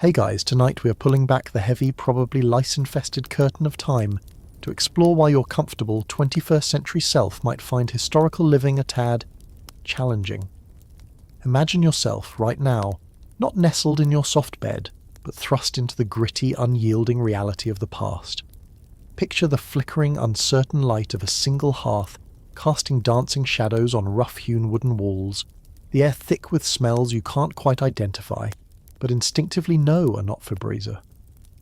Hey guys, tonight we are pulling back the heavy, probably lice-infested curtain of time to explore why your comfortable 21st century self might find historical living a tad challenging. Imagine yourself, right now, not nestled in your soft bed, but thrust into the gritty, unyielding reality of the past. Picture the flickering, uncertain light of a single hearth casting dancing shadows on rough-hewn wooden walls, the air thick with smells you can't quite identify, but instinctively know are not Febreze.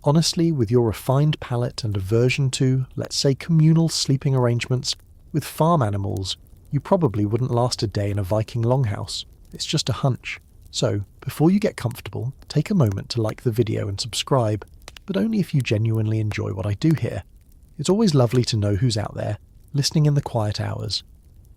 Honestly, with your refined palate and aversion to, let's say, communal sleeping arrangements with farm animals, you probably wouldn't last a day in a Viking Longhouse. It's just a hunch. So, before you get comfortable, take a moment to like the video and subscribe, but only if you genuinely enjoy what I do here. It's always lovely to know who's out there, listening in the quiet hours.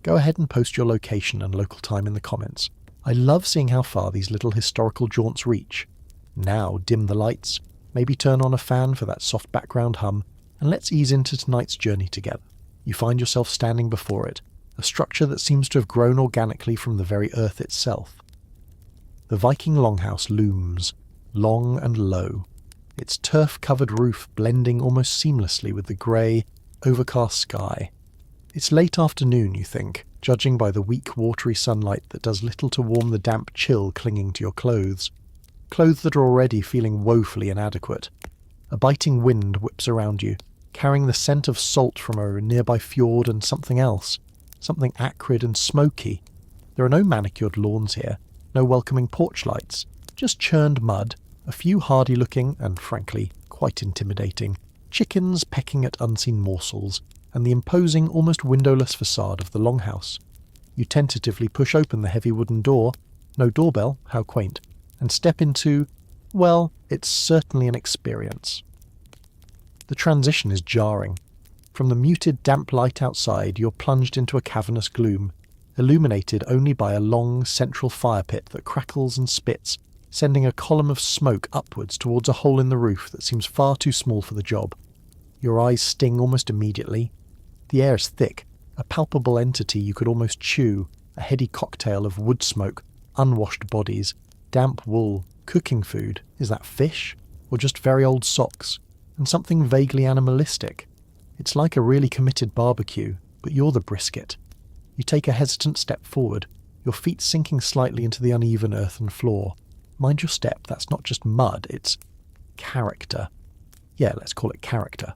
Go ahead and post your location and local time in the comments. I love seeing how far these little historical jaunts reach. Now dim the lights, maybe turn on a fan for that soft background hum, and let's ease into tonight's journey together. You find yourself standing before it, a structure that seems to have grown organically from the very earth itself. The Viking Longhouse looms, long and low, its turf-covered roof blending almost seamlessly with the grey, overcast sky. It's late afternoon, you think, judging by the weak, watery sunlight that does little to warm the damp chill clinging to your clothes. Clothes that are already feeling woefully inadequate. A biting wind whips around you, carrying the scent of salt from a nearby fjord and something else, something acrid and smoky. There are no manicured lawns here, no welcoming porch lights, just churned mud, a few hardy-looking and, frankly, quite intimidating chickens pecking at unseen morsels, and the imposing, almost windowless facade of the longhouse. You tentatively push open the heavy wooden door, no doorbell, how quaint, and step into, well, it's certainly an experience. The transition is jarring. From the muted, damp light outside, you're plunged into a cavernous gloom, illuminated only by a long, central fire pit that crackles and spits, sending a column of smoke upwards towards a hole in the roof that seems far too small for the job. Your eyes sting almost immediately. The air is thick, a palpable entity you could almost chew, a heady cocktail of wood smoke, unwashed bodies, damp wool, cooking food. Is that fish? Or just very old socks? And something vaguely animalistic. It's like a really committed barbecue, but you're the brisket. You take a hesitant step forward, your feet sinking slightly into the uneven earthen floor. Mind your step, that's not just mud, it's character. Yeah, let's call it character.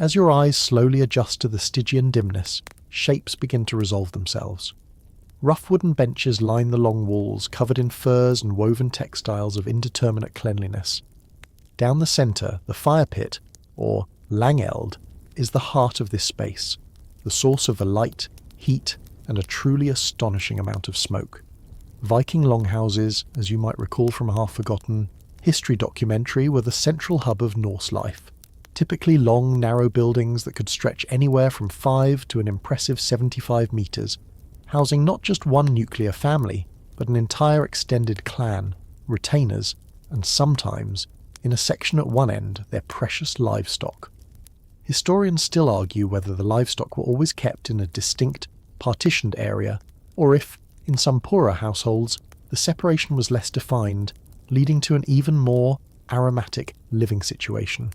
As your eyes slowly adjust to the Stygian dimness, shapes begin to resolve themselves. Rough wooden benches line the long walls, covered in furs and woven textiles of indeterminate cleanliness. Down the centre, the fire pit, or langeld, is the heart of this space, the source of the light, heat, and a truly astonishing amount of smoke. Viking longhouses, as you might recall from a half-forgotten history documentary, were the central hub of Norse life. Typically long, narrow buildings that could stretch anywhere from 5 to an impressive 75 metres, housing not just one nuclear family, but an entire extended clan, retainers, and sometimes, in a section at one end, their precious livestock. Historians still argue whether the livestock were always kept in a distinct, partitioned area, or if, in some poorer households, the separation was less defined, leading to an even more aromatic living situation.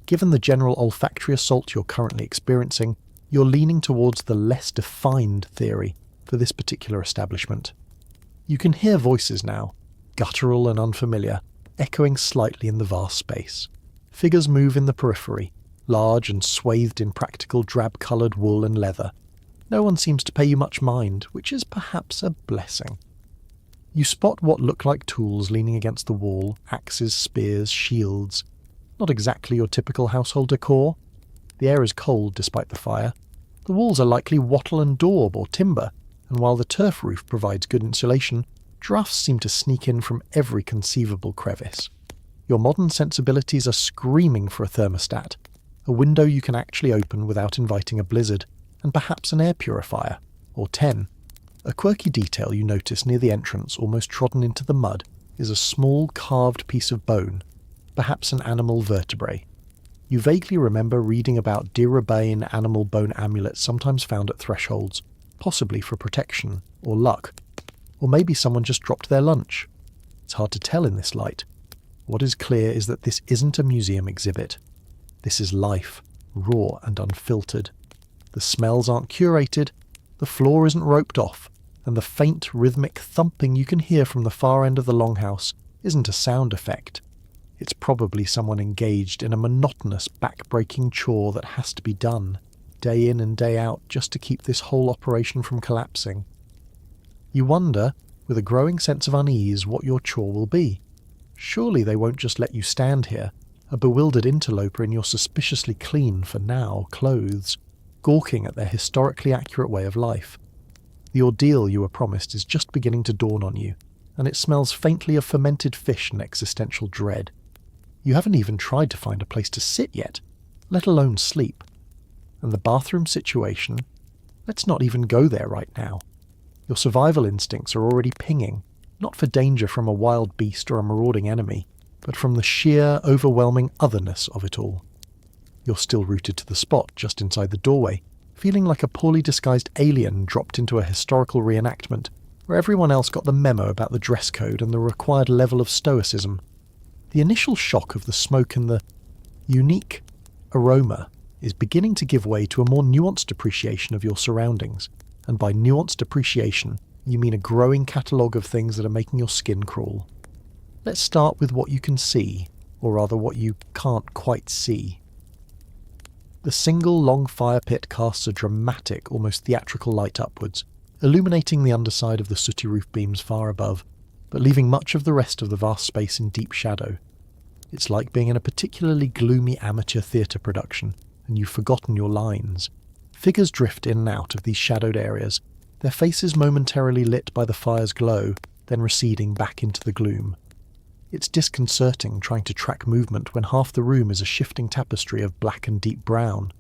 Given the general olfactory assault you're currently experiencing, you're leaning towards the less defined theory for this particular establishment. You can hear voices now, guttural and unfamiliar, echoing slightly in the vast space. Figures move in the periphery, large and swathed in practical drab-coloured wool and leather. No one seems to pay you much mind, which is perhaps a blessing. You spot what look like tools leaning against the wall, axes, spears, shields. Not exactly your typical household decor. The air is cold despite the fire. The walls are likely wattle and daub or timber, and while the turf roof provides good insulation, drafts seem to sneak in from every conceivable crevice. Your modern sensibilities are screaming for a thermostat, a window you can actually open without inviting a blizzard, and perhaps an air purifier, or 10. A quirky detail you notice near the entrance, almost trodden into the mud, is a small carved piece of bone, perhaps an animal vertebrae. You vaguely remember reading about Dirabane animal bone amulets sometimes found at thresholds, possibly for protection, or luck. Or maybe someone just dropped their lunch. It's hard to tell in this light. What is clear is that this isn't a museum exhibit. This is life, raw and unfiltered. The smells aren't curated, the floor isn't roped off, and the faint rhythmic thumping you can hear from the far end of the longhouse isn't a sound effect. It's probably someone engaged in a monotonous, back-breaking chore that has to be done, day in and day out, just to keep this whole operation from collapsing. You wonder, with a growing sense of unease, what your chore will be. Surely they won't just let you stand here, a bewildered interloper in your suspiciously clean, for now, clothes, gawking at their historically accurate way of life. The ordeal you were promised is just beginning to dawn on you, and it smells faintly of fermented fish and existential dread. You haven't even tried to find a place to sit yet, let alone sleep. And the bathroom situation? Let's not even go there right now. Your survival instincts are already pinging, not for danger from a wild beast or a marauding enemy, but from the sheer, overwhelming otherness of it all. You're still rooted to the spot just inside the doorway, feeling like a poorly disguised alien dropped into a historical reenactment, where everyone else got the memo about the dress code and the required level of stoicism. The initial shock of the smoke and the unique aroma is beginning to give way to a more nuanced appreciation of your surroundings, and by nuanced appreciation, you mean a growing catalogue of things that are making your skin crawl. Let's start with what you can see, or rather what you can't quite see. The single long fire pit casts a dramatic, almost theatrical light upwards, illuminating the underside of the sooty roof beams far above, but leaving much of the rest of the vast space in deep shadow. It's like being in a particularly gloomy amateur theatre production, and you've forgotten your lines. Figures drift in and out of these shadowed areas, their faces momentarily lit by the fire's glow, then receding back into the gloom. It's disconcerting trying to track movement when half the room is a shifting tapestry of black and deep brown.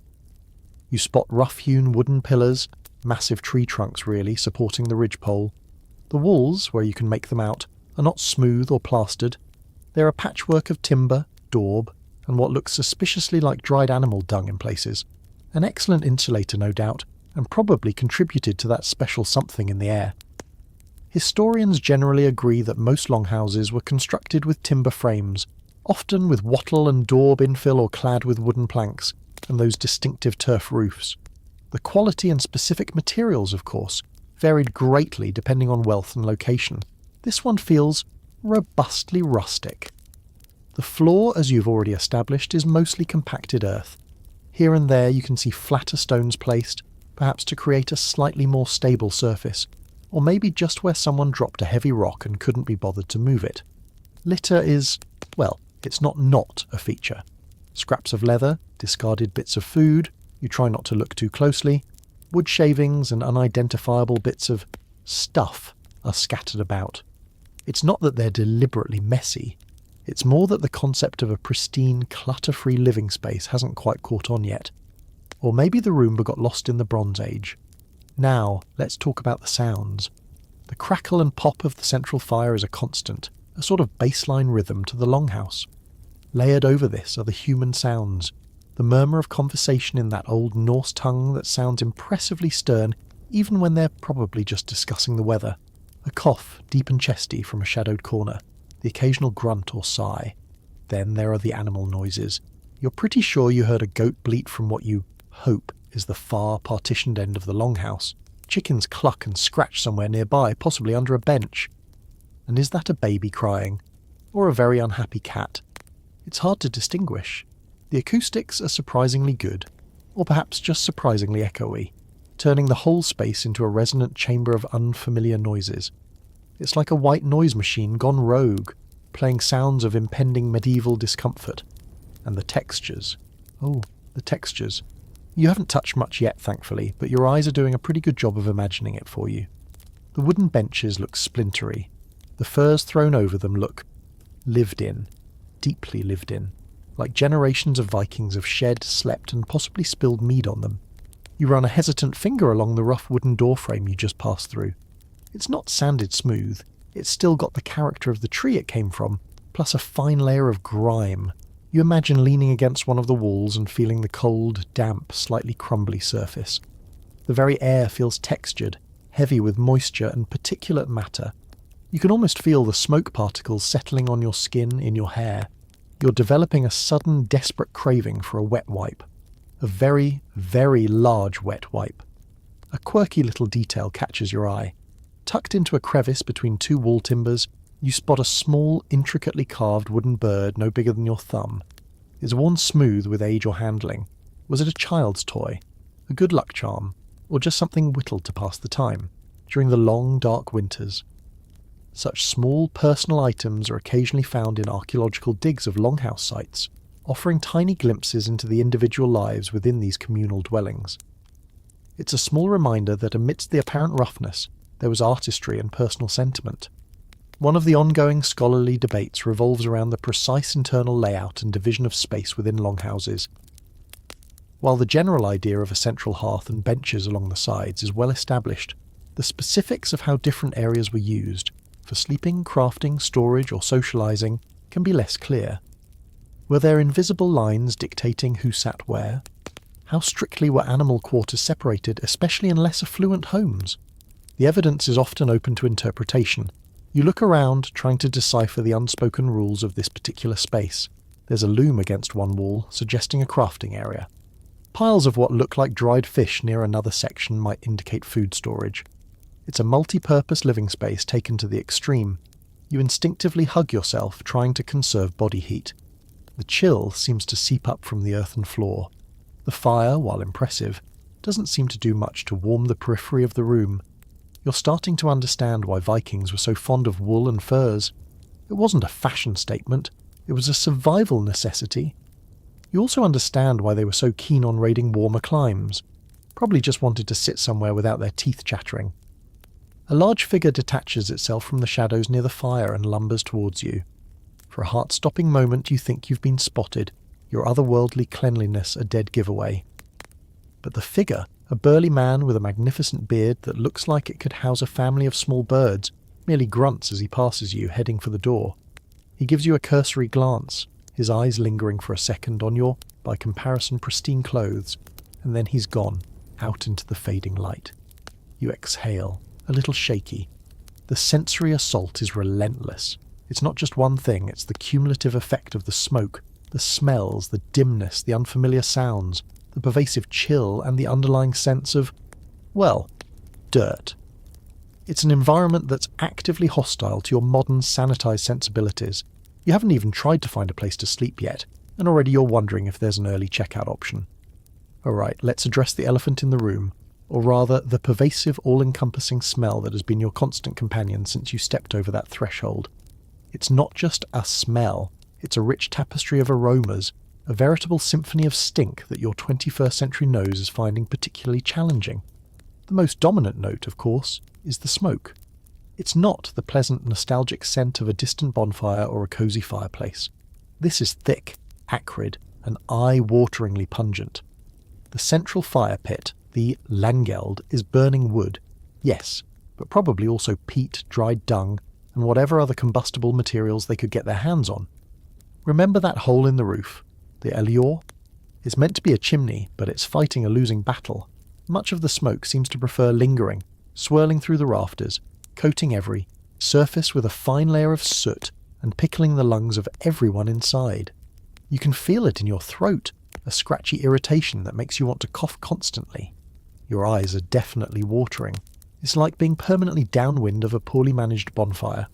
You spot rough-hewn wooden pillars, massive tree trunks really, supporting the ridgepole. The walls, where you can make them out, are not smooth or plastered. They're a patchwork of timber, daub, and what looks suspiciously like dried animal dung in places. An excellent insulator, no doubt, and probably contributed to that special something in the air. Historians generally agree that most longhouses were constructed with timber frames, often with wattle and daub infill or clad with wooden planks, and those distinctive turf roofs. The quality and specific materials, of course, varied greatly depending on wealth and location. This one feels robustly rustic. The floor, as you've already established, is mostly compacted earth. Here and there you can see flatter stones placed, perhaps to create a slightly more stable surface, or maybe just where someone dropped a heavy rock and couldn't be bothered to move it. Litter is, well, it's not a feature. Scraps of leather, discarded bits of food, you try not to look too closely, wood shavings and unidentifiable bits of stuff are scattered about. It's not that they're deliberately messy, it's more that the concept of a pristine, clutter-free living space hasn't quite caught on yet. Or maybe the room got lost in the Bronze Age. Now, let's talk about the sounds. The crackle and pop of the central fire is a constant, a sort of baseline rhythm to the longhouse. Layered over this are the human sounds, the murmur of conversation in that old Norse tongue that sounds impressively stern even when they're probably just discussing the weather. A cough, deep and chesty from a shadowed corner, the occasional grunt or sigh. Then there are the animal noises. You're pretty sure you heard a goat bleat from what you hope is the far partitioned end of the longhouse. Chickens cluck and scratch somewhere nearby, possibly under a bench. And is that a baby crying? Or a very unhappy cat? It's hard to distinguish. The acoustics are surprisingly good, or perhaps just surprisingly echoey, turning the whole space into a resonant chamber of unfamiliar noises. It's like a white noise machine gone rogue, playing sounds of impending medieval discomfort. And the textures. Oh, the textures. You haven't touched much yet, thankfully, but your eyes are doing a pretty good job of imagining it for you. The wooden benches look splintery. The furs thrown over them look lived in, deeply lived in, like generations of Vikings have shed, slept, and possibly spilled mead on them. You run a hesitant finger along the rough wooden doorframe you just passed through. It's not sanded smooth, it's still got the character of the tree it came from, plus a fine layer of grime. You imagine leaning against one of the walls and feeling the cold, damp, slightly crumbly surface. The very air feels textured, heavy with moisture and particulate matter. You can almost feel the smoke particles settling on your skin, in your hair. You're developing a sudden, desperate craving for a wet wipe. A very, very large wet wipe. A quirky little detail catches your eye. Tucked into a crevice between two wall timbers, you spot a small, intricately carved wooden bird no bigger than your thumb. It's worn smooth with age or handling. Was it a child's toy? A good luck charm? Or just something whittled to pass the time during the long, dark winters? Such small, personal items are occasionally found in archaeological digs of longhouse sites, offering tiny glimpses into the individual lives within these communal dwellings. It's a small reminder that amidst the apparent roughness, there was artistry and personal sentiment. One of the ongoing scholarly debates revolves around the precise internal layout and division of space within longhouses. While the general idea of a central hearth and benches along the sides is well established, the specifics of how different areas were used, for sleeping, crafting, storage or socialising, can be less clear. Were there invisible lines dictating who sat where? How strictly were animal quarters separated, especially in less affluent homes? The evidence is often open to interpretation. You look around, trying to decipher the unspoken rules of this particular space. There's a loom against one wall, suggesting a crafting area. Piles of what look like dried fish near another section might indicate food storage. It's a multi-purpose living space taken to the extreme. You instinctively hug yourself, trying to conserve body heat. The chill seems to seep up from the earthen floor. The fire, while impressive, doesn't seem to do much to warm the periphery of the room. You're starting to understand why Vikings were so fond of wool and furs. It wasn't a fashion statement, it was a survival necessity. You also understand why they were so keen on raiding warmer climes. Probably just wanted to sit somewhere without their teeth chattering. A large figure detaches itself from the shadows near the fire and lumbers towards you. For a heart-stopping moment you think you've been spotted, your otherworldly cleanliness a dead giveaway. But the figure, a burly man with a magnificent beard that looks like it could house a family of small birds, merely grunts as he passes you, heading for the door. He gives you a cursory glance, his eyes lingering for a second on your, by comparison, pristine clothes, and then he's gone, out into the fading light. You exhale, a little shaky. The sensory assault is relentless. It's not just one thing, it's the cumulative effect of the smoke, the smells, the dimness, the unfamiliar sounds, the pervasive chill, and the underlying sense of, well, dirt. It's an environment that's actively hostile to your modern, sanitized sensibilities. You haven't even tried to find a place to sleep yet, and already you're wondering if there's an early checkout option. Alright, let's address the elephant in the room, or rather, the pervasive, all-encompassing smell that has been your constant companion since you stepped over that threshold. It's not just a smell, it's a rich tapestry of aromas, a veritable symphony of stink that your 21st century nose is finding particularly challenging. The most dominant note, of course, is the smoke. It's not the pleasant, nostalgic scent of a distant bonfire or a cosy fireplace. This is thick, acrid, and eye-wateringly pungent. The central fire pit, the Langeld, is burning wood, yes, but probably also peat, dried dung, and whatever other combustible materials they could get their hands on. Remember that hole in the roof? The Elior? It's meant to be a chimney, but it's fighting a losing battle. Much of the smoke seems to prefer lingering, swirling through the rafters, coating every surface with a fine layer of soot and pickling the lungs of everyone inside. You can feel it in your throat, a scratchy irritation that makes you want to cough constantly. Your eyes are definitely watering. It's like being permanently downwind of a poorly managed bonfire.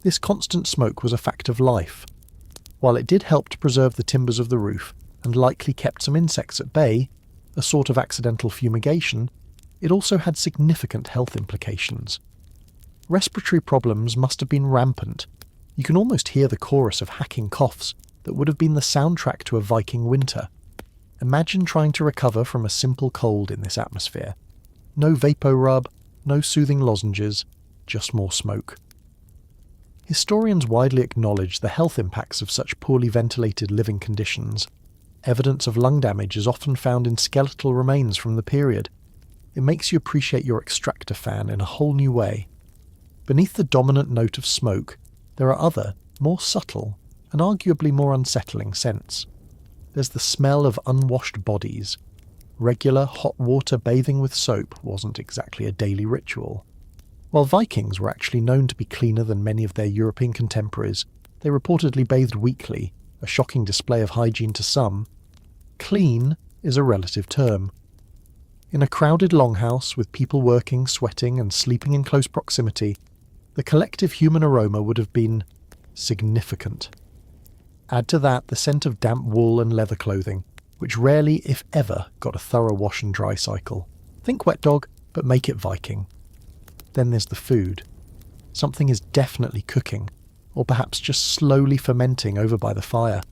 This constant smoke was a fact of life. While it did help to preserve the timbers of the roof, and likely kept some insects at bay, a sort of accidental fumigation, it also had significant health implications. Respiratory problems must have been rampant. You can almost hear the chorus of hacking coughs that would have been the soundtrack to a Viking winter. Imagine trying to recover from a simple cold in this atmosphere. No vapor-rub, no soothing lozenges, just more smoke. Historians widely acknowledge the health impacts of such poorly ventilated living conditions. Evidence of lung damage is often found in skeletal remains from the period. It makes you appreciate your extractor fan in a whole new way. Beneath the dominant note of smoke, there are other, more subtle, and arguably more unsettling scents. There's the smell of unwashed bodies. Regular hot water bathing with soap wasn't exactly a daily ritual. While Vikings were actually known to be cleaner than many of their European contemporaries, they reportedly bathed weekly, a shocking display of hygiene to some. Clean is a relative term. In a crowded longhouse with people working, sweating and sleeping in close proximity, the collective human aroma would have been significant. Add to that the scent of damp wool and leather clothing, which rarely, if ever, got a thorough wash and dry cycle. Think wet dog, but make it Viking. Then there's the food. Something is definitely cooking, or perhaps just slowly fermenting over by the fire.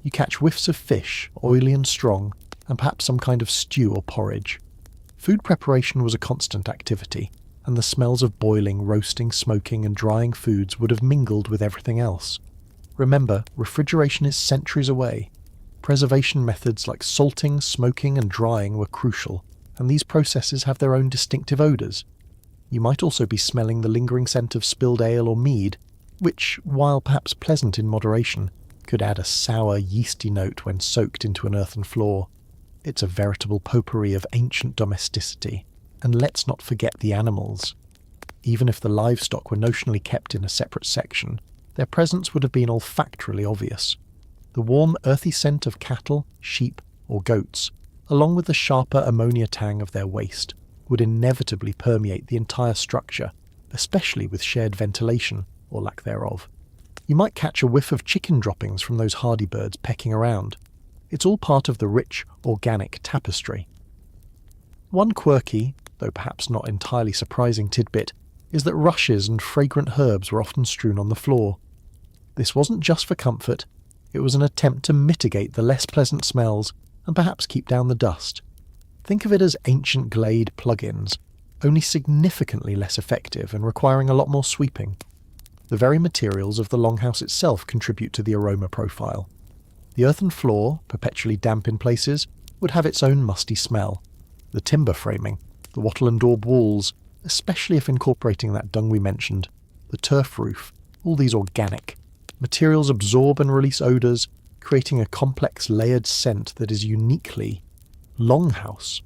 You catch whiffs of fish, oily and strong, and perhaps some kind of stew or porridge. Food preparation was a constant activity, and the smells of boiling, roasting, smoking and drying foods would have mingled with everything else. Remember, refrigeration is centuries away. Preservation methods like salting, smoking and drying were crucial, and these processes have their own distinctive odours. You might also be smelling the lingering scent of spilled ale or mead, which, while perhaps pleasant in moderation, could add a sour, yeasty note when soaked into an earthen floor. It's a veritable potpourri of ancient domesticity, and let's not forget the animals. Even if the livestock were notionally kept in a separate section, their presence would have been olfactorily obvious. The warm, earthy scent of cattle, sheep, or goats, along with the sharper ammonia tang of their waste, would inevitably permeate the entire structure, especially with shared ventilation, or lack thereof. You might catch a whiff of chicken droppings from those hardy birds pecking around. It's all part of the rich, organic tapestry. One quirky, though perhaps not entirely surprising tidbit, is that rushes and fragrant herbs were often strewn on the floor. This wasn't just for comfort, it was an attempt to mitigate the less pleasant smells and perhaps keep down the dust. Think of it as ancient Glade plug-ins, only significantly less effective and requiring a lot more sweeping. The very materials of the longhouse itself contribute to the aroma profile. The earthen floor, perpetually damp in places, would have its own musty smell. The timber framing, the wattle and daub walls, especially if incorporating that dung we mentioned, the turf roof, all these organic. Materials absorb and release odours, creating a complex layered scent that is uniquely longhouse.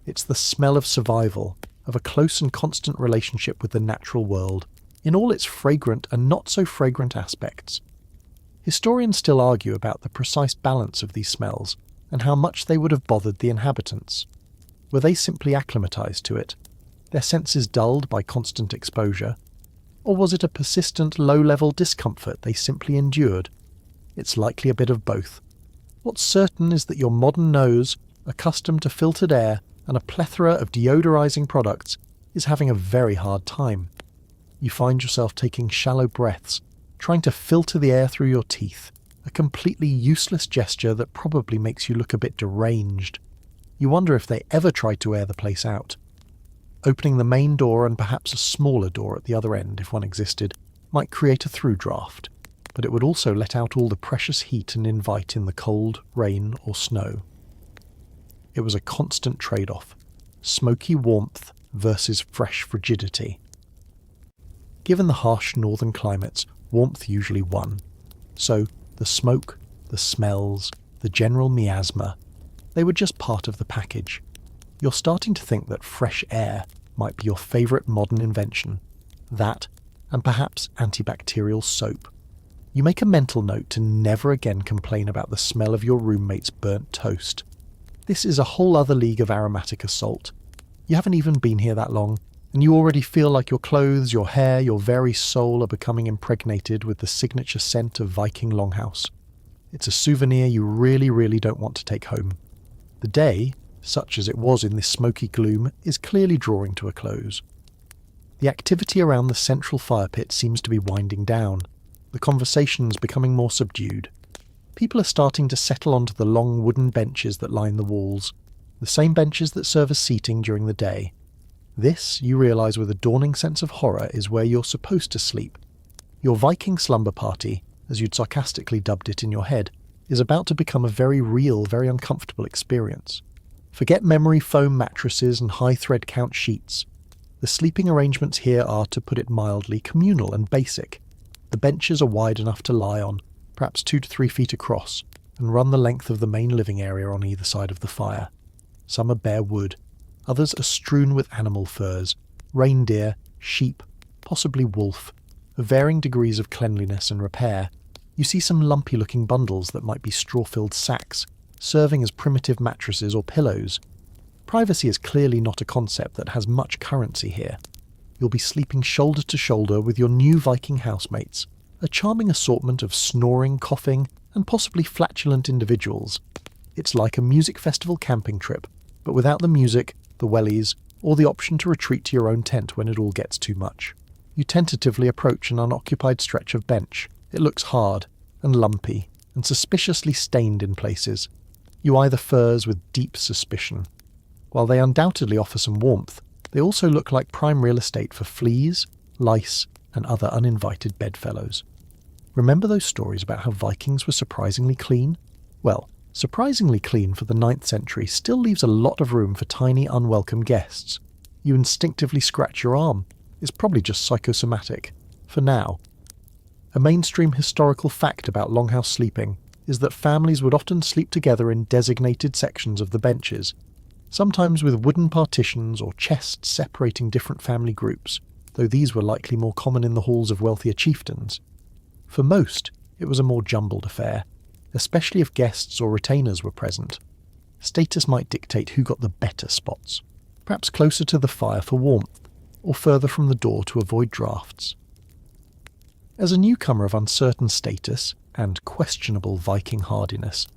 It's the smell of survival, of a close and constant relationship with the natural world, in all its fragrant and not so fragrant aspects. Historians still argue about the precise balance of these smells and how much they would have bothered the inhabitants. Were they simply acclimatized to it, their senses dulled by constant exposure, or was it a persistent low-level discomfort they simply endured? It's likely a bit of both. What's certain is that your modern nose, accustomed to filtered air and a plethora of deodorizing products, is having a very hard time. You find yourself taking shallow breaths, trying to filter the air through your teeth, a completely useless gesture that probably makes you look a bit deranged. You wonder if they ever tried to air the place out. Opening the main door and perhaps a smaller door at the other end, if one existed, might create a through draft, but it would also let out all the precious heat and invite in the cold, rain or snow. It was a constant trade-off, smoky warmth versus fresh frigidity. Given the harsh northern climates, warmth usually won. So the smoke, the smells, the general miasma, they were just part of the package. You're starting to think that fresh air might be your favourite modern invention. That, and perhaps antibacterial soap. You make a mental note to never again complain about the smell of your roommate's burnt toast. This is a whole other league of aromatic assault. You haven't even been here that long, and you already feel like your clothes, your hair, your very soul are becoming impregnated with the signature scent of Viking Longhouse. It's a souvenir you really, really don't want to take home. The day, such as it was in this smoky gloom, is clearly drawing to a close. The activity around the central fire pit seems to be winding down, the conversations becoming more subdued. People are starting to settle onto the long wooden benches that line the walls, the same benches that serve as seating during the day. This, you realise with a dawning sense of horror, is where you're supposed to sleep. Your Viking slumber party, as you'd sarcastically dubbed it in your head, is about to become a very real, very uncomfortable experience. Forget memory foam mattresses and high thread count sheets. The sleeping arrangements here are, to put it mildly, communal and basic. The benches are wide enough to lie on, perhaps 2 to 3 feet across, and run the length of the main living area on either side of the fire. Some are bare wood, others are strewn with animal furs, reindeer, sheep, possibly wolf, of varying degrees of cleanliness and repair. You see some lumpy-looking bundles that might be straw-filled sacks, serving as primitive mattresses or pillows. Privacy is clearly not a concept that has much currency here. You'll be sleeping shoulder to shoulder with your new Viking housemates, a charming assortment of snoring, coughing, and possibly flatulent individuals. It's like a music festival camping trip, but without the music, the wellies, or the option to retreat to your own tent when it all gets too much. You tentatively approach an unoccupied stretch of bench. It looks hard and lumpy and suspiciously stained in places. You eye the furs with deep suspicion. While they undoubtedly offer some warmth, they also look like prime real estate for fleas, lice, and other uninvited bedfellows. Remember those stories about how Vikings were surprisingly clean? Well, surprisingly clean for the 9th century still leaves a lot of room for tiny, unwelcome guests. You instinctively scratch your arm. It's probably just psychosomatic. For now. A mainstream historical fact about longhouse sleeping is that families would often sleep together in designated sections of the benches, sometimes with wooden partitions or chests separating different family groups, though these were likely more common in the halls of wealthier chieftains. For most, it was a more jumbled affair, especially if guests or retainers were present. Status might dictate who got the better spots, perhaps closer to the fire for warmth, or further from the door to avoid drafts. As a newcomer of uncertain status and questionable Viking hardiness,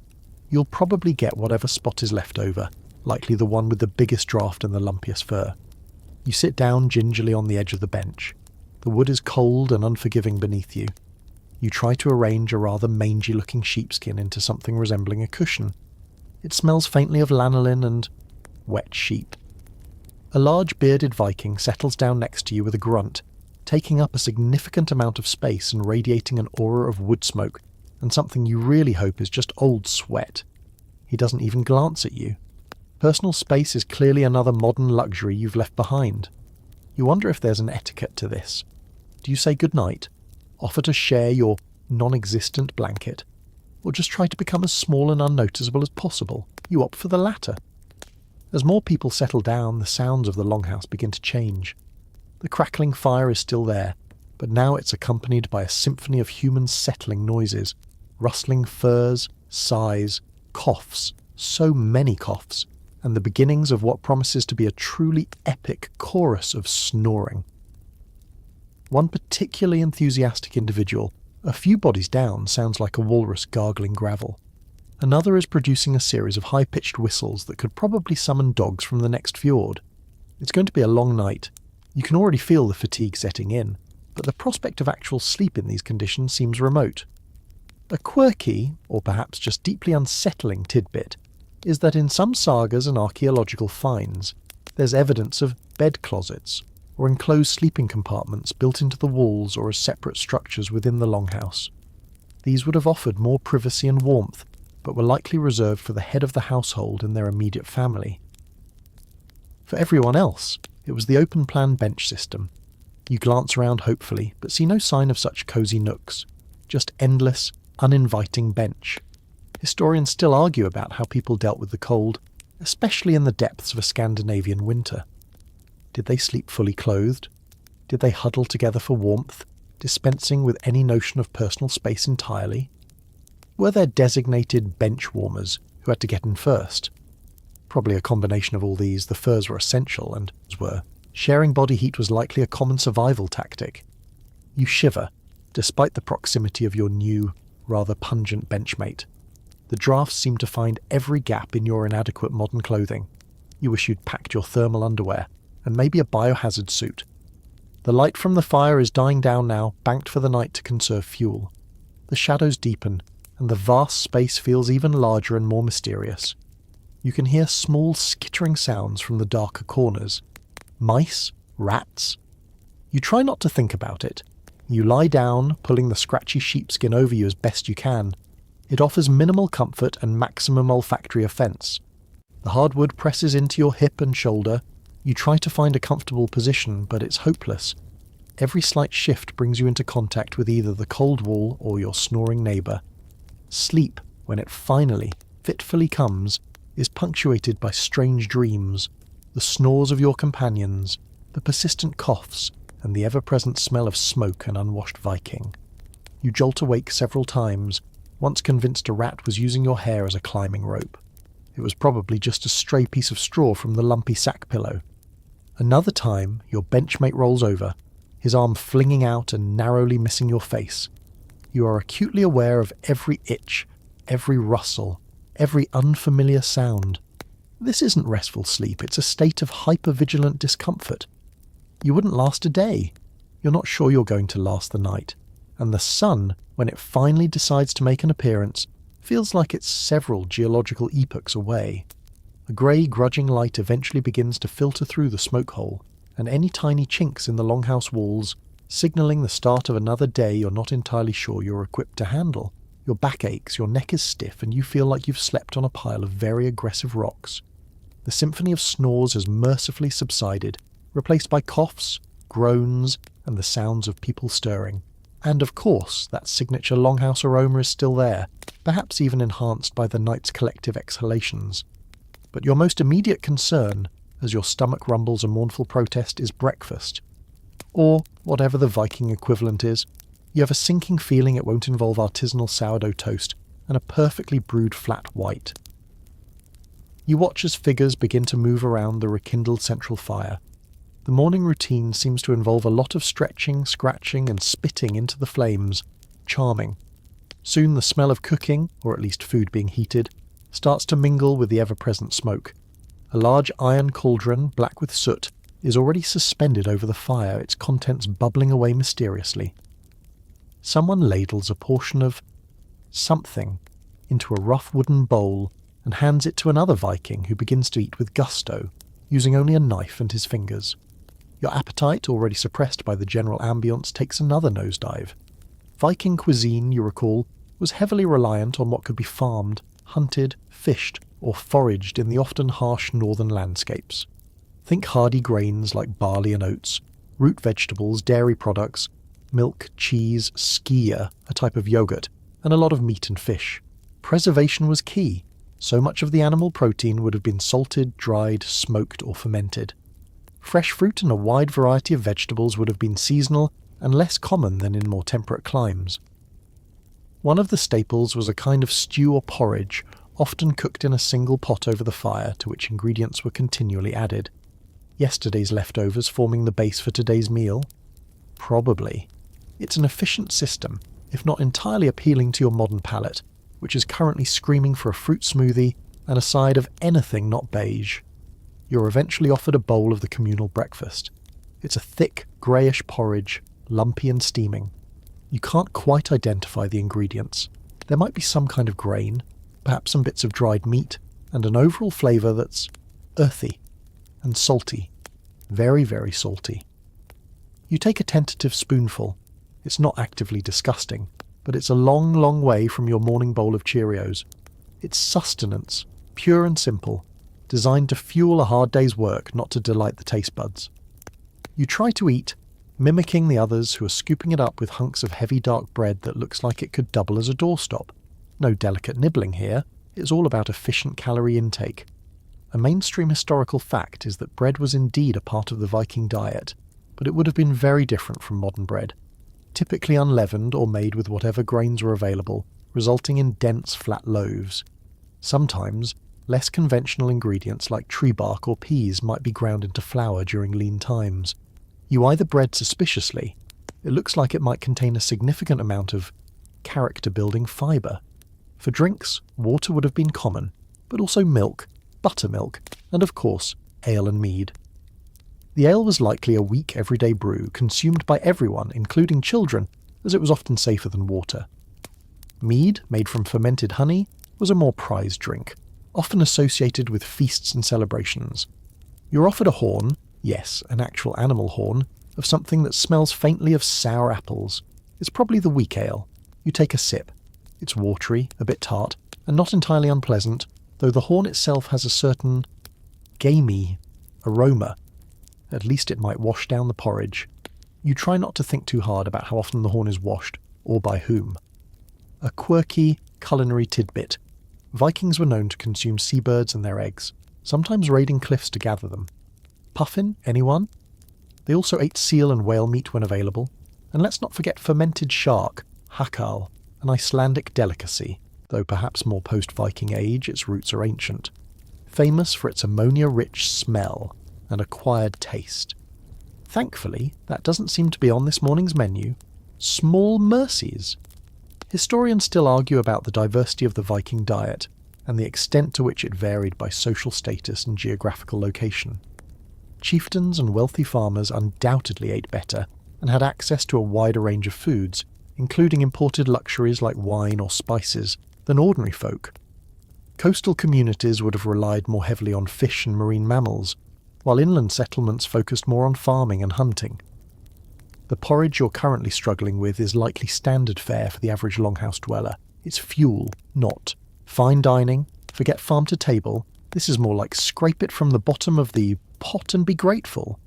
you'll probably get whatever spot is left over, likely the one with the biggest draft and the lumpiest fur. You sit down gingerly on the edge of the bench. The wood is cold and unforgiving beneath you. You try to arrange a rather mangy-looking sheepskin into something resembling a cushion. It smells faintly of lanolin and wet sheep. A large bearded Viking settles down next to you with a grunt, taking up a significant amount of space and radiating an aura of wood smoke and something you really hope is just old sweat. He doesn't even glance at you. Personal space is clearly another modern luxury you've left behind. You wonder if there's an etiquette to this. Do you say goodnight? Offer to share your non-existent blanket? Or just try to become as small and unnoticeable as possible? You opt for the latter. As more people settle down, the sounds of the longhouse begin to change. The crackling fire is still there, but now it's accompanied by a symphony of human settling noises, rustling furs, sighs, coughs, so many coughs, and the beginnings of what promises to be a truly epic chorus of snoring. One particularly enthusiastic individual, a few bodies down, sounds like a walrus gargling gravel. Another is producing a series of high-pitched whistles that could probably summon dogs from the next fjord. It's going to be a long night. You can already feel the fatigue setting in, but the prospect of actual sleep in these conditions seems remote. A quirky, or perhaps just deeply unsettling tidbit, is that in some sagas and archaeological finds, there's evidence of bed closets, or enclosed sleeping compartments built into the walls or as separate structures within the longhouse. These would have offered more privacy and warmth, but were likely reserved for the head of the household and their immediate family. For everyone else, it was the open-plan bench system. You glance around hopefully, but see no sign of such cosy nooks, just endless, uninviting bench. Historians still argue about how people dealt with the cold, especially in the depths of a Scandinavian winter. Did they sleep fully clothed? Did they huddle together for warmth, dispensing with any notion of personal space entirely? Were there designated bench warmers who had to get in first? Probably a combination of all these. The furs were essential, and sharing body heat was likely a common survival tactic. You shiver, despite the proximity of your new, rather pungent benchmate. The drafts seem to find every gap in your inadequate modern clothing. You wish you'd packed your thermal underwear, and maybe a biohazard suit. The light from the fire is dying down now, banked for the night to conserve fuel. The shadows deepen, and the vast space feels even larger and more mysterious. You can hear small skittering sounds from the darker corners. Mice? Rats? You try not to think about it. You lie down, pulling the scratchy sheepskin over you as best you can. It offers minimal comfort and maximum olfactory offence. The hardwood presses into your hip and shoulder. You try to find a comfortable position, but it's hopeless. Every slight shift brings you into contact with either the cold wall or your snoring neighbour. Sleep, when it finally, fitfully comes, is punctuated by strange dreams, the snores of your companions, the persistent coughs, and the ever-present smell of smoke and unwashed Viking. You jolt awake several times, once convinced a rat was using your hair as a climbing rope. It was probably just a stray piece of straw from the lumpy sack pillow. Another time, your benchmate rolls over, his arm flinging out and narrowly missing your face. You are acutely aware of every itch, every rustle, every unfamiliar sound. This isn't restful sleep, it's a state of hyper-vigilant discomfort. You wouldn't last a day. You're not sure you're going to last the night. And the sun, when it finally decides to make an appearance, feels like it's several geological epochs away. A grey, grudging light eventually begins to filter through the smoke hole, and any tiny chinks in the longhouse walls, signalling the start of another day you're not entirely sure you're equipped to handle. Your back aches, your neck is stiff, and you feel like you've slept on a pile of very aggressive rocks. The symphony of snores has mercifully subsided, replaced by coughs, groans, and the sounds of people stirring. And of course, that signature longhouse aroma is still there, perhaps even enhanced by the night's collective exhalations. But your most immediate concern, as your stomach rumbles a mournful protest, is breakfast. Or whatever the Viking equivalent is. You have a sinking feeling it won't involve artisanal sourdough toast and a perfectly brewed flat white. You watch as figures begin to move around the rekindled central fire. The morning routine seems to involve a lot of stretching, scratching, and spitting into the flames. Charming. Soon the smell of cooking, or at least food being heated, starts to mingle with the ever-present smoke. A large iron cauldron, black with soot, is already suspended over the fire, its contents bubbling away mysteriously. Someone ladles a portion of something into a rough wooden bowl and hands it to another Viking who begins to eat with gusto, using only a knife and his fingers. Your appetite, already suppressed by the general ambience, takes another nosedive. Viking cuisine, you recall, was heavily reliant on what could be farmed, hunted, fished, or foraged in the often harsh northern landscapes. Think hardy grains like barley and oats, root vegetables, dairy products, milk, cheese, skyr, a type of yogurt, and a lot of meat and fish. Preservation was key. So much of the animal protein would have been salted, dried, smoked, or fermented. Fresh fruit and a wide variety of vegetables would have been seasonal and less common than in more temperate climes. One of the staples was a kind of stew or porridge, often cooked in a single pot over the fire, to which ingredients were continually added. Yesterday's leftovers forming the base for today's meal? Probably. It's an efficient system, if not entirely appealing to your modern palate, which is currently screaming for a fruit smoothie and a side of anything not beige. You're eventually offered a bowl of the communal breakfast. It's a thick, greyish porridge, lumpy and steaming. You can't quite identify the ingredients. There might be some kind of grain, perhaps some bits of dried meat, and an overall flavour that's earthy and salty. Very, very salty. You take a tentative spoonful. It's not actively disgusting, but it's a long, long way from your morning bowl of Cheerios. It's sustenance, pure and simple, designed to fuel a hard day's work, not to delight the taste buds. You try to eat, mimicking the others who are scooping it up with hunks of heavy dark bread that looks like it could double as a doorstop. No delicate nibbling here, it's all about efficient calorie intake. A mainstream historical fact is that bread was indeed a part of the Viking diet, but it would have been very different from modern bread. Typically unleavened or made with whatever grains were available, resulting in dense, flat loaves. Sometimes, less conventional ingredients like tree bark or peas might be ground into flour during lean times. You eye the bread suspiciously. It looks like it might contain a significant amount of character-building fibre. For drinks, water would have been common, but also milk, buttermilk, and of course, ale and mead. The ale was likely a weak everyday brew consumed by everyone, including children, as it was often safer than water. Mead, made from fermented honey, was a more prized drink, often associated with feasts and celebrations. You're offered a horn, yes, an actual animal horn, of something that smells faintly of sour apples. It's probably the weak ale. You take a sip. It's watery, a bit tart, and not entirely unpleasant, though the horn itself has a certain gamey aroma. At least it might wash down the porridge. You try not to think too hard about how often the horn is washed, or by whom. A quirky, culinary tidbit. Vikings were known to consume seabirds and their eggs, sometimes raiding cliffs to gather them. Puffin, anyone? They also ate seal and whale meat when available, and let's not forget fermented shark, hakal, an Icelandic delicacy, though perhaps more post-Viking Age, its roots are ancient, famous for its ammonia-rich smell and acquired taste. Thankfully, that doesn't seem to be on this morning's menu. Small mercies. Historians still argue about the diversity of the Viking diet and the extent to which it varied by social status and geographical location. Chieftains and wealthy farmers undoubtedly ate better and had access to a wider range of foods, including imported luxuries like wine or spices, than ordinary folk. Coastal communities would have relied more heavily on fish and marine mammals, while inland settlements focused more on farming and hunting. The porridge you're currently struggling with is likely standard fare for the average longhouse dweller. It's fuel, not fine dining. Forget farm to table. This is more like scrape it from the bottom of the pot and be grateful.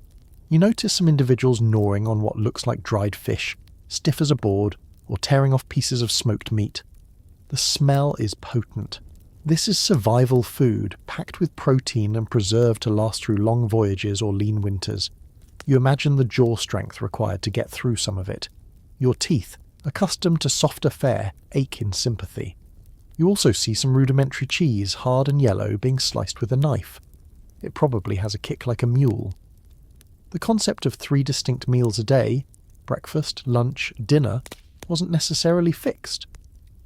You notice some individuals gnawing on what looks like dried fish, stiff as a board, or tearing off pieces of smoked meat. The smell is potent. This is survival food, packed with protein and preserved to last through long voyages or lean winters. You imagine the jaw strength required to get through some of it. Your teeth, accustomed to softer fare, ache in sympathy. You also see some rudimentary cheese, hard and yellow, being sliced with a knife. It probably has a kick like a mule. The concept of 3 distinct meals a day, breakfast, lunch, dinner, wasn't necessarily fixed.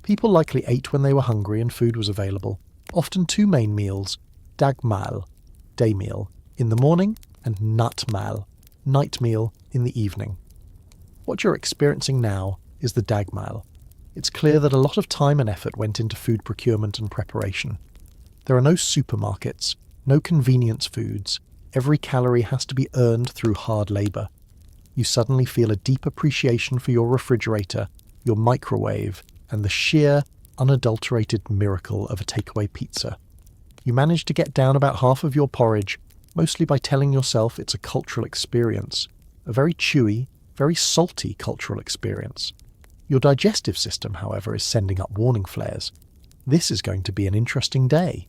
People likely ate when they were hungry and food was available. Often 2 main meals, dagmal, day meal, in the morning, and nattmal, night meal, in the evening. What you're experiencing now is the dagmal. It's clear that a lot of time and effort went into food procurement and preparation. There are no supermarkets, no convenience foods. Every calorie has to be earned through hard labour. You suddenly feel a deep appreciation for your refrigerator, your microwave, and the sheer, unadulterated miracle of a takeaway pizza. You manage to get down about half of your porridge, mostly by telling yourself it's a cultural experience, a very chewy, very salty cultural experience. Your digestive system, however, is sending up warning flares. This is going to be an interesting day.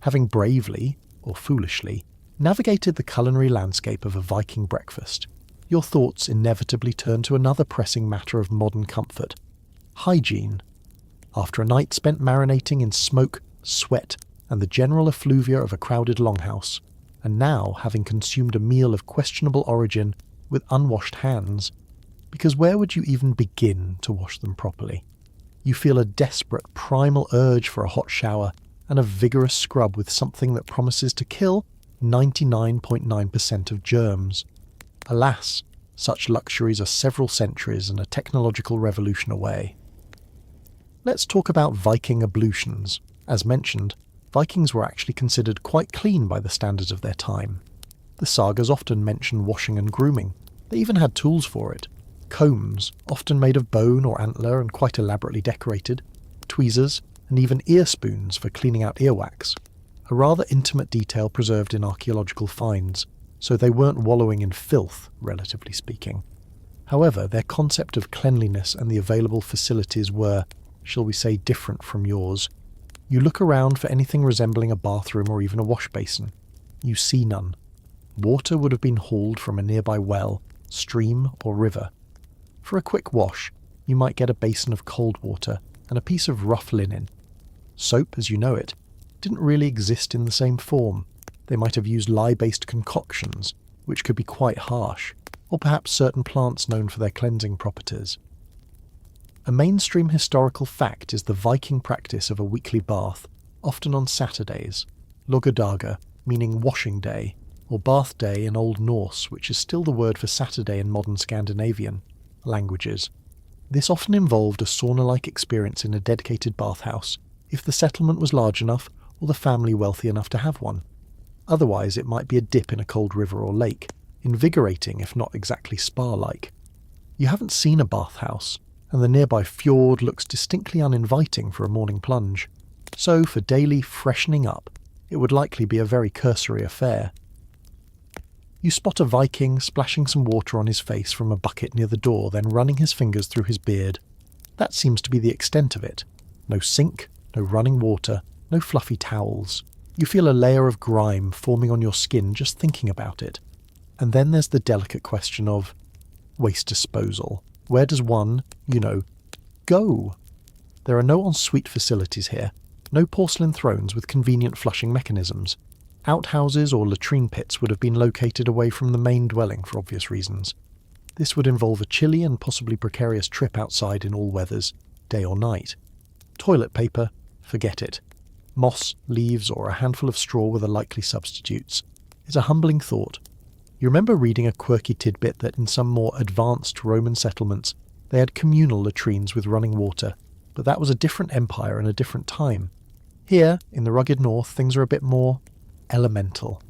Having bravely, or foolishly, navigated the culinary landscape of a Viking breakfast, your thoughts inevitably turn to another pressing matter of modern comfort: hygiene. After a night spent marinating in smoke, sweat, and the general effluvia of a crowded longhouse, and now having consumed a meal of questionable origin with unwashed hands, because where would you even begin to wash them properly? You feel a desperate, primal urge for a hot shower and a vigorous scrub with something that promises to kill 99.9% of germs. Alas, such luxuries are several centuries and a technological revolution away. Let's talk about Viking ablutions. As mentioned, Vikings were actually considered quite clean by the standards of their time. The sagas often mention washing and grooming. They even had tools for it. Combs, often made of bone or antler and quite elaborately decorated, tweezers, and even ear spoons for cleaning out earwax. A rather intimate detail preserved in archaeological finds, so they weren't wallowing in filth, relatively speaking. However, their concept of cleanliness and the available facilities were, shall we say, different from yours. You look around for anything resembling a bathroom or even a wash basin. You see none. Water would have been hauled from a nearby well, stream, or river. For a quick wash, you might get a basin of cold water and a piece of rough linen. Soap, as you know it, didn't really exist in the same form. They might have used lye-based concoctions, which could be quite harsh, or perhaps certain plants known for their cleansing properties. A mainstream historical fact is the Viking practice of a weekly bath, often on Saturdays, logadaga, meaning washing day, or bath day in Old Norse, which is still the word for Saturday in modern Scandinavian languages. This often involved a sauna-like experience in a dedicated bathhouse, if the settlement was large enough or the family wealthy enough to have one. Otherwise, it might be a dip in a cold river or lake, invigorating if not exactly spa-like. You haven't seen a bathhouse, and the nearby fjord looks distinctly uninviting for a morning plunge. So, for daily freshening up, it would likely be a very cursory affair. You spot a Viking splashing some water on his face from a bucket near the door, then running his fingers through his beard. That seems to be the extent of it. No sink, no running water, no fluffy towels. You feel a layer of grime forming on your skin just thinking about it. And then there's the delicate question of waste disposal. Where does one, go? There are no ensuite facilities here, no porcelain thrones with convenient flushing mechanisms. Outhouses or latrine pits would have been located away from the main dwelling for obvious reasons. This would involve a chilly and possibly precarious trip outside in all weathers, day or night. Toilet paper, forget it. Moss, leaves, or a handful of straw were the likely substitutes. It's a humbling thought. You remember reading a quirky tidbit that in some more advanced Roman settlements they had communal latrines with running water, but that was a different empire and a different time. Here, in the rugged north, things are a bit more elemental.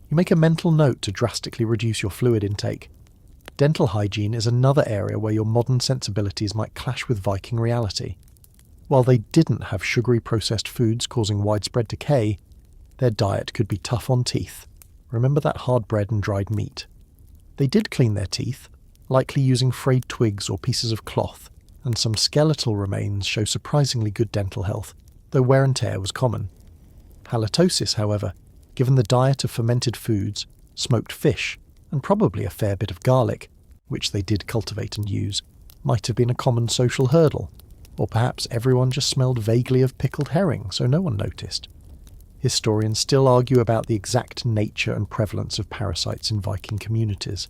You make a mental note to drastically reduce your fluid intake. Dental hygiene is another area where your modern sensibilities might clash with Viking reality. While they didn't have sugary processed foods causing widespread decay, their diet could be tough on teeth. Remember that hard bread and dried meat. They did clean their teeth, likely using frayed twigs or pieces of cloth, and some skeletal remains show surprisingly good dental health, though wear and tear was common. Halitosis, however, given the diet of fermented foods, smoked fish, and probably a fair bit of garlic, which they did cultivate and use, might have been a common social hurdle, or perhaps everyone just smelled vaguely of pickled herring, so no one noticed. Historians still argue about the exact nature and prevalence of parasites in Viking communities.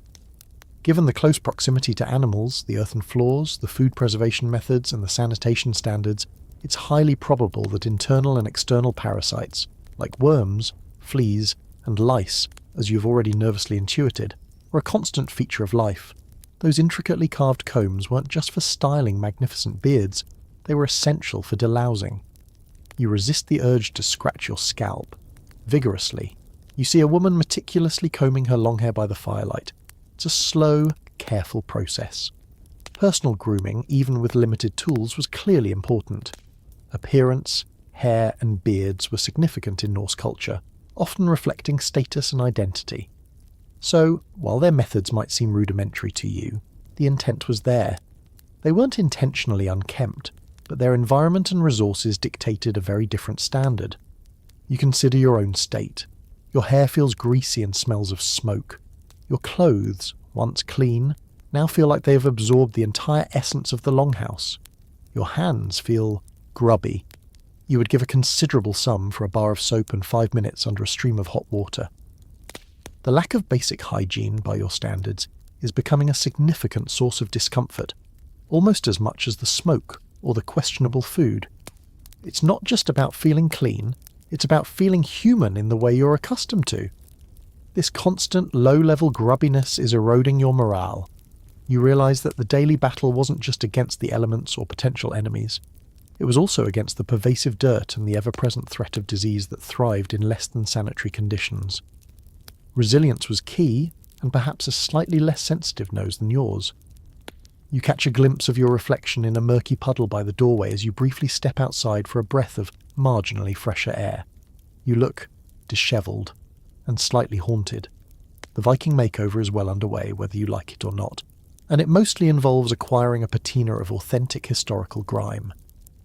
Given the close proximity to animals, the earthen floors, the food preservation methods, and the sanitation standards, it's highly probable that internal and external parasites, like worms, fleas, and lice, as you've already nervously intuited, were a constant feature of life. Those intricately carved combs weren't just for styling magnificent beards, they were essential for delousing. You resist the urge to scratch your scalp. Vigorously, you see a woman meticulously combing her long hair by the firelight. It's a slow, careful process. Personal grooming, even with limited tools, was clearly important. Appearance, hair, and beards were significant in Norse culture, often reflecting status and identity. So, while their methods might seem rudimentary to you, the intent was there. They weren't intentionally unkempt, but their environment and resources dictated a very different standard. You consider your own state. Your hair feels greasy and smells of smoke. Your clothes, once clean, now feel like they have absorbed the entire essence of the longhouse. Your hands feel grubby. You would give a considerable sum for a bar of soap and 5 minutes under a stream of hot water. The lack of basic hygiene, by your standards, is becoming a significant source of discomfort, almost as much as the smoke or the questionable food. It's not just about feeling clean, it's about feeling human in the way you're accustomed to. This constant low-level grubbiness is eroding your morale. You realise that the daily battle wasn't just against the elements or potential enemies. It was also against the pervasive dirt and the ever-present threat of disease that thrived in less than sanitary conditions. Resilience was key, and perhaps a slightly less sensitive nose than yours. You catch a glimpse of your reflection in a murky puddle by the doorway as you briefly step outside for a breath of marginally fresher air. You look dishevelled and slightly haunted. The Viking makeover is well underway, whether you like it or not, and it mostly involves acquiring a patina of authentic historical grime.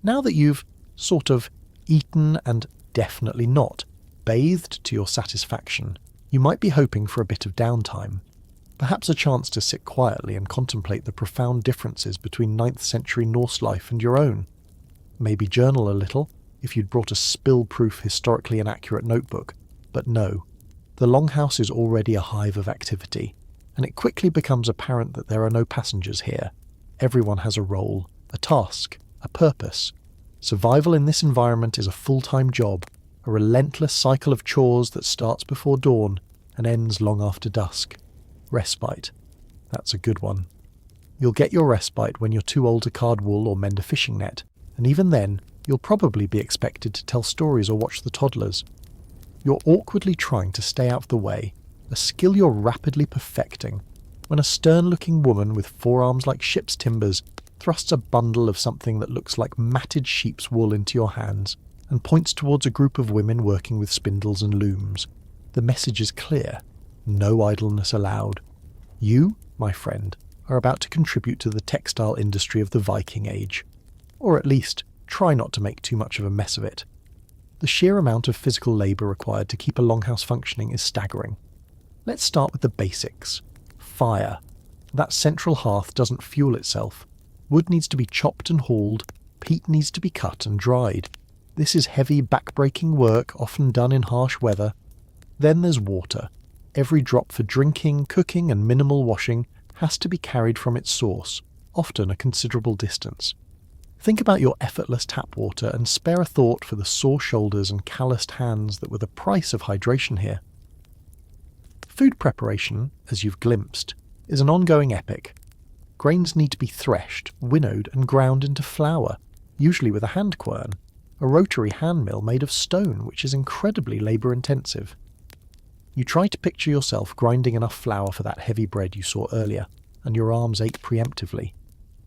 Now that you've sort of eaten and definitely not bathed to your satisfaction, you might be hoping for a bit of downtime. Perhaps a chance to sit quietly and contemplate the profound differences between 9th century Norse life and your own. Maybe journal a little, if you'd brought a spill-proof, historically inaccurate notebook. But no, the Longhouse is already a hive of activity, and it quickly becomes apparent that there are no passengers here. Everyone has a role, a task, a purpose. Survival in this environment is a full-time job, a relentless cycle of chores that starts before dawn and ends long after dusk. Respite. That's a good one. You'll get your respite when you're too old to card wool or mend a fishing net, and even then, you'll probably be expected to tell stories or watch the toddlers. You're awkwardly trying to stay out of the way, a skill you're rapidly perfecting, when a stern-looking woman with forearms like ship's timbers thrusts a bundle of something that looks like matted sheep's wool into your hands and points towards a group of women working with spindles and looms. The message is clear. No idleness allowed. You, my friend, are about to contribute to the textile industry of the Viking Age. Or at least, try not to make too much of a mess of it. The sheer amount of physical labour required to keep a longhouse functioning is staggering. Let's start with the basics. Fire. That central hearth doesn't fuel itself. Wood needs to be chopped and hauled, peat needs to be cut and dried. This is heavy, back-breaking work, often done in harsh weather. Then there's water. Every drop for drinking, cooking and minimal washing has to be carried from its source, often a considerable distance. Think about your effortless tap water and spare a thought for the sore shoulders and calloused hands that were the price of hydration here. Food preparation, as you've glimpsed, is an ongoing epic. Grains need to be threshed, winnowed and ground into flour, usually with a hand quern, a rotary hand mill made of stone which is incredibly labour-intensive. You try to picture yourself grinding enough flour for that heavy bread you saw earlier, and your arms ache preemptively.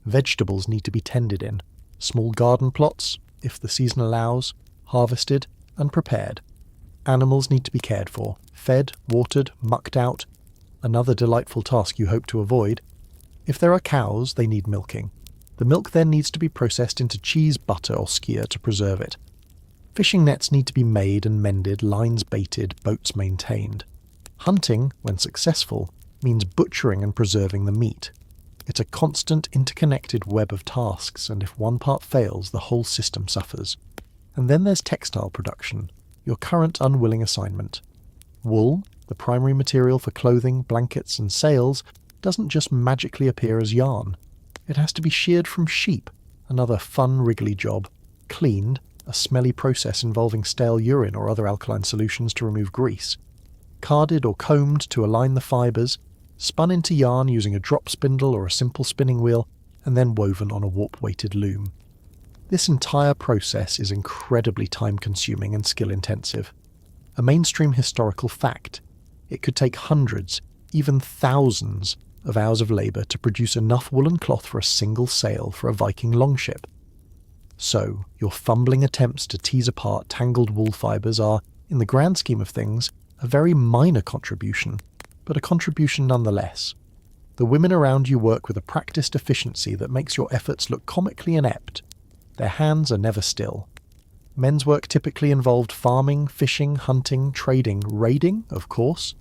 Vegetables need to be tended in, small garden plots, if the season allows, harvested and prepared. Animals need to be cared for, fed, watered, mucked out, another delightful task you hope to avoid. If there are cows, they need milking. The milk then needs to be processed into cheese, butter or skyr to preserve it. Fishing nets need to be made and mended, lines baited, boats maintained. Hunting, when successful, means butchering and preserving the meat. It's a constant interconnected web of tasks, and if one part fails, the whole system suffers. And then there's textile production, your current unwilling assignment. Wool, the primary material for clothing, blankets and sails, doesn't just magically appear as yarn. It has to be sheared from sheep, another fun wriggly job, cleaned, a smelly process involving stale urine or other alkaline solutions to remove grease, carded or combed to align the fibres, spun into yarn using a drop spindle or a simple spinning wheel, and then woven on a warp-weighted loom. This entire process is incredibly time-consuming and skill-intensive. A mainstream historical fact, it could take hundreds, even thousands, of hours of labour to produce enough woolen cloth for a single sail for a Viking longship. So, your fumbling attempts to tease apart tangled wool fibres are, in the grand scheme of things, a very minor contribution, but a contribution nonetheless. The women around you work with a practiced efficiency that makes your efforts look comically inept. Their hands are never still. Men's work typically involved farming, fishing, hunting, trading, raiding, of course,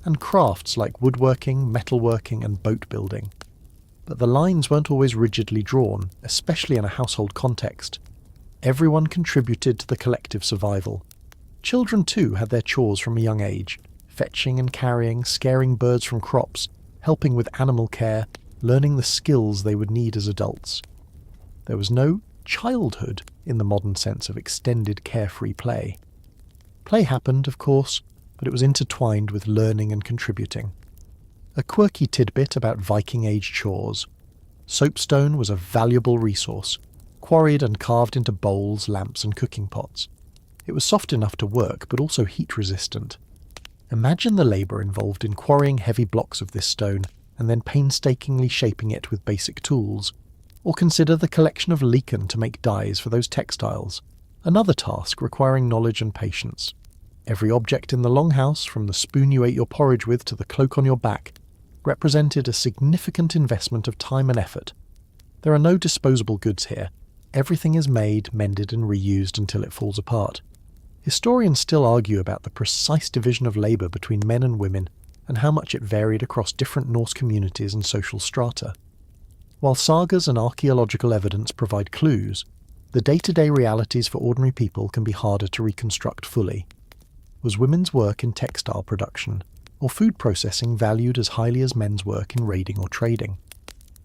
and crafts like woodworking, metalworking and boat building. But the lines weren't always rigidly drawn, especially in a household context. Everyone contributed to the collective survival. Children too had their chores from a young age, fetching and carrying, scaring birds from crops, helping with animal care, learning the skills they would need as adults. There was no childhood in the modern sense of extended carefree play. Play happened, of course, but it was intertwined with learning and contributing. A quirky tidbit about Viking Age chores. Soapstone was a valuable resource, quarried and carved into bowls, lamps and cooking pots. It was soft enough to work, but also heat-resistant. Imagine the labour involved in quarrying heavy blocks of this stone and then painstakingly shaping it with basic tools. Or consider the collection of lichen to make dyes for those textiles, another task requiring knowledge and patience. Every object in the longhouse, from the spoon you ate your porridge with to the cloak on your back, represented a significant investment of time and effort. There are no disposable goods here. Everything is made, mended and reused until it falls apart. Historians still argue about the precise division of labour between men and women and how much it varied across different Norse communities and social strata. While sagas and archaeological evidence provide clues, the day-to-day realities for ordinary people can be harder to reconstruct fully. Was women's work in textile production or food processing valued as highly as men's work in raiding or trading?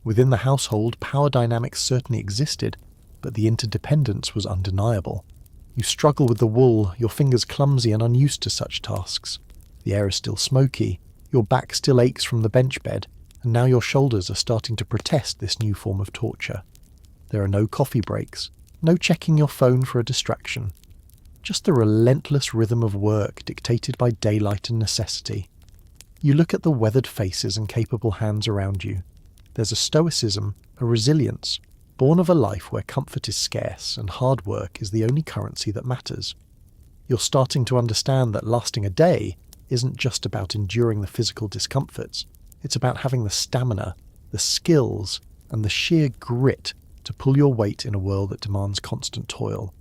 Within the household, power dynamics certainly existed, but the interdependence was undeniable. You struggle with the wool, your fingers clumsy and unused to such tasks. The air is still smoky, your back still aches from the bench bed, and now your shoulders are starting to protest this new form of torture. There are no coffee breaks, no checking your phone for a distraction. Just the relentless rhythm of work dictated by daylight and necessity. You look at the weathered faces and capable hands around you. There's a stoicism, a resilience, born of a life where comfort is scarce and hard work is the only currency that matters. You're starting to understand that lasting a day isn't just about enduring the physical discomforts. It's about having the stamina, the skills, and the sheer grit to pull your weight in a world that demands constant toil.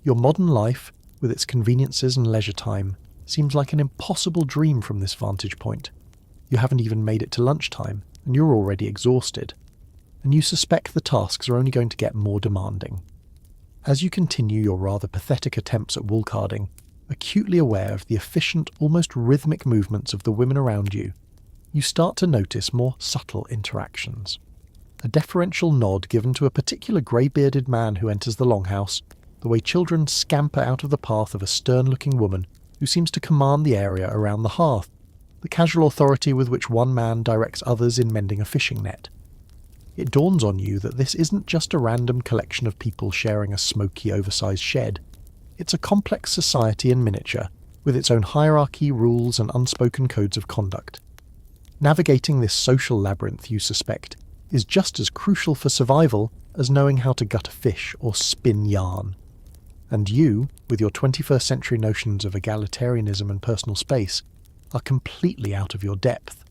Your modern life, with its conveniences and leisure time, seems like an impossible dream from this vantage point. You haven't even made it to lunchtime, and you're already exhausted. And you suspect the tasks are only going to get more demanding. As you continue your rather pathetic attempts at wool carding, acutely aware of the efficient, almost rhythmic movements of the women around you, you start to notice more subtle interactions. A deferential nod given to a particular grey-bearded man who enters the longhouse, the way children scamper out of the path of a stern-looking woman who seems to command the area around the hearth, the casual authority with which one man directs others in mending a fishing net. It dawns on you that this isn't just a random collection of people sharing a smoky, oversized shed. It's a complex society in miniature, with its own hierarchy, rules, and unspoken codes of conduct. Navigating this social labyrinth, you suspect, is just as crucial for survival as knowing how to gut a fish or spin yarn. And you, with your 21st century notions of egalitarianism and personal space, are completely out of your depth.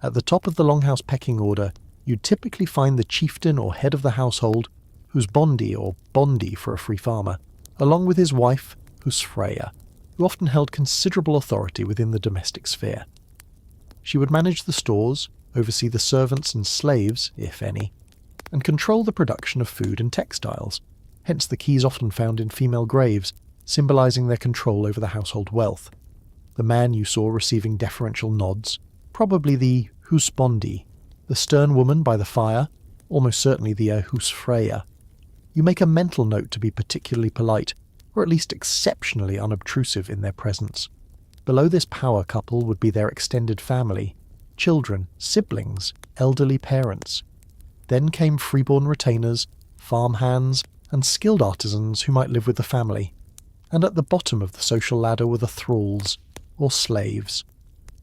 At the top of the longhouse pecking order, you'd typically find the chieftain or head of the household, who's Bondi or Bondi for a free farmer, along with his wife, who's Freya, who often held considerable authority within the domestic sphere. She would manage the stores, oversee the servants and slaves, if any, and control the production of food and textiles, hence the keys often found in female graves, symbolising their control over the household wealth. The man you saw receiving deferential nods, probably the husbondi, the stern woman by the fire, almost certainly the husfreya. You make a mental note to be particularly polite, or at least exceptionally unobtrusive in their presence. Below this power couple would be their extended family, children, siblings, elderly parents. Then came freeborn retainers, farmhands, and skilled artisans who might live with the family. And at the bottom of the social ladder were the thralls, or slaves.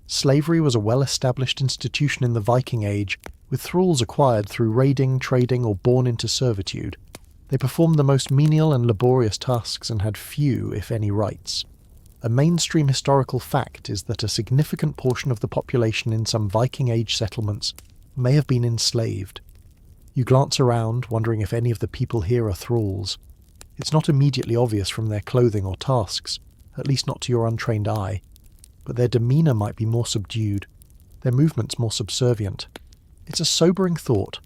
Slavery was a well-established institution in the Viking Age, with thralls acquired through raiding, trading, or born into servitude. They performed the most menial and laborious tasks and had few, if any, rights. A mainstream historical fact is that a significant portion of the population in some Viking Age settlements may have been enslaved. You glance around, wondering if any of the people here are thralls. It's not immediately obvious from their clothing or tasks, at least not to your untrained eye, but their demeanour might be more subdued, their movements more subservient. It's a sobering thought,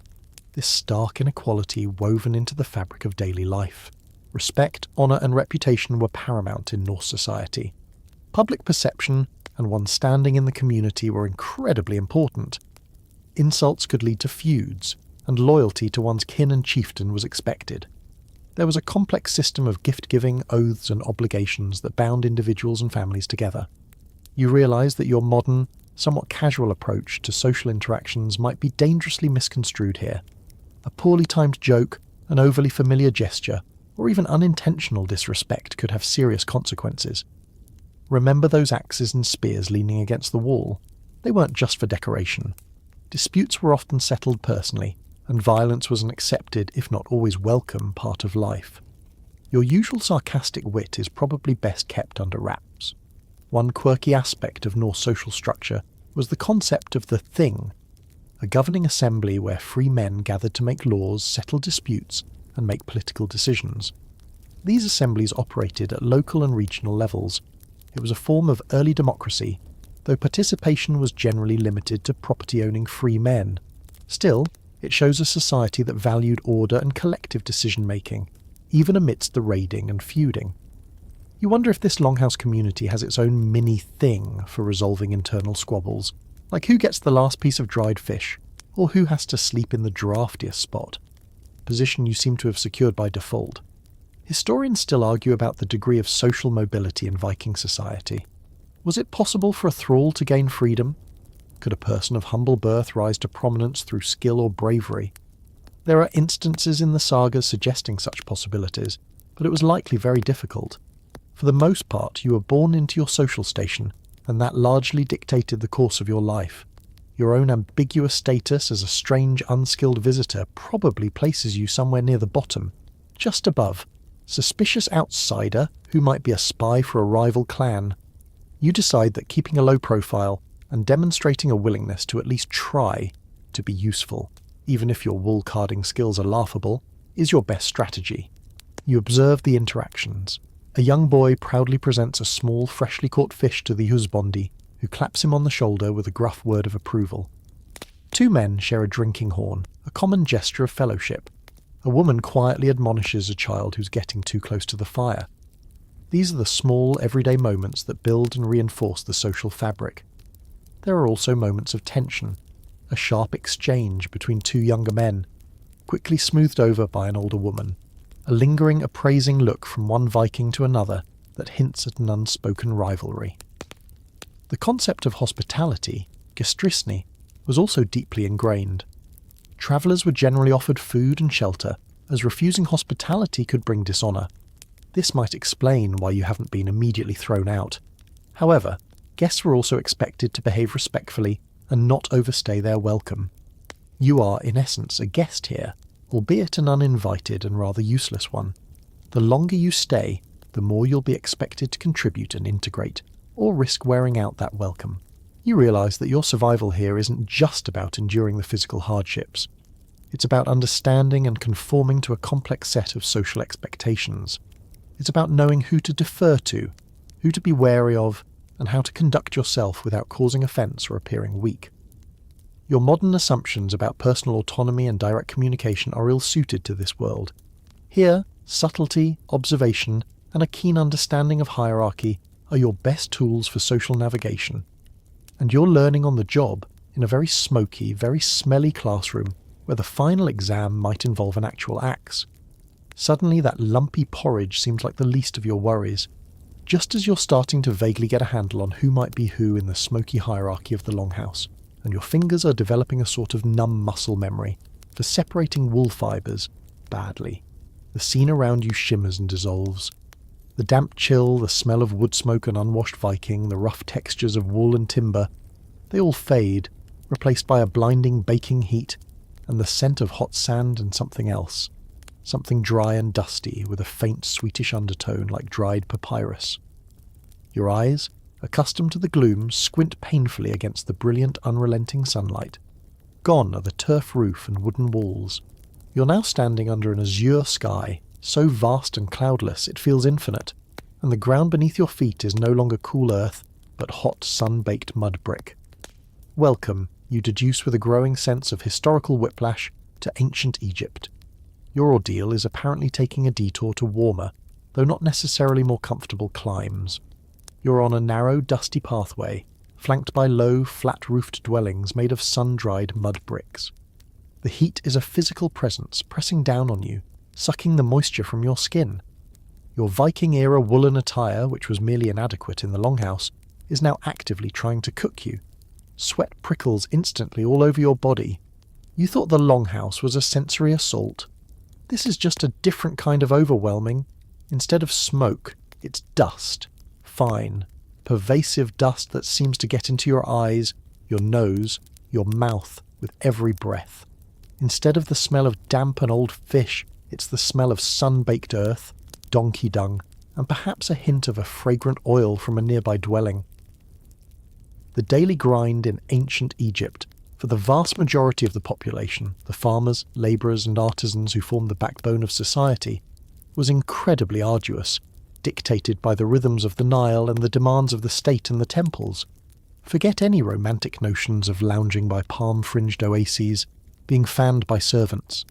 this stark inequality woven into the fabric of daily life. Respect, honour and reputation were paramount in Norse society. Public perception and one's standing in the community were incredibly important. Insults could lead to feuds, and loyalty to one's kin and chieftain was expected. There was a complex system of gift-giving, oaths and obligations that bound individuals and families together. You realise that your modern, somewhat casual approach to social interactions might be dangerously misconstrued here. A poorly timed joke, an overly familiar gesture, or even unintentional disrespect could have serious consequences. Remember those axes and spears leaning against the wall? They weren't just for decoration. Disputes were often settled personally, and violence was an accepted, if not always welcome, part of life. Your usual sarcastic wit is probably best kept under wraps. One quirky aspect of Norse social structure was the concept of the Thing, a governing assembly where free men gathered to make laws, settle disputes, and make political decisions. These assemblies operated at local and regional levels. It was a form of early democracy, though participation was generally limited to property-owning free men. Still, it shows a society that valued order and collective decision-making, even amidst the raiding and feuding. You wonder if this longhouse community has its own mini-thing for resolving internal squabbles, like who gets the last piece of dried fish, or who has to sleep in the draftiest spot, position you seem to have secured by default. Historians still argue about the degree of social mobility in Viking society. Was it possible for a thrall to gain freedom? Could a person of humble birth rise to prominence through skill or bravery? There are instances in the sagas suggesting such possibilities, but it was likely very difficult. For the most part, you were born into your social station, and that largely dictated the course of your life. Your own ambiguous status as a strange, unskilled visitor probably places you somewhere near the bottom, just above. Suspicious outsider who might be a spy for a rival clan. You decide that keeping a low profile and demonstrating a willingness to at least try to be useful, even if your wool carding skills are laughable, is your best strategy. You observe the interactions. A young boy proudly presents a small, freshly caught fish to the husbandi, who claps him on the shoulder with a gruff word of approval. Two men share a drinking horn, a common gesture of fellowship. A woman quietly admonishes a child who's getting too close to the fire. These are the small, everyday moments that build and reinforce the social fabric. There are also moments of tension, a sharp exchange between two younger men, quickly smoothed over by an older woman, a lingering, appraising look from one Viking to another that hints at an unspoken rivalry. The concept of hospitality, gestrisni, was also deeply ingrained. Travellers were generally offered food and shelter, as refusing hospitality could bring dishonour. This might explain why you haven't been immediately thrown out. However, guests were also expected to behave respectfully and not overstay their welcome. You are, in essence, a guest here, albeit an uninvited and rather useless one. The longer you stay, the more you'll be expected to contribute and integrate, or risk wearing out that welcome. You realise that your survival here isn't just about enduring the physical hardships. It's about understanding and conforming to a complex set of social expectations. It's about knowing who to defer to, who to be wary of, and how to conduct yourself without causing offence or appearing weak. Your modern assumptions about personal autonomy and direct communication are ill-suited to this world. Here, subtlety, observation, and a keen understanding of hierarchy are your best tools for social navigation. And you're learning on the job in a very smoky, very smelly classroom where the final exam might involve an actual axe. Suddenly that lumpy porridge seems like the least of your worries, just as you're starting to vaguely get a handle on who might be who in the smoky hierarchy of the Longhouse, and your fingers are developing a sort of numb muscle memory for separating wool fibres badly. The scene around you shimmers and dissolves. The damp chill, the smell of wood smoke and unwashed Viking, the rough textures of wool and timber, they all fade, replaced by a blinding baking heat and the scent of hot sand and something else. Something dry and dusty with a faint sweetish undertone like dried papyrus. Your eyes, accustomed to the gloom, squint painfully against the brilliant, unrelenting sunlight. Gone are the turf roof and wooden walls. You're now standing under an azure sky, so vast and cloudless it feels infinite, and the ground beneath your feet is no longer cool earth, but hot, sun-baked mud brick. Welcome, you deduce with a growing sense of historical whiplash, to ancient Egypt. Your ordeal is apparently taking a detour to warmer, though not necessarily more comfortable climes. You're on a narrow, dusty pathway, flanked by low, flat-roofed dwellings made of sun-dried mud bricks. The heat is a physical presence pressing down on you, sucking the moisture from your skin. Your Viking-era woolen attire, which was merely inadequate in the Longhouse, is now actively trying to cook you. Sweat prickles instantly all over your body. You thought the Longhouse was a sensory assault. This is just a different kind of overwhelming. Instead of smoke, it's dust. Fine, pervasive dust that seems to get into your eyes, your nose, your mouth with every breath. Instead of the smell of damp and old fish, it's the smell of sun-baked earth, donkey dung, and perhaps a hint of a fragrant oil from a nearby dwelling. The daily grind in ancient Egypt, for the vast majority of the population, the farmers, labourers and artisans who formed the backbone of society, was incredibly arduous, dictated by the rhythms of the Nile and the demands of the state and the temples. Forget any romantic notions of lounging by palm-fringed oases, being fanned by servants.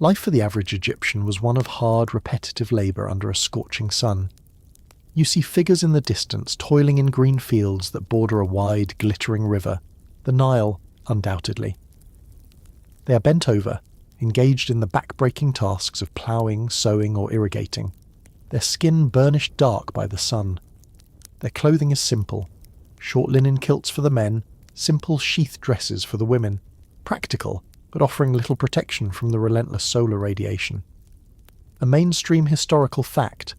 Life for the average Egyptian was one of hard, repetitive labour under a scorching sun. You see figures in the distance toiling in green fields that border a wide, glittering river, the Nile, undoubtedly. They are bent over, engaged in the back-breaking tasks of ploughing, sowing or irrigating, their skin burnished dark by the sun. Their clothing is simple, short linen kilts for the men, simple sheath dresses for the women, practical, but offering little protection from the relentless solar radiation. A mainstream historical fact,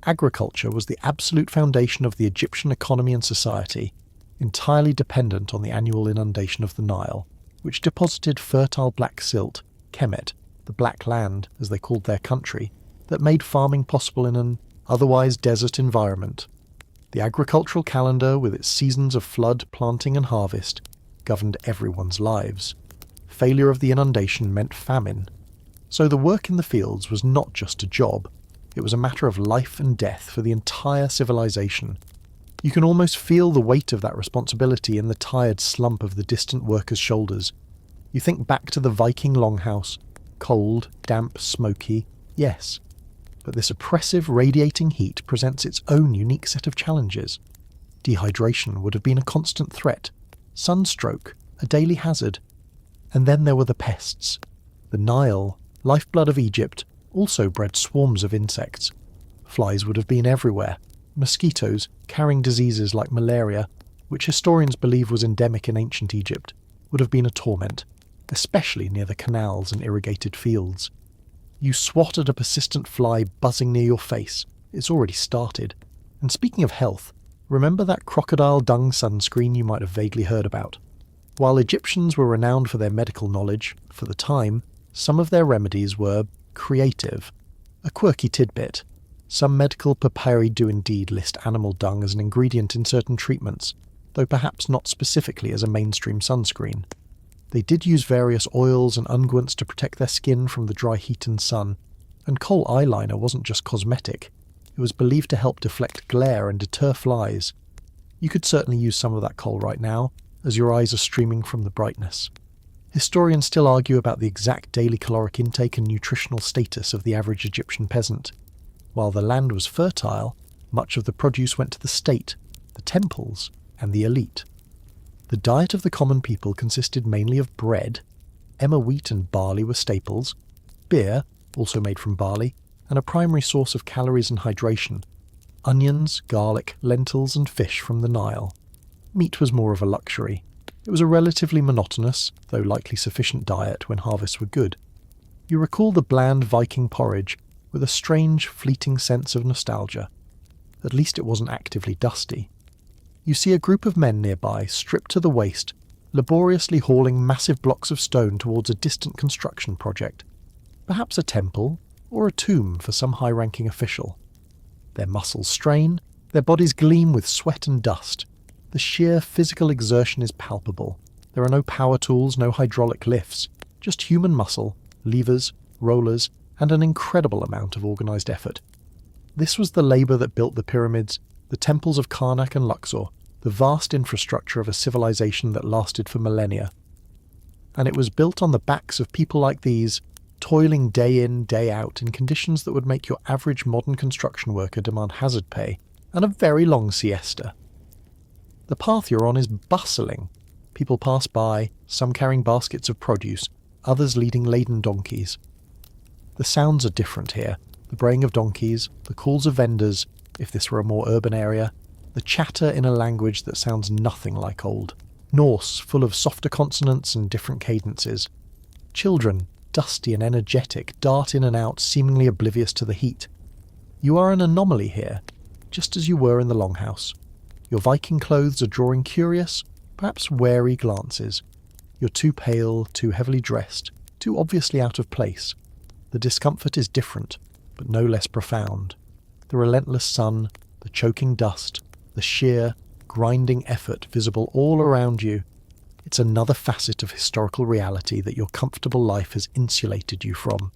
agriculture was the absolute foundation of the Egyptian economy and society, entirely dependent on the annual inundation of the Nile, which deposited fertile black silt, Kemet, the black land, as they called their country, that made farming possible in an otherwise desert environment. The agricultural calendar, with its seasons of flood, planting and harvest, governed everyone's lives. Failure of the inundation meant famine. So the work in the fields was not just a job, It was a matter of life and death for the entire civilization. You can almost feel the weight of that responsibility in the tired slump of the distant workers' shoulders. You think back to the Viking Longhouse. Cold, damp, smoky, yes. But this oppressive, radiating heat presents its own unique set of challenges. Dehydration would have been a constant threat. Sunstroke, a daily hazard. And then there were the pests. The Nile, lifeblood of Egypt, also bred swarms of insects. Flies would have been everywhere. Mosquitoes, carrying diseases like malaria, which historians believe was endemic in ancient Egypt, would have been a torment, especially near the canals and irrigated fields. You swat at a persistent fly buzzing near your face. It's already started. And speaking of health, remember that crocodile dung sunscreen you might have vaguely heard about? While Egyptians were renowned for their medical knowledge, for the time, some of their remedies were creative. A quirky tidbit. Some medical papyri do indeed list animal dung as an ingredient in certain treatments, though perhaps not specifically as a mainstream sunscreen. They did use various oils and unguents to protect their skin from the dry heat and sun, and kohl eyeliner wasn't just cosmetic. It was believed to help deflect glare and deter flies. You could certainly use some of that kohl right now, as your eyes are streaming from the brightness. Historians still argue about the exact daily caloric intake and nutritional status of the average Egyptian peasant. While the land was fertile, much of the produce went to the state, the temples, and the elite. The diet of the common people consisted mainly of bread. Emmer wheat and barley were staples. Beer, also made from barley, and a primary source of calories and hydration. Onions, garlic, lentils, and fish from the Nile. Meat was more of a luxury. It was a relatively monotonous, though likely sufficient diet when harvests were good. You recall the bland Viking porridge with a strange, fleeting sense of nostalgia. At least it wasn't actively dusty. You see a group of men nearby, stripped to the waist, laboriously hauling massive blocks of stone towards a distant construction project. Perhaps a temple, or a tomb for some high-ranking official. Their muscles strain, their bodies gleam with sweat and dust. The sheer physical exertion is palpable. There are no power tools, no hydraulic lifts, just human muscle, levers, rollers, and an incredible amount of organised effort. This was the labour that built the pyramids, the temples of Karnak and Luxor, the vast infrastructure of a civilization that lasted for millennia. And it was built on the backs of people like these, toiling day in, day out in conditions that would make your average modern construction worker demand hazard pay and a very long siesta. The path you're on is bustling. People pass by, some carrying baskets of produce, others leading laden donkeys. The sounds are different here. The braying of donkeys, the calls of vendors, if this were a more urban area, the chatter in a language that sounds nothing like old. Norse, full of softer consonants and different cadences. Children, dusty and energetic, dart in and out, seemingly oblivious to the heat. You are an anomaly here, just as you were in the Longhouse. Your Viking clothes are drawing curious, perhaps wary glances. You're too pale, too heavily dressed, too obviously out of place. The discomfort is different, but no less profound. The relentless sun, the choking dust, the sheer, grinding effort visible all around you. It's another facet of historical reality that your comfortable life has insulated you from.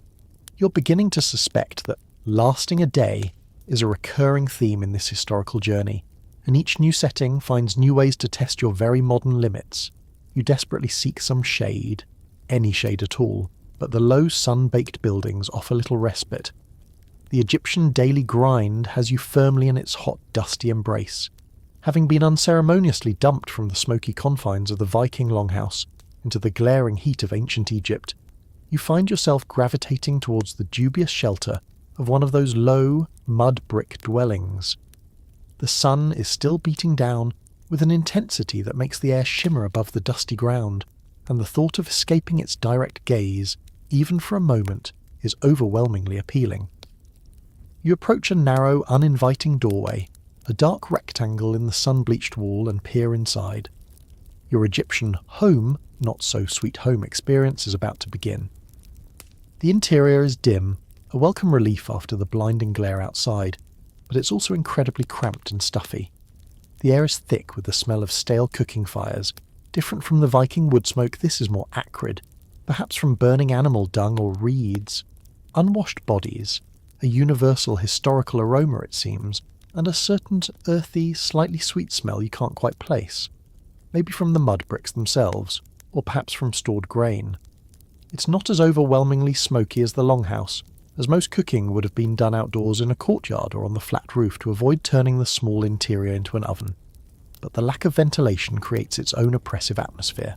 You're beginning to suspect that lasting a day is a recurring theme in this historical journey, and each new setting finds new ways to test your very modern limits. You desperately seek some shade, any shade at all, but the low sun-baked buildings offer little respite. The Egyptian daily grind has you firmly in its hot, dusty embrace. Having been unceremoniously dumped from the smoky confines of the Viking Longhouse into the glaring heat of ancient Egypt, you find yourself gravitating towards the dubious shelter of one of those low, mud-brick dwellings. The sun is still beating down with an intensity that makes the air shimmer above the dusty ground, and the thought of escaping its direct gaze, even for a moment, is overwhelmingly appealing. You approach a narrow, uninviting doorway, a dark rectangle in the sun-bleached wall, and peer inside. Your Egyptian home, not-so-sweet home experience is about to begin. The interior is dim, a welcome relief after the blinding glare outside, but it's also incredibly cramped and stuffy. The air is thick with the smell of stale cooking fires. Different from the Viking wood smoke, this is more acrid, perhaps from burning animal dung or reeds. Unwashed bodies, a universal historical aroma it seems, and a certain earthy, slightly sweet smell you can't quite place. Maybe from the mud bricks themselves, or perhaps from stored grain. It's not as overwhelmingly smoky as the Longhouse, as most cooking would have been done outdoors in a courtyard or on the flat roof to avoid turning the small interior into an oven. But the lack of ventilation creates its own oppressive atmosphere.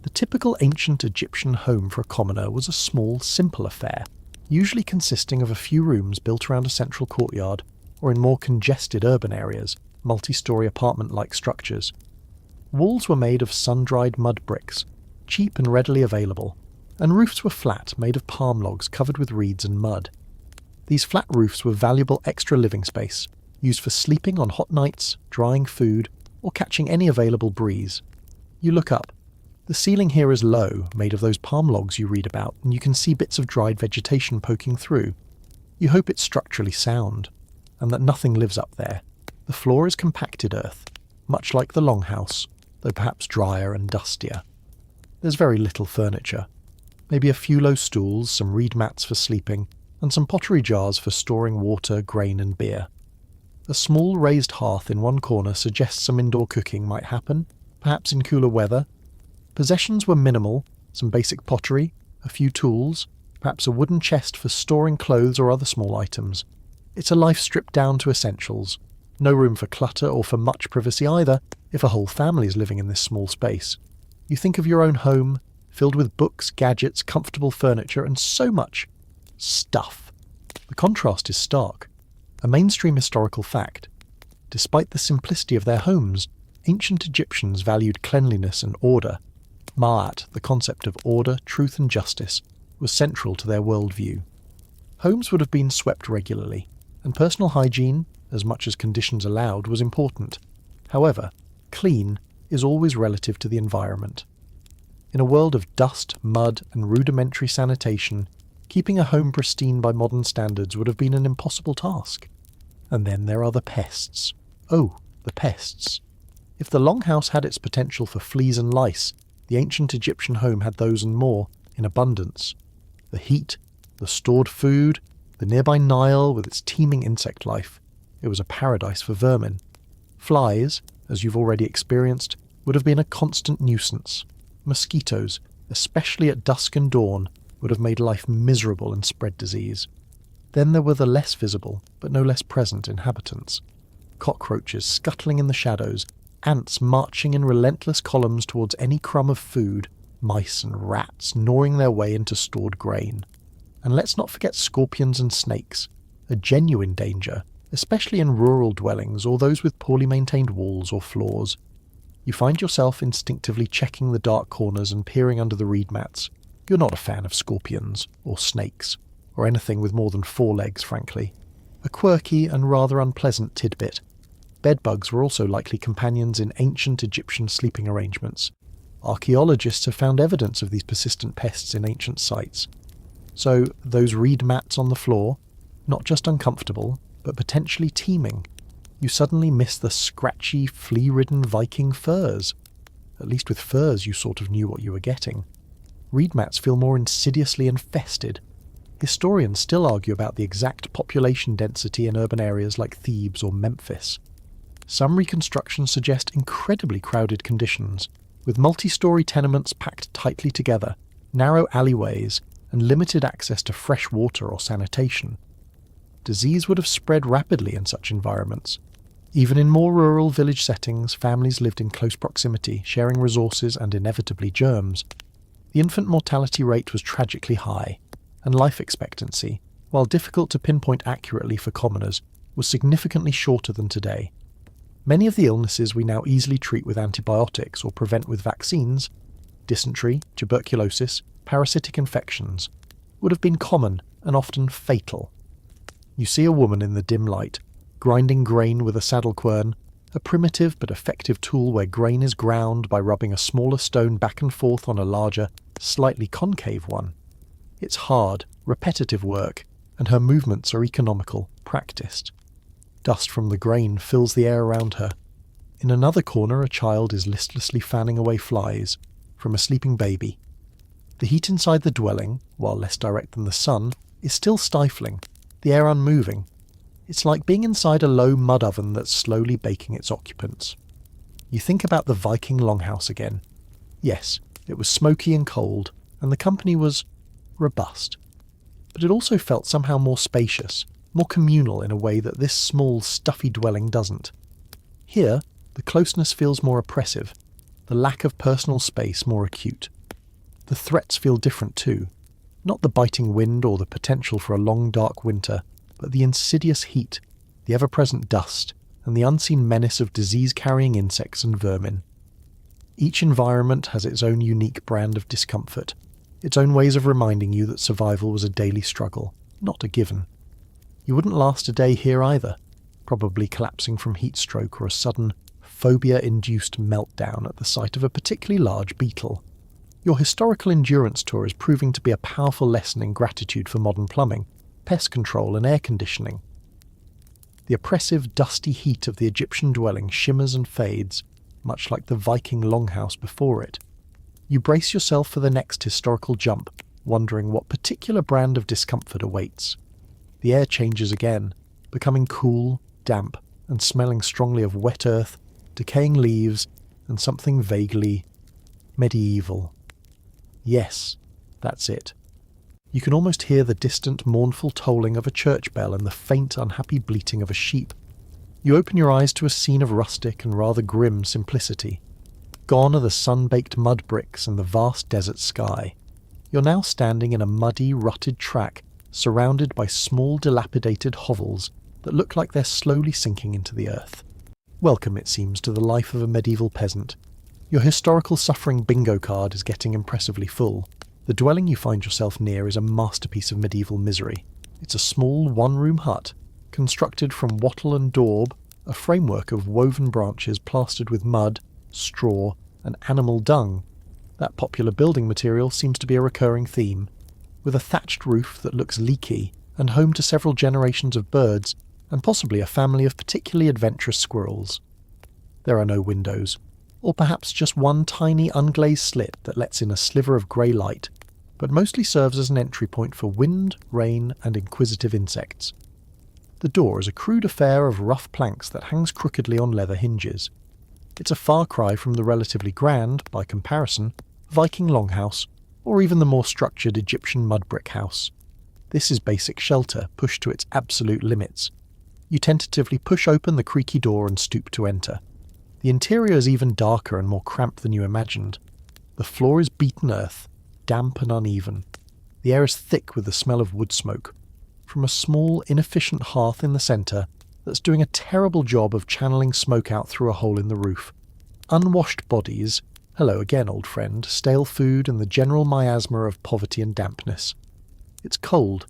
The typical ancient Egyptian home for a commoner was a small, simple affair, usually consisting of a few rooms built around a central courtyard, or in more congested urban areas, multi-storey apartment-like structures. Walls were made of sun-dried mud bricks, cheap and readily available, and roofs were flat, made of palm logs covered with reeds and mud. These flat roofs were valuable extra living space, used for sleeping on hot nights, drying food, or catching any available breeze. You look up. The ceiling here is low, made of those palm logs you read about, and you can see bits of dried vegetation poking through. You hope it's structurally sound, and that nothing lives up there. The floor is compacted earth, much like the Longhouse, though perhaps drier and dustier. There's very little furniture. Maybe a few low stools, some reed mats for sleeping, and some pottery jars for storing water, grain and beer. A small raised hearth in one corner suggests some indoor cooking might happen, perhaps in cooler weather. Possessions were minimal, some basic pottery, a few tools, perhaps a wooden chest for storing clothes or other small items. It's a life stripped down to essentials. No room for clutter or for much privacy either, if a whole family is living in this small space. You think of your own home, filled with books, gadgets, comfortable furniture, and so much stuff. The contrast is stark. A mainstream historical fact. Despite the simplicity of their homes, ancient Egyptians valued cleanliness and order. Ma'at, the concept of order, truth and justice, was central to their worldview. Homes would have been swept regularly, and personal hygiene, as much as conditions allowed, was important. However, clean is always relative to the environment. In a world of dust, mud, and rudimentary sanitation, keeping a home pristine by modern standards would have been an impossible task. And then there are the pests. Oh, the pests. If the Longhouse had its potential for fleas and lice, the ancient Egyptian home had those and more, in abundance. The heat, the stored food, the nearby Nile with its teeming insect life. It was a paradise for vermin. Flies, as you've already experienced, would have been a constant nuisance. Mosquitoes, especially at dusk and dawn, would have made life miserable and spread disease. Then there were the less visible, but no less present inhabitants. Cockroaches scuttling in the shadows, ants marching in relentless columns towards any crumb of food, mice and rats gnawing their way into stored grain. And let's not forget scorpions and snakes, a genuine danger, especially in rural dwellings or those with poorly maintained walls or floors. You find yourself instinctively checking the dark corners and peering under the reed mats. You're not a fan of scorpions, or snakes, or anything with more than 4 legs, frankly. A quirky and rather unpleasant tidbit. Bedbugs were also likely companions in ancient Egyptian sleeping arrangements. Archaeologists have found evidence of these persistent pests in ancient sites. So, those reed mats on the floor, not just uncomfortable, but potentially teeming. You suddenly miss the scratchy, flea-ridden Viking furs. At least with furs you sort of knew what you were getting. Reed mats feel more insidiously infested. Historians still argue about the exact population density in urban areas like Thebes or Memphis. Some reconstructions suggest incredibly crowded conditions, with multi-storey tenements packed tightly together, narrow alleyways, and limited access to fresh water or sanitation. Disease would have spread rapidly in such environments. Even in more rural village settings, families lived in close proximity, sharing resources and inevitably germs. The infant mortality rate was tragically high, and life expectancy, while difficult to pinpoint accurately for commoners, was significantly shorter than today. Many of the illnesses we now easily treat with antibiotics or prevent with vaccines, dysentery, tuberculosis, parasitic infections, would have been common and often fatal. You see a woman in the dim light, grinding grain with a saddle quern, a primitive but effective tool where grain is ground by rubbing a smaller stone back and forth on a larger, slightly concave one. It's hard, repetitive work, and her movements are economical, practiced. Dust from the grain fills the air around her. In another corner a child is listlessly fanning away flies from a sleeping baby. The heat inside the dwelling, while less direct than the sun, is still stifling, the air unmoving. It's like being inside a low mud oven that's slowly baking its occupants. You think about the Viking Longhouse again. Yes, it was smoky and cold, and the company was robust. But it also felt somehow more spacious, more communal in a way that this small, stuffy dwelling doesn't. Here, the closeness feels more oppressive, the lack of personal space more acute. The threats feel different too. Not the biting wind or the potential for a long dark winter, but the insidious heat, the ever-present dust, and the unseen menace of disease-carrying insects and vermin. Each environment has its own unique brand of discomfort, its own ways of reminding you that survival was a daily struggle, not a given. You wouldn't last a day here either, probably collapsing from heat stroke or a sudden, phobia-induced meltdown at the sight of a particularly large beetle. Your historical endurance tour is proving to be a powerful lesson in gratitude for modern plumbing, pest control and air conditioning. The oppressive, dusty heat of the Egyptian dwelling shimmers and fades, much like the Viking Longhouse before it. You brace yourself for the next historical jump, wondering what particular brand of discomfort awaits. The air changes again, becoming cool, damp, and smelling strongly of wet earth, decaying leaves, and something vaguely medieval. Yes, that's it. You can almost hear the distant, mournful tolling of a church bell and the faint, unhappy bleating of a sheep. You open your eyes to a scene of rustic and rather grim simplicity. Gone are the sun-baked mud bricks and the vast desert sky. You're now standing in a muddy, rutted track, surrounded by small, dilapidated hovels that look like they're slowly sinking into the earth. Welcome, it seems, to the life of a medieval peasant. Your historical suffering bingo card is getting impressively full. The dwelling you find yourself near is a masterpiece of medieval misery. It's a small one-room hut, constructed from wattle and daub, a framework of woven branches plastered with mud, straw, and animal dung. That popular building material seems to be a recurring theme. With a thatched roof that looks leaky, and home to several generations of birds, and possibly a family of particularly adventurous squirrels. There are no windows, or perhaps just one tiny unglazed slit that lets in a sliver of grey light, but mostly serves as an entry point for wind, rain, and inquisitive insects. The door is a crude affair of rough planks that hangs crookedly on leather hinges. It's a far cry from the relatively grand, by comparison, Viking Longhouse, or even the more structured Egyptian mud brick house. This is basic shelter, pushed to its absolute limits. You tentatively push open the creaky door and stoop to enter. The interior is even darker and more cramped than you imagined. The floor is beaten earth, damp and uneven. The air is thick with the smell of wood smoke, from a small, inefficient hearth in the centre that's doing a terrible job of channeling smoke out through a hole in the roof. Unwashed bodies, hello again old friend, stale food and the general miasma of poverty and dampness. It's cold,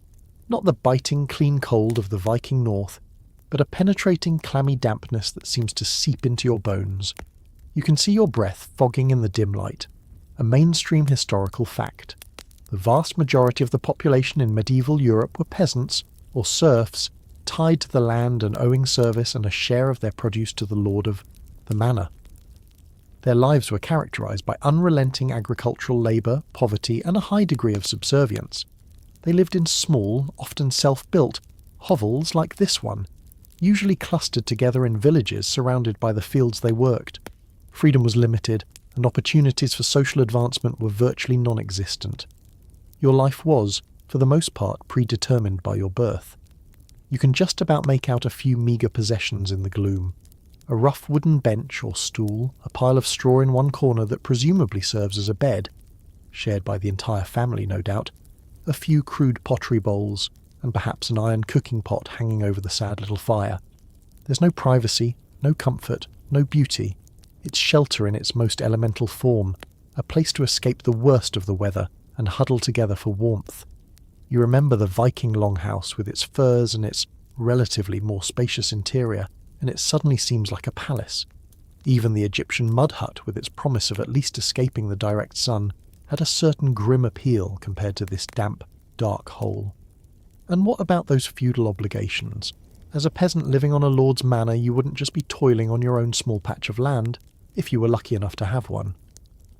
not the biting, clean cold of the Viking North, but a penetrating, clammy dampness that seems to seep into your bones. You can see your breath fogging in the dim light, a mainstream historical fact. The vast majority of the population in medieval Europe were peasants, or serfs, tied to the land and owing service and a share of their produce to the lord of the manor. Their lives were characterised by unrelenting agricultural labour, poverty, and a high degree of subservience. They lived in small, often self-built, hovels like this one, usually clustered together in villages surrounded by the fields they worked. Freedom was limited, and opportunities for social advancement were virtually non-existent. Your life was, for the most part, predetermined by your birth. You can just about make out a few meagre possessions in the gloom. A rough wooden bench or stool, a pile of straw in one corner that presumably serves as a bed, shared by the entire family no doubt, a few crude pottery bowls, and perhaps an iron cooking pot hanging over the sad little fire. There's no privacy, no comfort, no beauty. It's shelter in its most elemental form, a place to escape the worst of the weather and huddle together for warmth. You remember the Viking Longhouse with its firs and its relatively more spacious interior, and it suddenly seems like a palace. Even the Egyptian mud hut, with its promise of at least escaping the direct sun, had a certain grim appeal compared to this damp, dark hole. And what about those feudal obligations? As a peasant living on a lord's manor, you wouldn't just be toiling on your own small patch of land, if you were lucky enough to have one.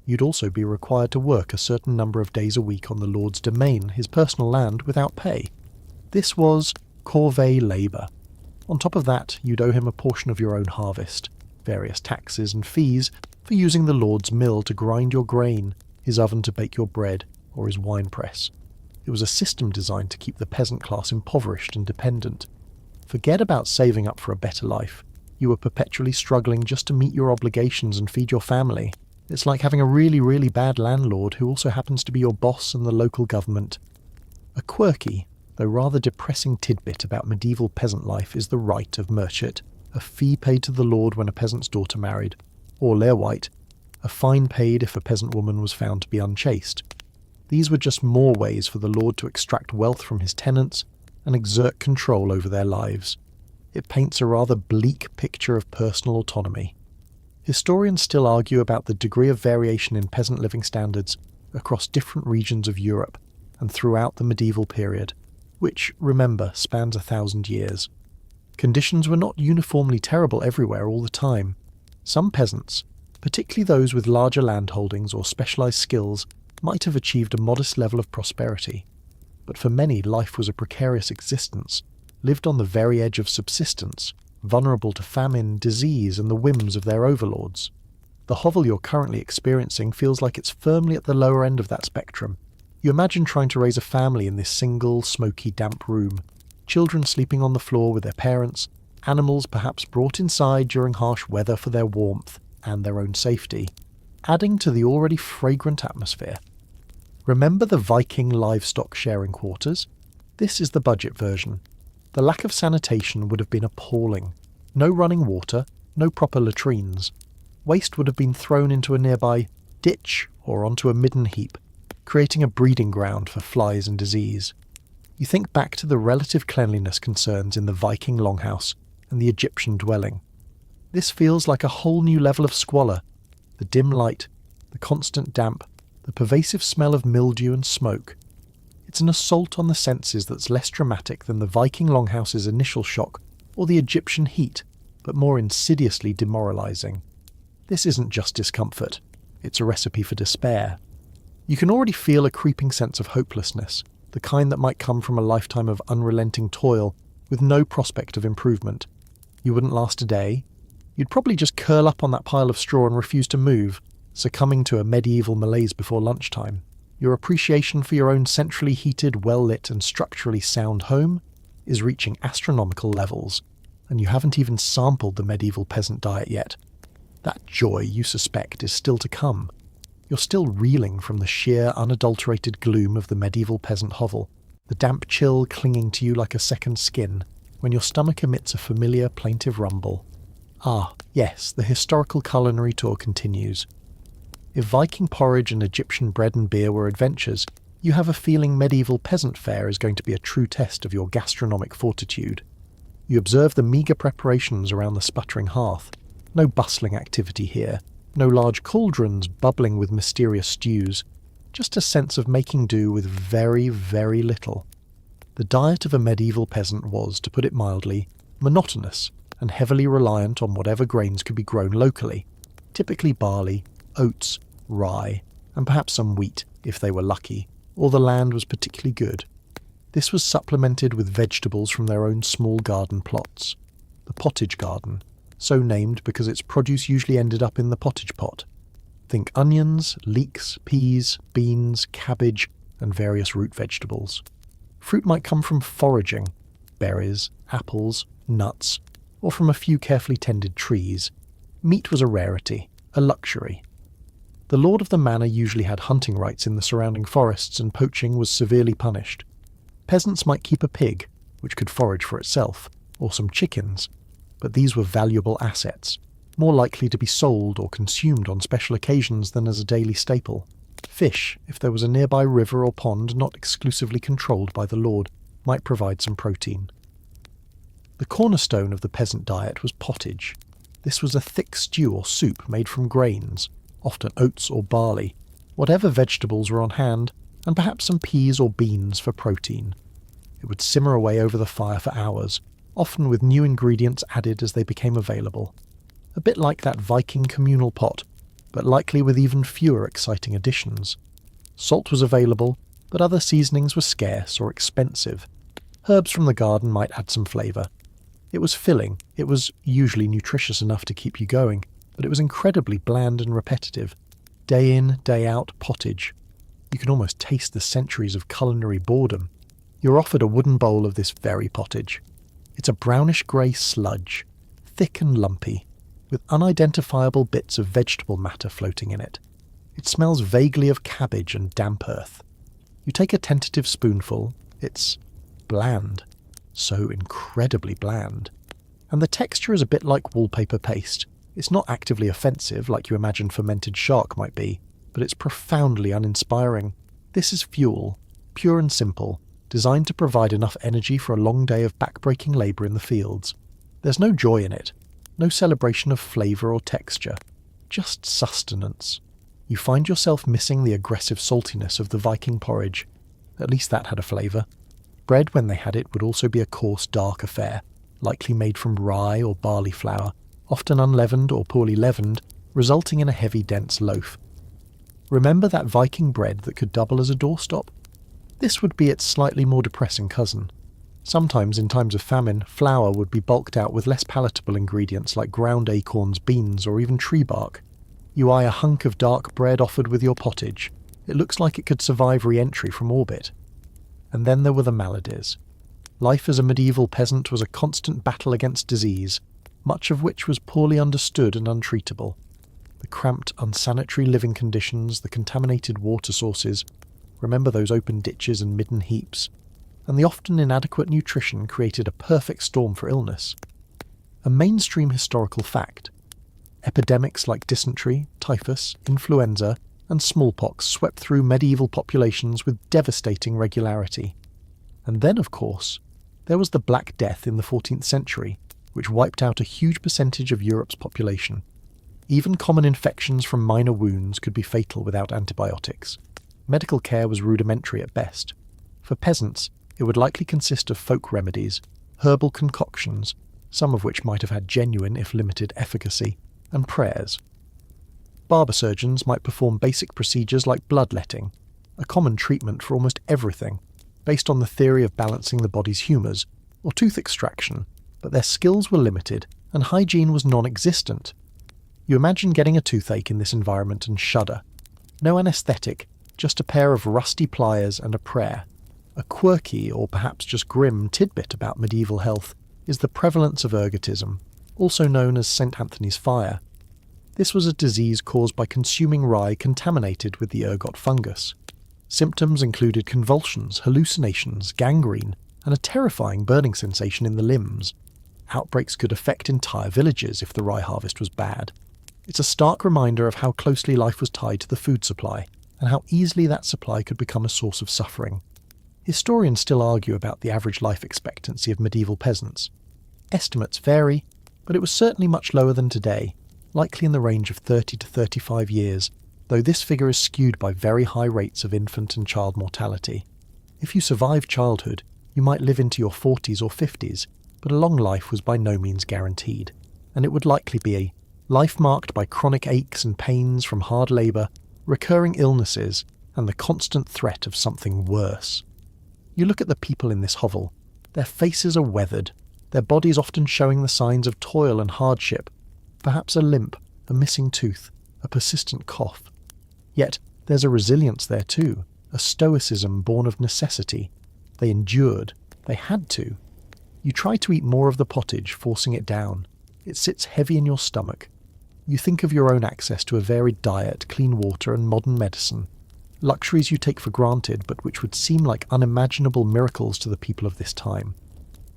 You'd also be required to work a certain number of days a week on the lord's domain, his personal land, without pay. This was corvée labour. On top of that, you'd owe him a portion of your own harvest, various taxes and fees for using the Lord's mill to grind your grain, his oven to bake your bread, or his wine press. It was a system designed to keep the peasant class impoverished and dependent. Forget about saving up for a better life. You were perpetually struggling just to meet your obligations and feed your family. It's like having a really, really bad landlord who also happens to be your boss and the local government. A quirky, though rather depressing tidbit about medieval peasant life is the rite of merchant, a fee paid to the lord when a peasant's daughter married, or leerwhite, a fine paid if a peasant woman was found to be unchaste. These were just more ways for the lord to extract wealth from his tenants and exert control over their lives. It paints a rather bleak picture of personal autonomy. Historians still argue about the degree of variation in peasant living standards across different regions of Europe and throughout the medieval period, which, remember, spans 1,000 years. Conditions were not uniformly terrible everywhere all the time. Some peasants, particularly those with larger landholdings or specialised skills, might have achieved a modest level of prosperity. But for many, life was a precarious existence, lived on the very edge of subsistence, vulnerable to famine, disease, and the whims of their overlords. The hovel you're currently experiencing feels like it's firmly at the lower end of that spectrum. You imagine trying to raise a family in this single, smoky, damp room, children sleeping on the floor with their parents, animals perhaps brought inside during harsh weather for their warmth and their own safety, adding to the already fragrant atmosphere. Remember the Viking livestock sharing quarters? This is the budget version. The lack of sanitation would have been appalling. No running water, no proper latrines. Waste would have been thrown into a nearby ditch or onto a midden heap, creating a breeding ground for flies and disease. You think back to the relative cleanliness concerns in the Viking Longhouse and the Egyptian dwelling. This feels like a whole new level of squalor. The dim light, the constant damp, the pervasive smell of mildew and smoke. It's an assault on the senses that's less dramatic than the Viking Longhouse's initial shock or the Egyptian heat, but more insidiously demoralising. This isn't just discomfort, it's a recipe for despair. You can already feel a creeping sense of hopelessness, the kind that might come from a lifetime of unrelenting toil with no prospect of improvement. You wouldn't last a day. You'd probably just curl up on that pile of straw and refuse to move, succumbing to a medieval malaise before lunchtime. Your appreciation for your own centrally heated, well-lit and structurally sound home is reaching astronomical levels, and you haven't even sampled the medieval peasant diet yet. That joy, you suspect, is still to come. You're still reeling from the sheer, unadulterated gloom of the medieval peasant hovel, the damp chill clinging to you like a second skin, when your stomach emits a familiar, plaintive rumble. Ah, yes, the historical culinary tour continues. If Viking porridge and Egyptian bread and beer were adventures, you have a feeling medieval peasant fare is going to be a true test of your gastronomic fortitude. You observe the meagre preparations around the sputtering hearth. No bustling activity here, no large cauldrons bubbling with mysterious stews, just a sense of making do with very, very little. The diet of a medieval peasant was, to put it mildly, monotonous and heavily reliant on whatever grains could be grown locally, typically barley, oats, rye, and perhaps some wheat, if they were lucky, or the land was particularly good. This was supplemented with vegetables from their own small garden plots. The pottage garden, so named because its produce usually ended up in the pottage pot. Think onions, leeks, peas, beans, cabbage, and various root vegetables. Fruit might come from foraging, berries, apples, nuts, or from a few carefully tended trees. Meat was a rarity, a luxury. The lord of the manor usually had hunting rights in the surrounding forests, and poaching was severely punished. Peasants might keep a pig, which could forage for itself, or some chickens, but these were valuable assets, more likely to be sold or consumed on special occasions than as a daily staple. Fish, if there was a nearby river or pond not exclusively controlled by the lord, might provide some protein. The cornerstone of the peasant diet was pottage. This was a thick stew or soup made from grains, often oats or barley, whatever vegetables were on hand, and perhaps some peas or beans for protein. It would simmer away over the fire for hours, often with new ingredients added as they became available. A bit like that Viking communal pot, but likely with even fewer exciting additions. Salt was available, but other seasonings were scarce or expensive. Herbs from the garden might add some flavour. It was filling, it was usually nutritious enough to keep you going, but it was incredibly bland and repetitive. Day in, day out pottage. You can almost taste the centuries of culinary boredom. You're offered a wooden bowl of this very pottage. It's a brownish-grey sludge, thick and lumpy, with unidentifiable bits of vegetable matter floating in it. It smells vaguely of cabbage and damp earth. You take a tentative spoonful. It's bland. So incredibly bland. And the texture is a bit like wallpaper paste. It's not actively offensive like you imagine fermented shark might be, but it's profoundly uninspiring. This is fuel, pure and simple, designed to provide enough energy for a long day of back-breaking labour in the fields. There's no joy in it, no celebration of flavour or texture, just sustenance. You find yourself missing the aggressive saltiness of the Viking porridge. At least that had a flavour. Bread, when they had it, would also be a coarse, dark affair, likely made from rye or barley flour, often unleavened or poorly leavened, resulting in a heavy, dense loaf. Remember that Viking bread that could double as a doorstop? This would be its slightly more depressing cousin. Sometimes, in times of famine, flour would be bulked out with less palatable ingredients like ground acorns, beans, or even tree bark. You eye a hunk of dark bread offered with your pottage. It looks like it could survive re-entry from orbit. And then there were the maladies. Life as a medieval peasant was a constant battle against disease, much of which was poorly understood and untreatable. The cramped, unsanitary living conditions, the contaminated water sources, remember those open ditches and midden heaps, and the often inadequate nutrition created a perfect storm for illness. A mainstream historical fact. Epidemics like dysentery, typhus, influenza, and smallpox swept through medieval populations with devastating regularity. And then, of course, there was the Black Death in the 14th century, which wiped out a huge percentage of Europe's population. Even common infections from minor wounds could be fatal without antibiotics. Medical care was rudimentary at best. For peasants, it would likely consist of folk remedies, herbal concoctions, some of which might have had genuine, if limited, efficacy, and prayers. Barber surgeons might perform basic procedures like bloodletting, a common treatment for almost everything, based on the theory of balancing the body's humours, or tooth extraction, but their skills were limited and hygiene was non-existent. You imagine getting a toothache in this environment and shudder. No anaesthetic, just a pair of rusty pliers and a prayer. A quirky, or perhaps just grim, tidbit about medieval health is the prevalence of ergotism, also known as St. Anthony's fire. This was a disease caused by consuming rye contaminated with the ergot fungus. Symptoms included convulsions, hallucinations, gangrene, and a terrifying burning sensation in the limbs. Outbreaks could affect entire villages if the rye harvest was bad. It's a stark reminder of how closely life was tied to the food supply, and how easily that supply could become a source of suffering. Historians still argue about the average life expectancy of medieval peasants. Estimates vary, but it was certainly much lower than today, likely in the range of 30 to 35 years, though this figure is skewed by very high rates of infant and child mortality. If you survived childhood, you might live into your 40s or 50s, but a long life was by no means guaranteed, and it would likely be a life marked by chronic aches and pains from hard labour, recurring illnesses, and the constant threat of something worse. You look at the people in this hovel. Their faces are weathered, their bodies often showing the signs of toil and hardship, perhaps a limp, a missing tooth, a persistent cough. Yet there's a resilience there too, a stoicism born of necessity. They endured, they had to. You try to eat more of the pottage, forcing it down. It sits heavy in your stomach. You think of your own access to a varied diet, clean water, and modern medicine. Luxuries you take for granted, but which would seem like unimaginable miracles to the people of this time.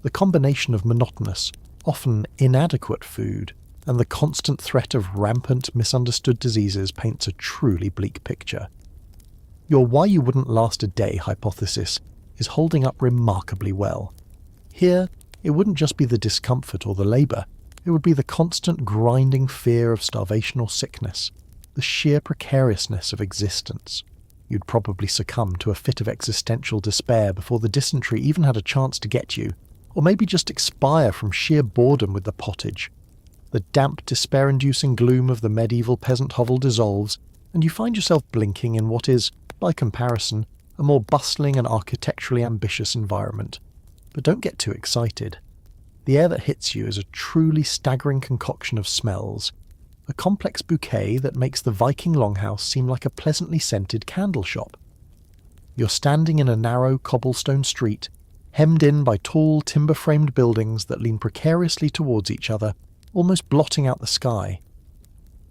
The combination of monotonous, often inadequate food, and the constant threat of rampant, misunderstood diseases paints a truly bleak picture. Your why you wouldn't last a day hypothesis is holding up remarkably well. Here, it wouldn't just be the discomfort or the labour, it would be the constant grinding fear of starvation or sickness, the sheer precariousness of existence. You'd probably succumb to a fit of existential despair before the dysentery even had a chance to get you, or maybe just expire from sheer boredom with the pottage. The damp, despair-inducing gloom of the medieval peasant hovel dissolves, and you find yourself blinking in what is, by comparison, a more bustling and architecturally ambitious environment. But don't get too excited. The air that hits you is a truly staggering concoction of smells, a complex bouquet that makes the Viking Longhouse seem like a pleasantly scented candle shop. You're standing in a narrow cobblestone street, hemmed in by tall timber-framed buildings that lean precariously towards each other, almost blotting out the sky.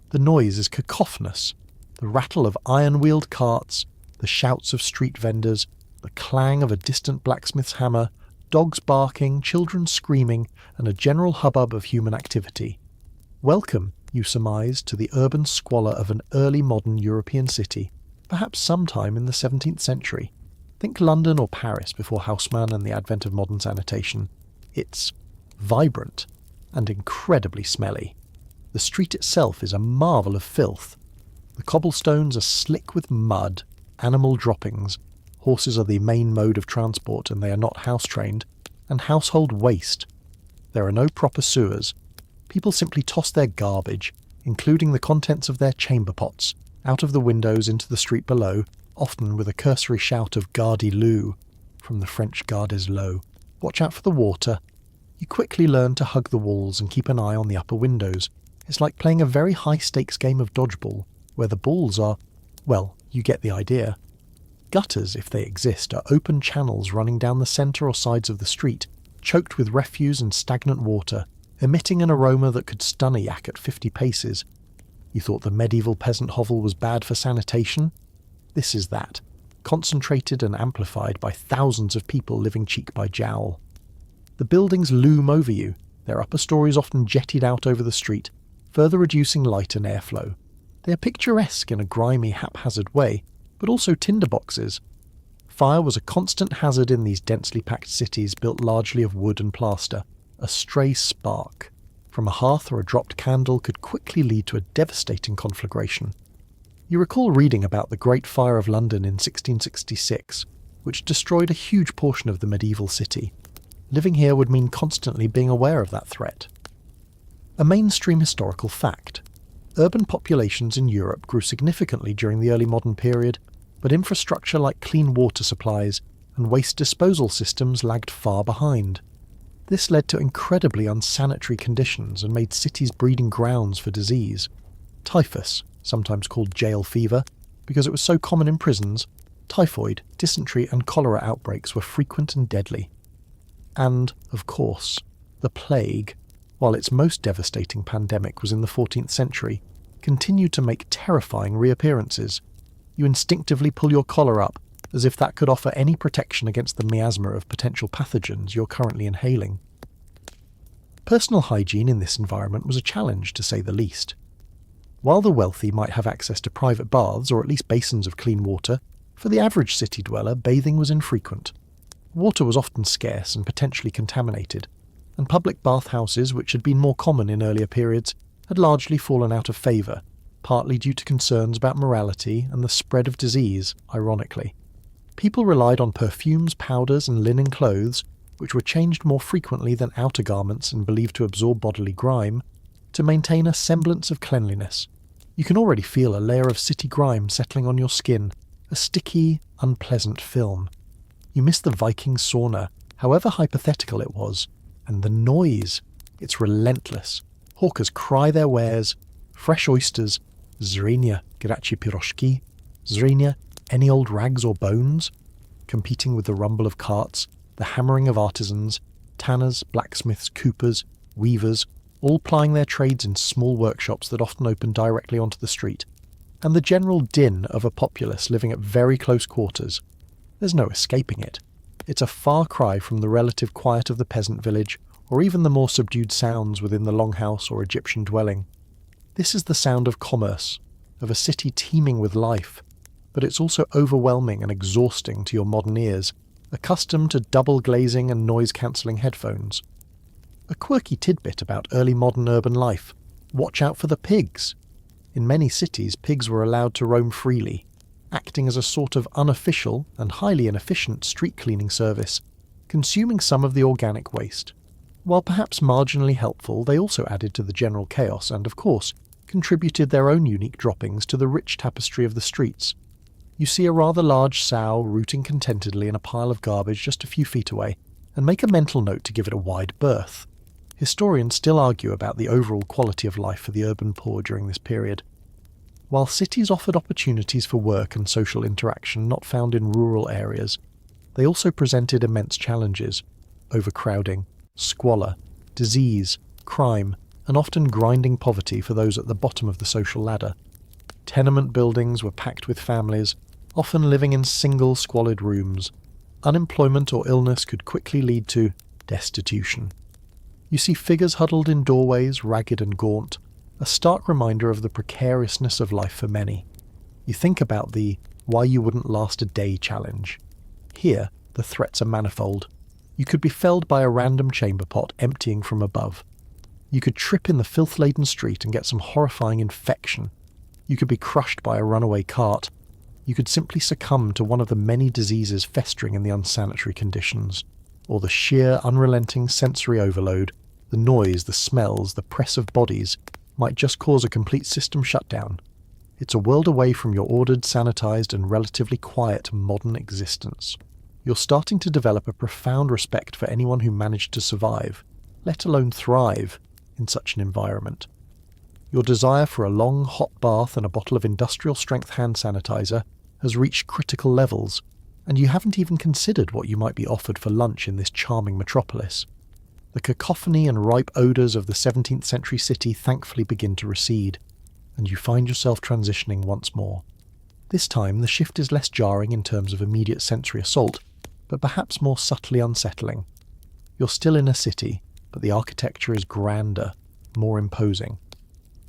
The noise is cacophonous, the rattle of iron-wheeled carts, the shouts of street vendors, the clang of a distant blacksmith's hammer, dogs barking, children screaming, and a general hubbub of human activity. Welcome, you surmise, to the urban squalor of an early modern European city, perhaps sometime in the 17th century. Think London or Paris before Haussmann and the advent of modern sanitation. It's vibrant and incredibly smelly. The street itself is a marvel of filth. The cobblestones are slick with mud, animal droppings, horses are the main mode of transport and they are not house-trained, and household waste. There are no proper sewers. People simply toss their garbage, including the contents of their chamber pots, out of the windows into the street below, often with a cursory shout of "Gardez-l'eau," from the French "Gardez-l'eau." Watch out for the water. You quickly learn to hug the walls and keep an eye on the upper windows. It's like playing a very high-stakes game of dodgeball, where the balls are, well, you get the idea. Gutters, if they exist, are open channels running down the centre or sides of the street, choked with refuse and stagnant water, emitting an aroma that could stun a yak at 50 paces. You thought the medieval peasant hovel was bad for sanitation? This is that, concentrated and amplified by thousands of people living cheek by jowl. The buildings loom over you, their upper stories often jettied out over the street, further reducing light and airflow. They are picturesque in a grimy, haphazard way, but also tinderboxes. Fire was a constant hazard in these densely packed cities built largely of wood and plaster. A stray spark from a hearth or a dropped candle could quickly lead to a devastating conflagration. You recall reading about the Great Fire of London in 1666, which destroyed a huge portion of the medieval city. Living here would mean constantly being aware of that threat. A mainstream historical fact. Urban populations in Europe grew significantly during the early modern period, but infrastructure like clean water supplies and waste disposal systems lagged far behind. This led to incredibly unsanitary conditions and made cities breeding grounds for disease. Typhus, sometimes called jail fever, because it was so common in prisons, typhoid, dysentery and cholera outbreaks were frequent and deadly. And, of course, the plague, while its most devastating pandemic was in the 14th century, continued to make terrifying reappearances. You instinctively pull your collar up, as if that could offer any protection against the miasma of potential pathogens you're currently inhaling. Personal hygiene in this environment was a challenge, to say the least. While the wealthy might have access to private baths or at least basins of clean water, for the average city dweller, bathing was infrequent. Water was often scarce and potentially contaminated, and public bathhouses, which had been more common in earlier periods, had largely fallen out of favour, partly due to concerns about morality and the spread of disease, ironically. People relied on perfumes, powders and linen clothes, which were changed more frequently than outer garments and believed to absorb bodily grime, to maintain a semblance of cleanliness. You can already feel a layer of city grime settling on your skin, a sticky, unpleasant film. You miss the Viking sauna, however hypothetical it was, and the noise. It's relentless. Hawkers cry their wares, fresh oysters, zrenia, graci piroshki, zrenia, any old rags or bones, competing with the rumble of carts, the hammering of artisans, tanners, blacksmiths, coopers, weavers, all plying their trades in small workshops that often open directly onto the street, and the general din of a populace living at very close quarters. There's no escaping it. It's a far cry from the relative quiet of the peasant village, or even the more subdued sounds within the longhouse or Egyptian dwelling. This is the sound of commerce, of a city teeming with life, but it's also overwhelming and exhausting to your modern ears, accustomed to double glazing and noise-cancelling headphones. A quirky tidbit about early modern urban life: watch out for the pigs. In many cities, pigs were allowed to roam freely, acting as a sort of unofficial and highly inefficient street cleaning service, consuming some of the organic waste. While perhaps marginally helpful, they also added to the general chaos and, of course, contributed their own unique droppings to the rich tapestry of the streets. You see a rather large sow rooting contentedly in a pile of garbage just a few feet away, and make a mental note to give it a wide berth. Historians still argue about the overall quality of life for the urban poor during this period. While cities offered opportunities for work and social interaction not found in rural areas, they also presented immense challenges: overcrowding, squalor, disease, crime, and often grinding poverty for those at the bottom of the social ladder. Tenement buildings were packed with families, often living in single squalid rooms. Unemployment or illness could quickly lead to destitution. You see figures huddled in doorways, ragged and gaunt, a stark reminder of the precariousness of life for many. You think about the "why you wouldn't last a day" challenge. Here, the threats are manifold. You could be felled by a random chamber pot emptying from above. You could trip in the filth-laden street and get some horrifying infection. You could be crushed by a runaway cart. You could simply succumb to one of the many diseases festering in the unsanitary conditions, or the sheer, unrelenting sensory overload, the noise, the smells, the press of bodies, might just cause a complete system shutdown. It's a world away from your ordered, sanitized, and relatively quiet modern existence. You're starting to develop a profound respect for anyone who managed to survive, let alone thrive, in such an environment. Your desire for a long, hot bath and a bottle of industrial-strength hand sanitizer has reached critical levels, and you haven't even considered what you might be offered for lunch in this charming metropolis. The cacophony and ripe odours of the 17th century city thankfully begin to recede, and you find yourself transitioning once more. This time the shift is less jarring in terms of immediate sensory assault, but perhaps more subtly unsettling. You're still in a city, but the architecture is grander, more imposing.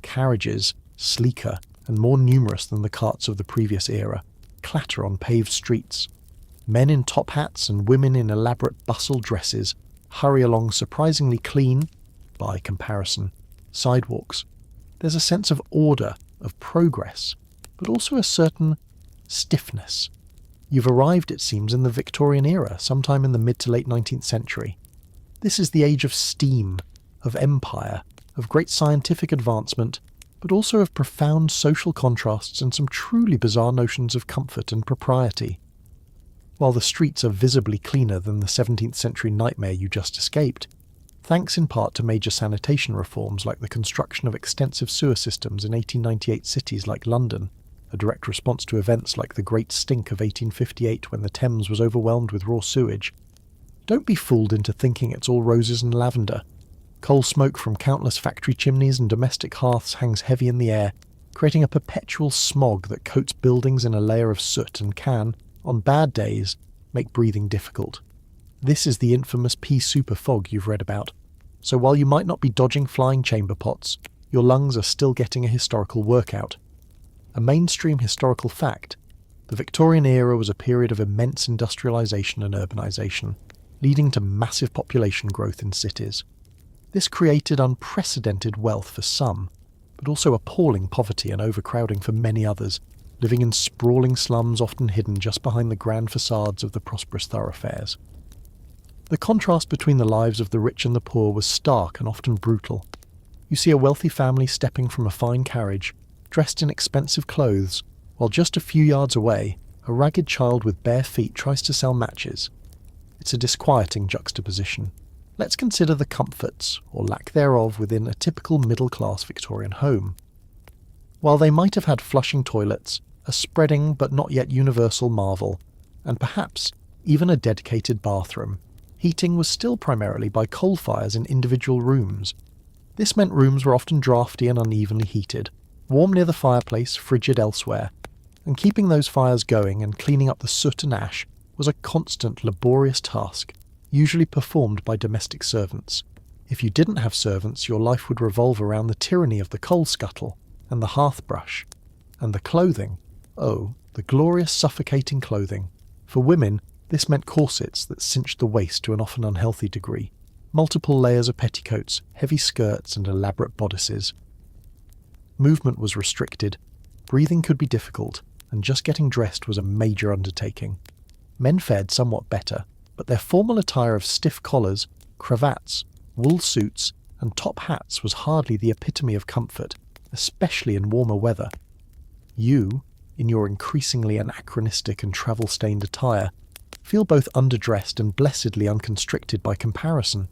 Carriages, sleeker and more numerous than the carts of the previous era, clatter on paved streets. Men in top hats and women in elaborate bustle dresses hurry along surprisingly clean, by comparison, sidewalks. There's a sense of order, of progress, but also a certain stiffness. You've arrived, it seems, in the Victorian era, sometime in the mid to late 19th century. This is the age of steam, of empire, of great scientific advancement, but also of profound social contrasts and some truly bizarre notions of comfort and propriety. While the streets are visibly cleaner than the 17th century nightmare you just escaped, thanks in part to major sanitation reforms like the construction of extensive sewer systems in 1898 cities like London, a direct response to events like the Great Stink of 1858 when the Thames was overwhelmed with raw sewage. Don't be fooled into thinking it's all roses and lavender. Coal smoke from countless factory chimneys and domestic hearths hangs heavy in the air, creating a perpetual smog that coats buildings in a layer of soot and can, on bad days, make breathing difficult. This is the infamous pea super fog you've read about. So while you might not be dodging flying chamber pots, your lungs are still getting a historical workout. A mainstream historical fact, the Victorian era was a period of immense industrialisation and urbanisation, leading to massive population growth in cities. This created unprecedented wealth for some, but also appalling poverty and overcrowding for many others, living in sprawling slums often hidden just behind the grand facades of the prosperous thoroughfares. The contrast between the lives of the rich and the poor was stark and often brutal. You see a wealthy family stepping from a fine carriage, dressed in expensive clothes, while just a few yards away, a ragged child with bare feet tries to sell matches. It's a disquieting juxtaposition. Let's consider the comforts, or lack thereof, within a typical middle-class Victorian home. While they might have had flushing toilets, a spreading but not yet universal marvel, and perhaps even a dedicated bathroom, heating was still primarily by coal fires in individual rooms. This meant rooms were often draughty and unevenly heated, warm near the fireplace, frigid elsewhere, and keeping those fires going and cleaning up the soot and ash was a constant, laborious task, usually performed by domestic servants. If you didn't have servants, your life would revolve around the tyranny of the coal scuttle and the hearth brush. And the clothing, oh, the glorious suffocating clothing. For women, this meant corsets that cinched the waist to an often unhealthy degree, multiple layers of petticoats, heavy skirts and elaborate bodices. Movement was restricted, breathing could be difficult, and just getting dressed was a major undertaking. Men fared somewhat better, but their formal attire of stiff collars, cravats, wool suits, and top hats was hardly the epitome of comfort, especially in warmer weather. You, in your increasingly anachronistic and travel-stained attire, feel both underdressed and blessedly unconstricted by comparison.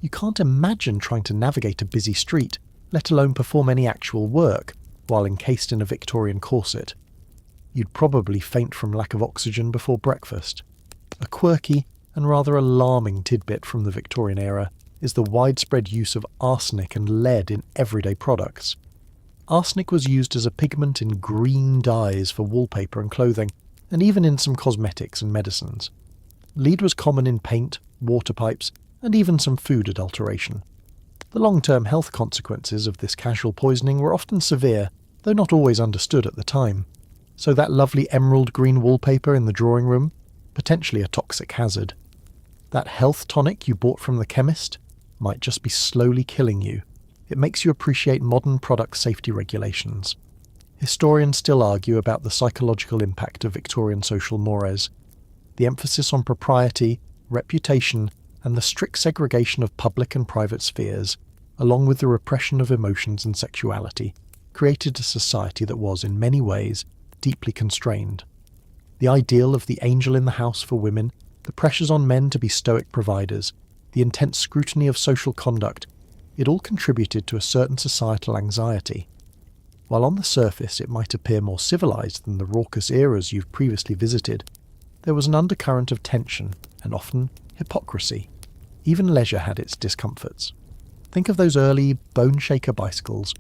You can't imagine trying to navigate a busy street, let alone perform any actual work, while encased in a Victorian corset. You'd probably faint from lack of oxygen before breakfast. A quirky and rather alarming tidbit from the Victorian era is the widespread use of arsenic and lead in everyday products. Arsenic was used as a pigment in green dyes for wallpaper and clothing, and even in some cosmetics and medicines. Lead was common in paint, water pipes, and even some food adulteration. The long-term health consequences of this casual poisoning were often severe, though not always understood at the time. So that lovely emerald green wallpaper in the drawing room? Potentially a toxic hazard. That health tonic you bought from the chemist might just be slowly killing you. It makes you appreciate modern product safety regulations. Historians still argue about the psychological impact of Victorian social mores. The emphasis on propriety, reputation, and the strict segregation of public and private spheres, along with the repression of emotions and sexuality, created a society that was, in many ways, deeply constrained. The ideal of the angel in the house for women, the pressures on men to be stoic providers, the intense scrutiny of social conduct, it all contributed to a certain societal anxiety. While on the surface it might appear more civilized than the raucous eras you've previously visited, there was an undercurrent of tension and often hypocrisy. Even leisure had its discomforts. Think of those early bone-shaker bicycles,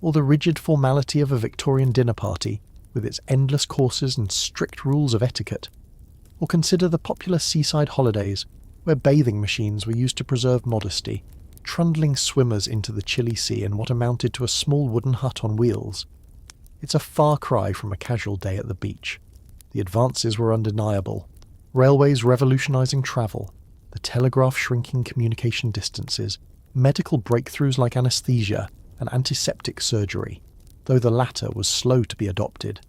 or the rigid formality of a Victorian dinner party with its endless courses and strict rules of etiquette. Or consider the popular seaside holidays, where bathing machines were used to preserve modesty, trundling swimmers into the chilly sea in what amounted to a small wooden hut on wheels. It's a far cry from a casual day at the beach. The advances were undeniable. Railways revolutionising travel, the telegraph shrinking communication distances, medical breakthroughs like anaesthesia and antiseptic surgery, though the latter was slow to be adopted.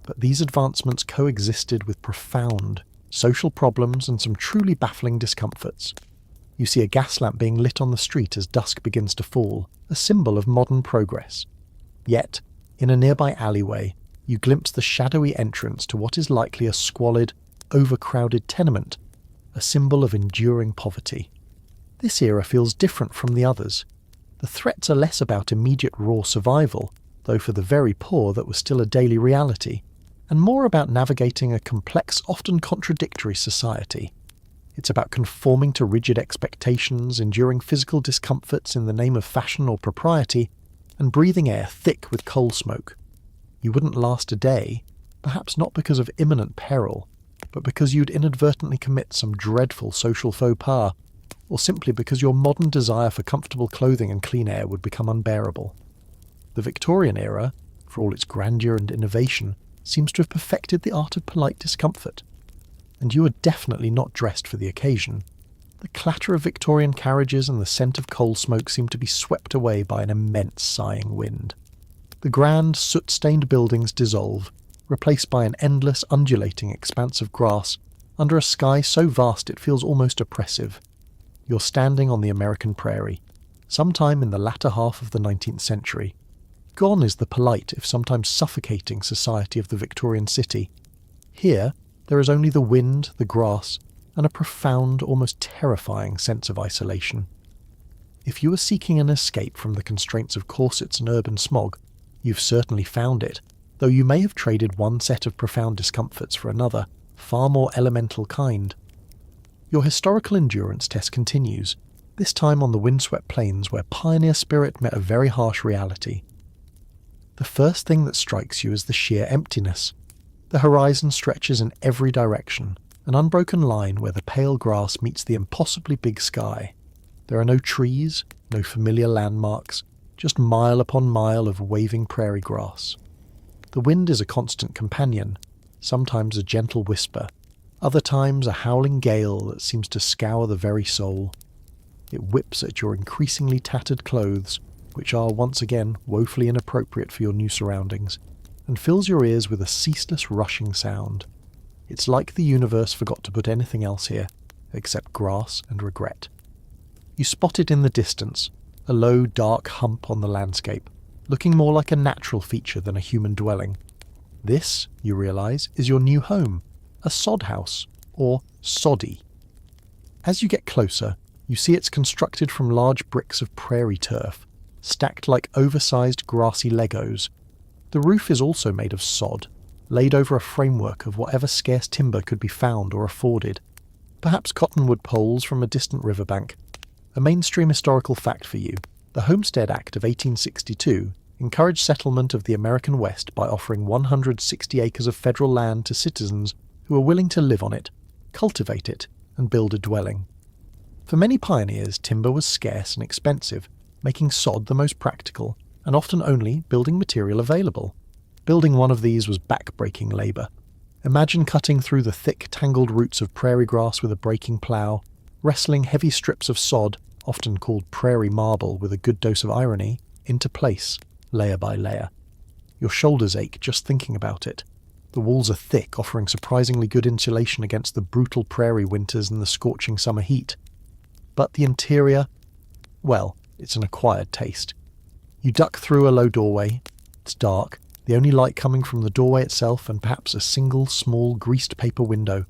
But these advancements coexisted with profound social problems and some truly baffling discomforts. You see a gas lamp being lit on the street as dusk begins to fall, a symbol of modern progress. Yet, in a nearby alleyway, you glimpse the shadowy entrance to what is likely a squalid, overcrowded tenement, a symbol of enduring poverty. This era feels different from the others. The threats are less about immediate raw survival, though for the very poor that was still a daily reality, and more about navigating a complex, often contradictory society. It's about conforming to rigid expectations, enduring physical discomforts in the name of fashion or propriety, and breathing air thick with coal smoke. You wouldn't last a day, perhaps not because of imminent peril, but because you'd inadvertently commit some dreadful social faux pas, or simply because your modern desire for comfortable clothing and clean air would become unbearable. The Victorian era, for all its grandeur and innovation, seems to have perfected the art of polite discomfort. And you are definitely not dressed for the occasion. The clatter of Victorian carriages and the scent of coal smoke seem to be swept away by an immense sighing wind. The grand, soot-stained buildings dissolve, replaced by an endless, undulating expanse of grass under a sky so vast it feels almost oppressive. You're standing on the American prairie, sometime in the latter half of the 19th century. Gone is the polite, if sometimes suffocating, society of the Victorian city. Here, there is only the wind, the grass, and a profound, almost terrifying sense of isolation. If you are seeking an escape from the constraints of corsets and urban smog, you've certainly found it, though you may have traded one set of profound discomforts for another, far more elemental kind. Your historical endurance test continues, this time on the windswept plains where pioneer spirit met a very harsh reality. The first thing that strikes you is the sheer emptiness. The horizon stretches in every direction, an unbroken line where the pale grass meets the impossibly big sky. There are no trees, no familiar landmarks, just mile upon mile of waving prairie grass. The wind is a constant companion, sometimes a gentle whisper, other times a howling gale that seems to scour the very soul. It whips at your increasingly tattered clothes, which are once again woefully inappropriate for your new surroundings, and fills your ears with a ceaseless rushing sound. It's like the universe forgot to put anything else here, except grass and regret. You spot it in the distance, a low, dark hump on the landscape, looking more like a natural feature than a human dwelling. This, you realise, is your new home, a sod house, or soddy. As you get closer, you see it's constructed from large bricks of prairie turf, stacked like oversized grassy Legos. The roof is also made of sod, laid over a framework of whatever scarce timber could be found or afforded. Perhaps cottonwood poles from a distant riverbank. A mainstream historical fact for you: the Homestead Act of 1862 encouraged settlement of the American West by offering 160 acres of federal land to citizens who were willing to live on it, cultivate it, and build a dwelling. For many pioneers, timber was scarce and expensive, making sod the most practical and often only building material available. Building one of these was back-breaking labour. Imagine cutting through the thick, tangled roots of prairie grass with a breaking plough, wrestling heavy strips of sod, often called prairie marble with a good dose of irony, into place, layer by layer. Your shoulders ache just thinking about it. The walls are thick, offering surprisingly good insulation against the brutal prairie winters and the scorching summer heat. But the interior, well, it's an acquired taste. You duck through a low doorway. It's dark, the only light coming from the doorway itself and perhaps a single small greased paper window.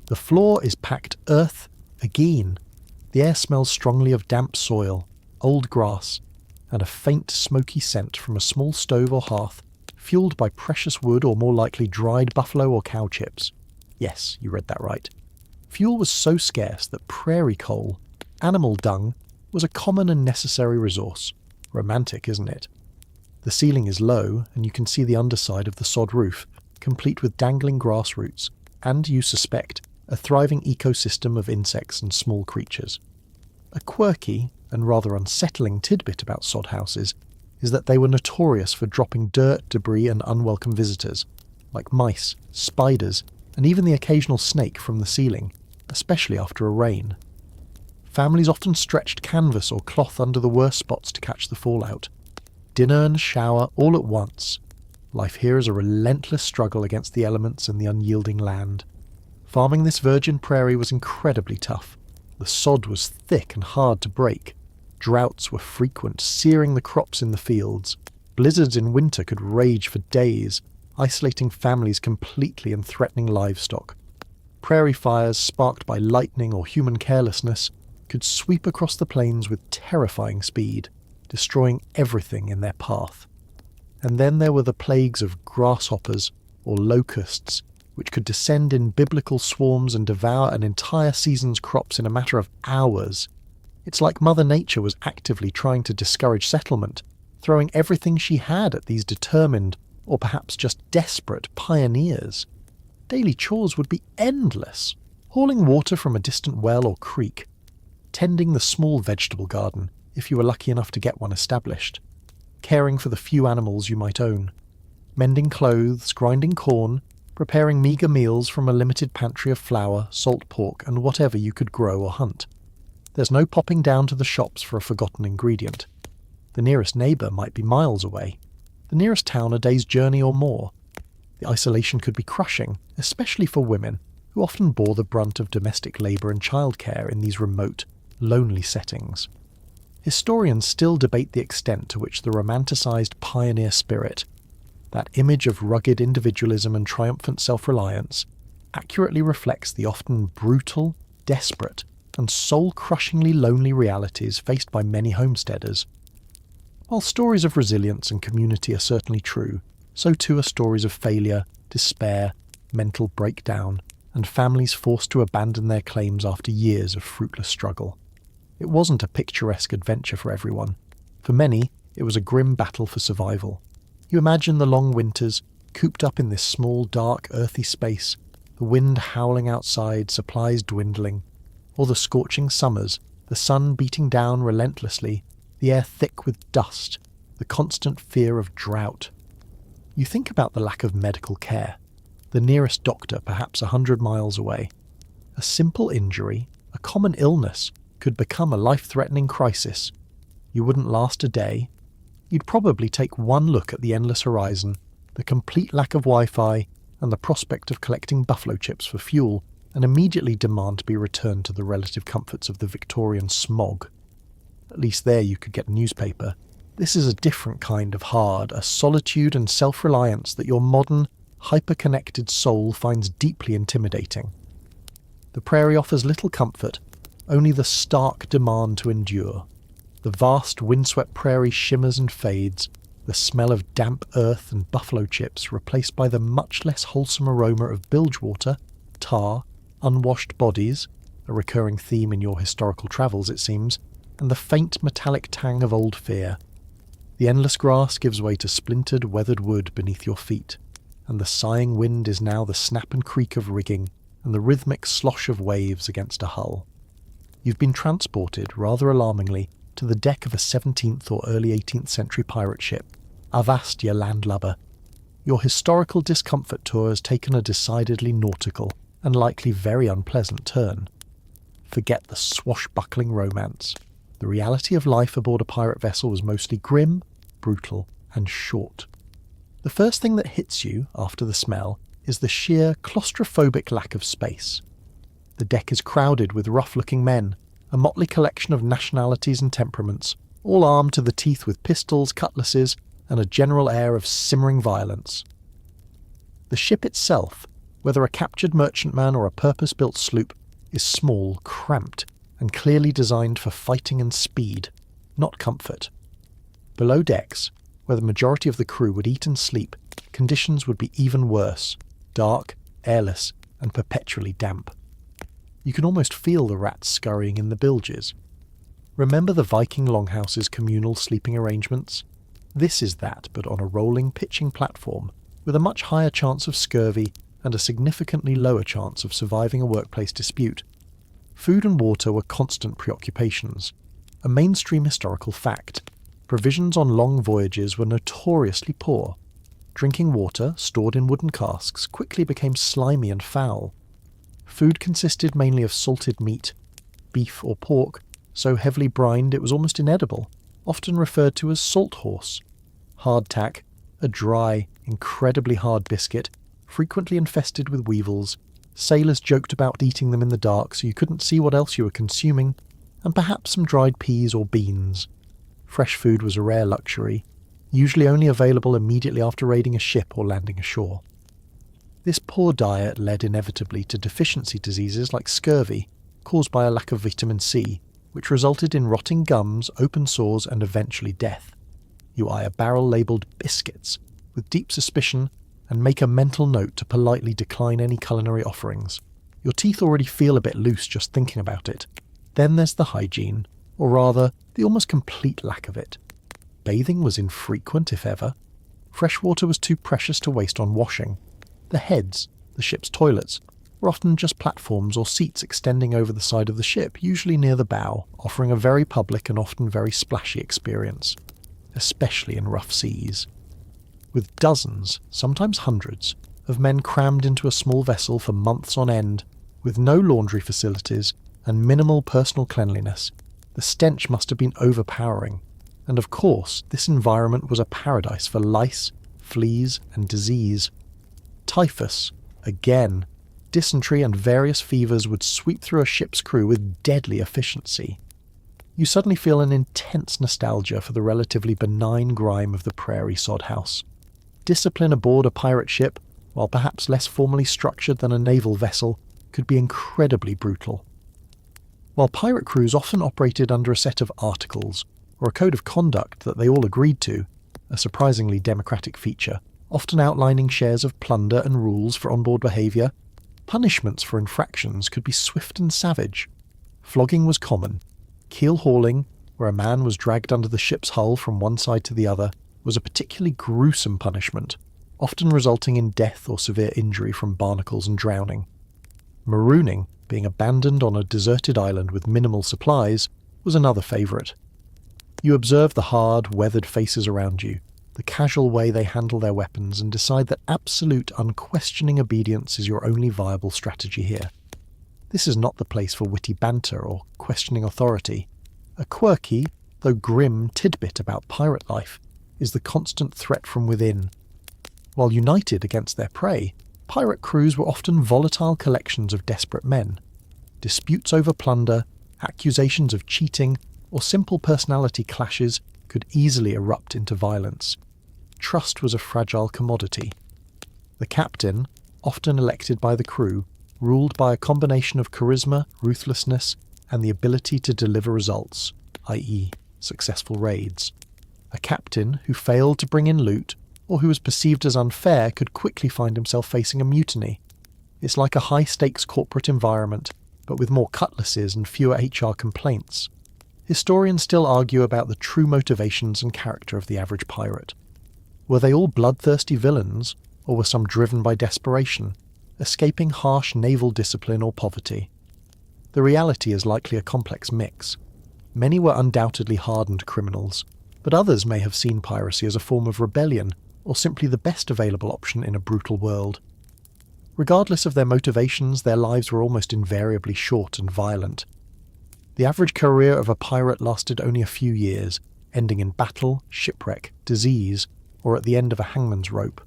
The floor is packed earth again. The air smells strongly of damp soil, old grass, and a faint smoky scent from a small stove or hearth, fueled by precious wood or more likely dried buffalo or cow chips. Yes, you read that right. Fuel was so scarce that prairie coal, animal dung, was a common and necessary resource. Romantic, isn't it? The ceiling is low, and you can see the underside of the sod roof, complete with dangling grass roots, and, you suspect, a thriving ecosystem of insects and small creatures. A quirky and rather unsettling tidbit about sod houses is that they were notorious for dropping dirt, debris, and unwelcome visitors, like mice, spiders, and even the occasional snake from the ceiling, especially after a rain. Families often stretched canvas or cloth under the worst spots to catch the fallout. Dinner and shower all at once. Life here is a relentless struggle against the elements and the unyielding land. Farming this virgin prairie was incredibly tough. The sod was thick and hard to break. Droughts were frequent, searing the crops in the fields. Blizzards in winter could rage for days, isolating families completely and threatening livestock. Prairie fires, sparked by lightning or human carelessness, could sweep across the plains with terrifying speed, destroying everything in their path. And then there were the plagues of grasshoppers or locusts, which could descend in biblical swarms and devour an entire season's crops in a matter of hours. It's like Mother Nature was actively trying to discourage settlement, throwing everything she had at these determined, or perhaps just desperate, pioneers. Daily chores would be endless: hauling water from a distant well or creek, tending the small vegetable garden, if you were lucky enough to get one established, caring for the few animals you might own, mending clothes, grinding corn, preparing meagre meals from a limited pantry of flour, salt pork, and whatever you could grow or hunt. There's no popping down to the shops for a forgotten ingredient. The nearest neighbour might be miles away. The nearest town a day's journey or more. The isolation could be crushing, especially for women, who often bore the brunt of domestic labour and childcare in these remote, lonely settings. Historians still debate the extent to which the romanticised pioneer spirit, that image of rugged individualism and triumphant self-reliance, accurately reflects the often brutal, desperate, and soul-crushingly lonely realities faced by many homesteaders. While stories of resilience and community are certainly true, so too are stories of failure, despair, mental breakdown, and families forced to abandon their claims after years of fruitless struggle. It wasn't a picturesque adventure for everyone. For many, it was a grim battle for survival. You imagine the long winters, cooped up in this small, dark, earthy space, the wind howling outside, supplies dwindling, or the scorching summers, the sun beating down relentlessly, the air thick with dust, the constant fear of drought. You think about the lack of medical care. The nearest doctor perhaps 100 miles away. A simple injury, a common illness, could become a life-threatening crisis. You wouldn't last a day. You'd probably take one look at the endless horizon, the complete lack of Wi-Fi, and the prospect of collecting buffalo chips for fuel, and immediately demand to be returned to the relative comforts of the Victorian smog. At least there you could get a newspaper. This is a different kind of hard, a solitude and self-reliance that your modern, hyper-connected soul finds deeply intimidating. The prairie offers little comfort, only the stark demand to endure. The vast windswept prairie shimmers and fades, the smell of damp earth and buffalo chips replaced by the much less wholesome aroma of bilge water, tar, unwashed bodies, a recurring theme in your historical travels it seems, and the faint metallic tang of old fear. The endless grass gives way to splintered, weathered wood beneath your feet, and the sighing wind is now the snap and creak of rigging and the rhythmic slosh of waves against a hull. You've been transported, rather alarmingly, to the deck of a 17th or early 18th century pirate ship. Avast, ye landlubber. Your historical discomfort tour has taken a decidedly nautical, and likely very unpleasant turn. Forget the swashbuckling romance. The reality of life aboard a pirate vessel was mostly grim, brutal, and short. The first thing that hits you, after the smell, is the sheer claustrophobic lack of space. The deck is crowded with rough-looking men, a motley collection of nationalities and temperaments, all armed to the teeth with pistols, cutlasses, and a general air of simmering violence. The ship itself, whether a captured merchantman or a purpose-built sloop, is small, cramped, and clearly designed for fighting and speed, not comfort. Below decks, where the majority of the crew would eat and sleep, conditions would be even worse, dark, airless, and perpetually damp. You can almost feel the rats scurrying in the bilges. Remember the Viking Longhouse's communal sleeping arrangements? This is that, but on a rolling, pitching platform, with a much higher chance of scurvy and a significantly lower chance of surviving a workplace dispute. Food and water were constant preoccupations. A mainstream historical fact. Provisions on long voyages were notoriously poor. Drinking water, stored in wooden casks, quickly became slimy and foul. Food consisted mainly of salted meat, beef or pork, so heavily brined it was almost inedible, often referred to as salt horse. Hardtack, a dry, incredibly hard biscuit, frequently infested with weevils. Sailors joked about eating them in the dark so you couldn't see what else you were consuming, and perhaps some dried peas or beans. Fresh food was a rare luxury, usually only available immediately after raiding a ship or landing ashore. This poor diet led inevitably to deficiency diseases like scurvy, caused by a lack of vitamin C, which resulted in rotting gums, open sores, and eventually death. You eye a barrel labelled biscuits, with deep suspicion, and make a mental note to politely decline any culinary offerings. Your teeth already feel a bit loose just thinking about it. Then there's the hygiene, or rather, the almost complete lack of it. Bathing was infrequent, if ever. Fresh water was too precious to waste on washing. The heads, the ship's toilets, were often just platforms or seats extending over the side of the ship, usually near the bow, offering a very public and often very splashy experience, especially in rough seas. With dozens, sometimes hundreds, of men crammed into a small vessel for months on end, with no laundry facilities and minimal personal cleanliness, the stench must have been overpowering, and of course this environment was a paradise for lice, fleas, and disease. Typhus, again, dysentery and various fevers would sweep through a ship's crew with deadly efficiency. You suddenly feel an intense nostalgia for the relatively benign grime of the prairie sod house. Discipline aboard a pirate ship, while perhaps less formally structured than a naval vessel, could be incredibly brutal. While pirate crews often operated under a set of articles, or a code of conduct that they all agreed to, a surprisingly democratic feature, often outlining shares of plunder and rules for onboard behaviour, punishments for infractions could be swift and savage. Flogging was common. Keel hauling, where a man was dragged under the ship's hull from one side to the other, was a particularly gruesome punishment, often resulting in death or severe injury from barnacles and drowning. Marooning, being abandoned on a deserted island with minimal supplies, was another favourite. You observe the hard, weathered faces around you, the casual way they handle their weapons, and decide that absolute, unquestioning obedience is your only viable strategy here. This is not the place for witty banter or questioning authority. A quirky, though grim, tidbit about pirate life is the constant threat from within. While united against their prey, pirate crews were often volatile collections of desperate men. Disputes over plunder, accusations of cheating, or simple personality clashes could easily erupt into violence. Trust was a fragile commodity. The captain, often elected by the crew, ruled by a combination of charisma, ruthlessness, and the ability to deliver results, i.e., successful raids. A captain who failed to bring in loot, or who was perceived as unfair, could quickly find himself facing a mutiny. It's like a high-stakes corporate environment, but with more cutlasses and fewer HR complaints. Historians still argue about the true motivations and character of the average pirate. Were they all bloodthirsty villains, or were some driven by desperation, escaping harsh naval discipline or poverty? The reality is likely a complex mix. Many were undoubtedly hardened criminals, but others may have seen piracy as a form of rebellion, or simply the best available option in a brutal world. Regardless of their motivations, their lives were almost invariably short and violent. The average career of a pirate lasted only a few years, ending in battle, shipwreck, disease, or at the end of a hangman's rope.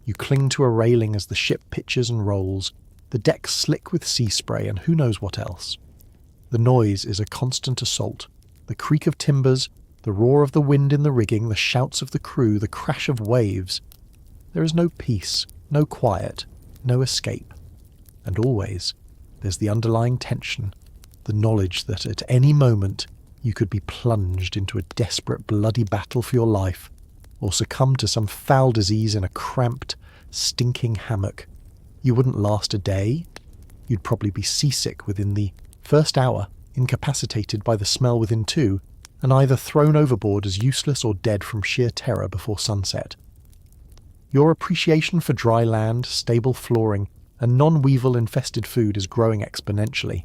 You cling to a railing as the ship pitches and rolls, the decks slick with sea spray and who knows what else. The noise is a constant assault. The creak of timbers, the roar of the wind in the rigging, the shouts of the crew, the crash of waves. There is no peace, no quiet, no escape. And always, there's the underlying tension, the knowledge that at any moment you could be plunged into a desperate bloody battle for your life, or succumb to some foul disease in a cramped, stinking hammock. You wouldn't last a day. You'd probably be seasick within the first hour, incapacitated by the smell within 2, and either thrown overboard as useless or dead from sheer terror before sunset. Your appreciation for dry land, stable flooring, and non-weevil infested food is growing exponentially.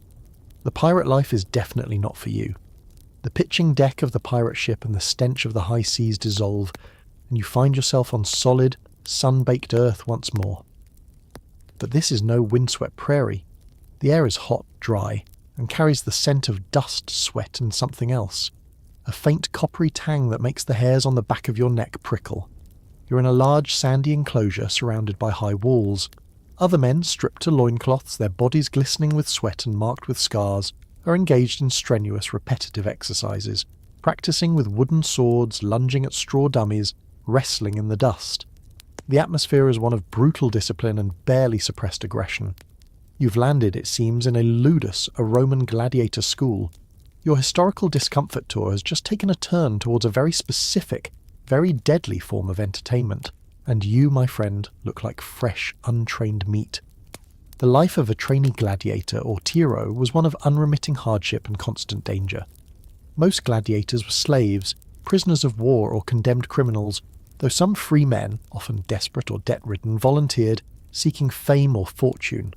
The pirate life is definitely not for you. The pitching deck of the pirate ship and the stench of the high seas dissolve, and you find yourself on solid, sun-baked earth once more. But this is no windswept prairie. The air is hot, dry, and carries the scent of dust, sweat, and something else. A faint coppery tang that makes the hairs on the back of your neck prickle. You're in a large sandy enclosure surrounded by high walls. Other men, stripped to loincloths, their bodies glistening with sweat and marked with scars, are engaged in strenuous, repetitive exercises, practicing with wooden swords, lunging at straw dummies, wrestling in the dust. The atmosphere is one of brutal discipline and barely suppressed aggression. You've landed, it seems, in a ludus, a Roman gladiator school. Your historical discomfort tour has just taken a turn towards a very specific, very deadly form of entertainment, and you, my friend, look like fresh, untrained meat. The life of a trainee gladiator or tiro was one of unremitting hardship and constant danger. Most gladiators were slaves, prisoners of war or condemned criminals, though some free men, often desperate or debt-ridden, volunteered, seeking fame or fortune.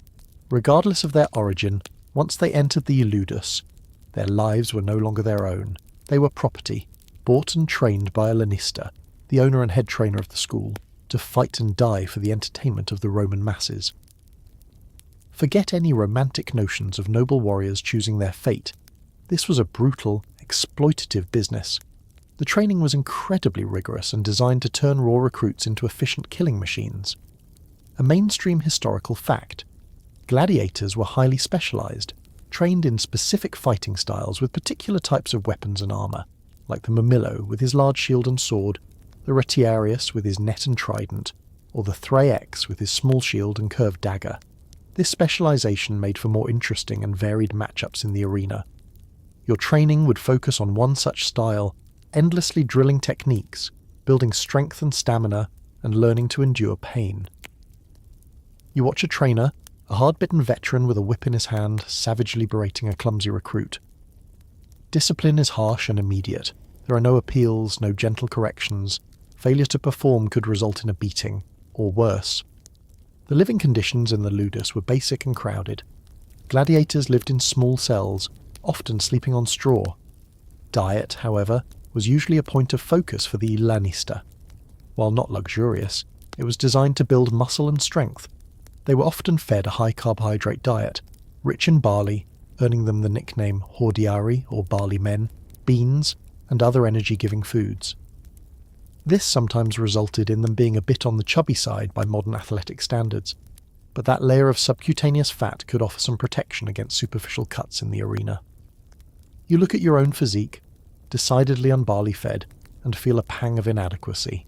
Regardless of their origin, once they entered the ludus, their lives were no longer their own. They were property, bought and trained by a lanista, the owner and head trainer of the school, to fight and die for the entertainment of the Roman masses. Forget any romantic notions of noble warriors choosing their fate. This was a brutal, exploitative business. The training was incredibly rigorous and designed to turn raw recruits into efficient killing machines. A mainstream historical fact. Gladiators were highly specialized, trained in specific fighting styles with particular types of weapons and armor, like the Murmillo with his large shield and sword, the Retiarius with his net and trident, or the Thraex with his small shield and curved dagger. This specialization made for more interesting and varied matchups in the arena. Your training would focus on one such style, endlessly drilling techniques, building strength and stamina, and learning to endure pain. You watch a trainer, a hard-bitten veteran with a whip in his hand, savagely berating a clumsy recruit. Discipline is harsh and immediate. There are no appeals, no gentle corrections. Failure to perform could result in a beating, or worse. The living conditions in the ludus were basic and crowded. Gladiators lived in small cells, often sleeping on straw. Diet, however, was usually a point of focus for the lanista. While not luxurious, it was designed to build muscle and strength. They were often fed a high-carbohydrate diet, rich in barley, earning them the nickname hordiari, or barley men, beans, and other energy-giving foods. This sometimes resulted in them being a bit on the chubby side by modern athletic standards, but that layer of subcutaneous fat could offer some protection against superficial cuts in the arena. You look at your own physique, decidedly unbarley-fed, and feel a pang of inadequacy.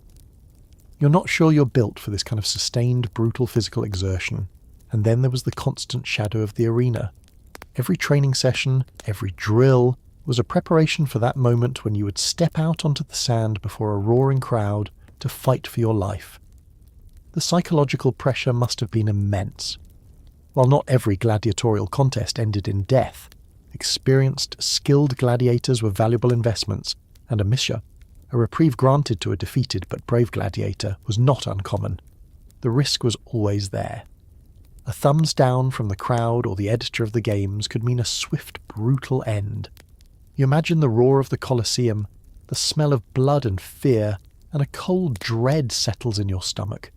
You're not sure you're built for this kind of sustained, brutal physical exertion, And then there was the constant shadow of the arena. Every training session, every drill, was a preparation for that moment when you would step out onto the sand before a roaring crowd to fight for your life. The psychological pressure must have been immense. While not every gladiatorial contest ended in death, experienced, skilled gladiators were valuable investments, and a reprieve granted to a defeated but brave gladiator, was not uncommon. The risk was always there. A thumbs down from the crowd or the editor of the games could mean a swift, brutal end. You imagine the roar of the Colosseum, the smell of blood and fear, and a cold dread settles in your stomach.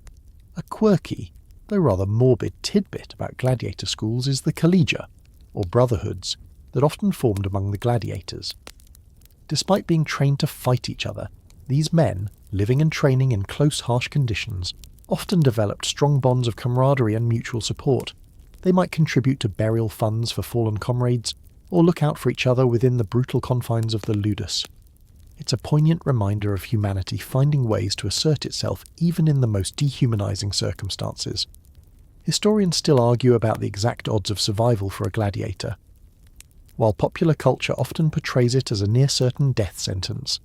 A quirky, though rather morbid tidbit about gladiator schools is the collegia, or brotherhoods, that often formed among the gladiators. Despite being trained to fight each other, these men, living and training in close, harsh conditions, often developed strong bonds of camaraderie and mutual support. They might contribute to burial funds for fallen comrades, or look out for each other within the brutal confines of the ludus. It's a poignant reminder of humanity finding ways to assert itself even in the most dehumanizing circumstances. Historians still argue about the exact odds of survival for a gladiator. While popular culture often portrays it as a near-certain death sentence,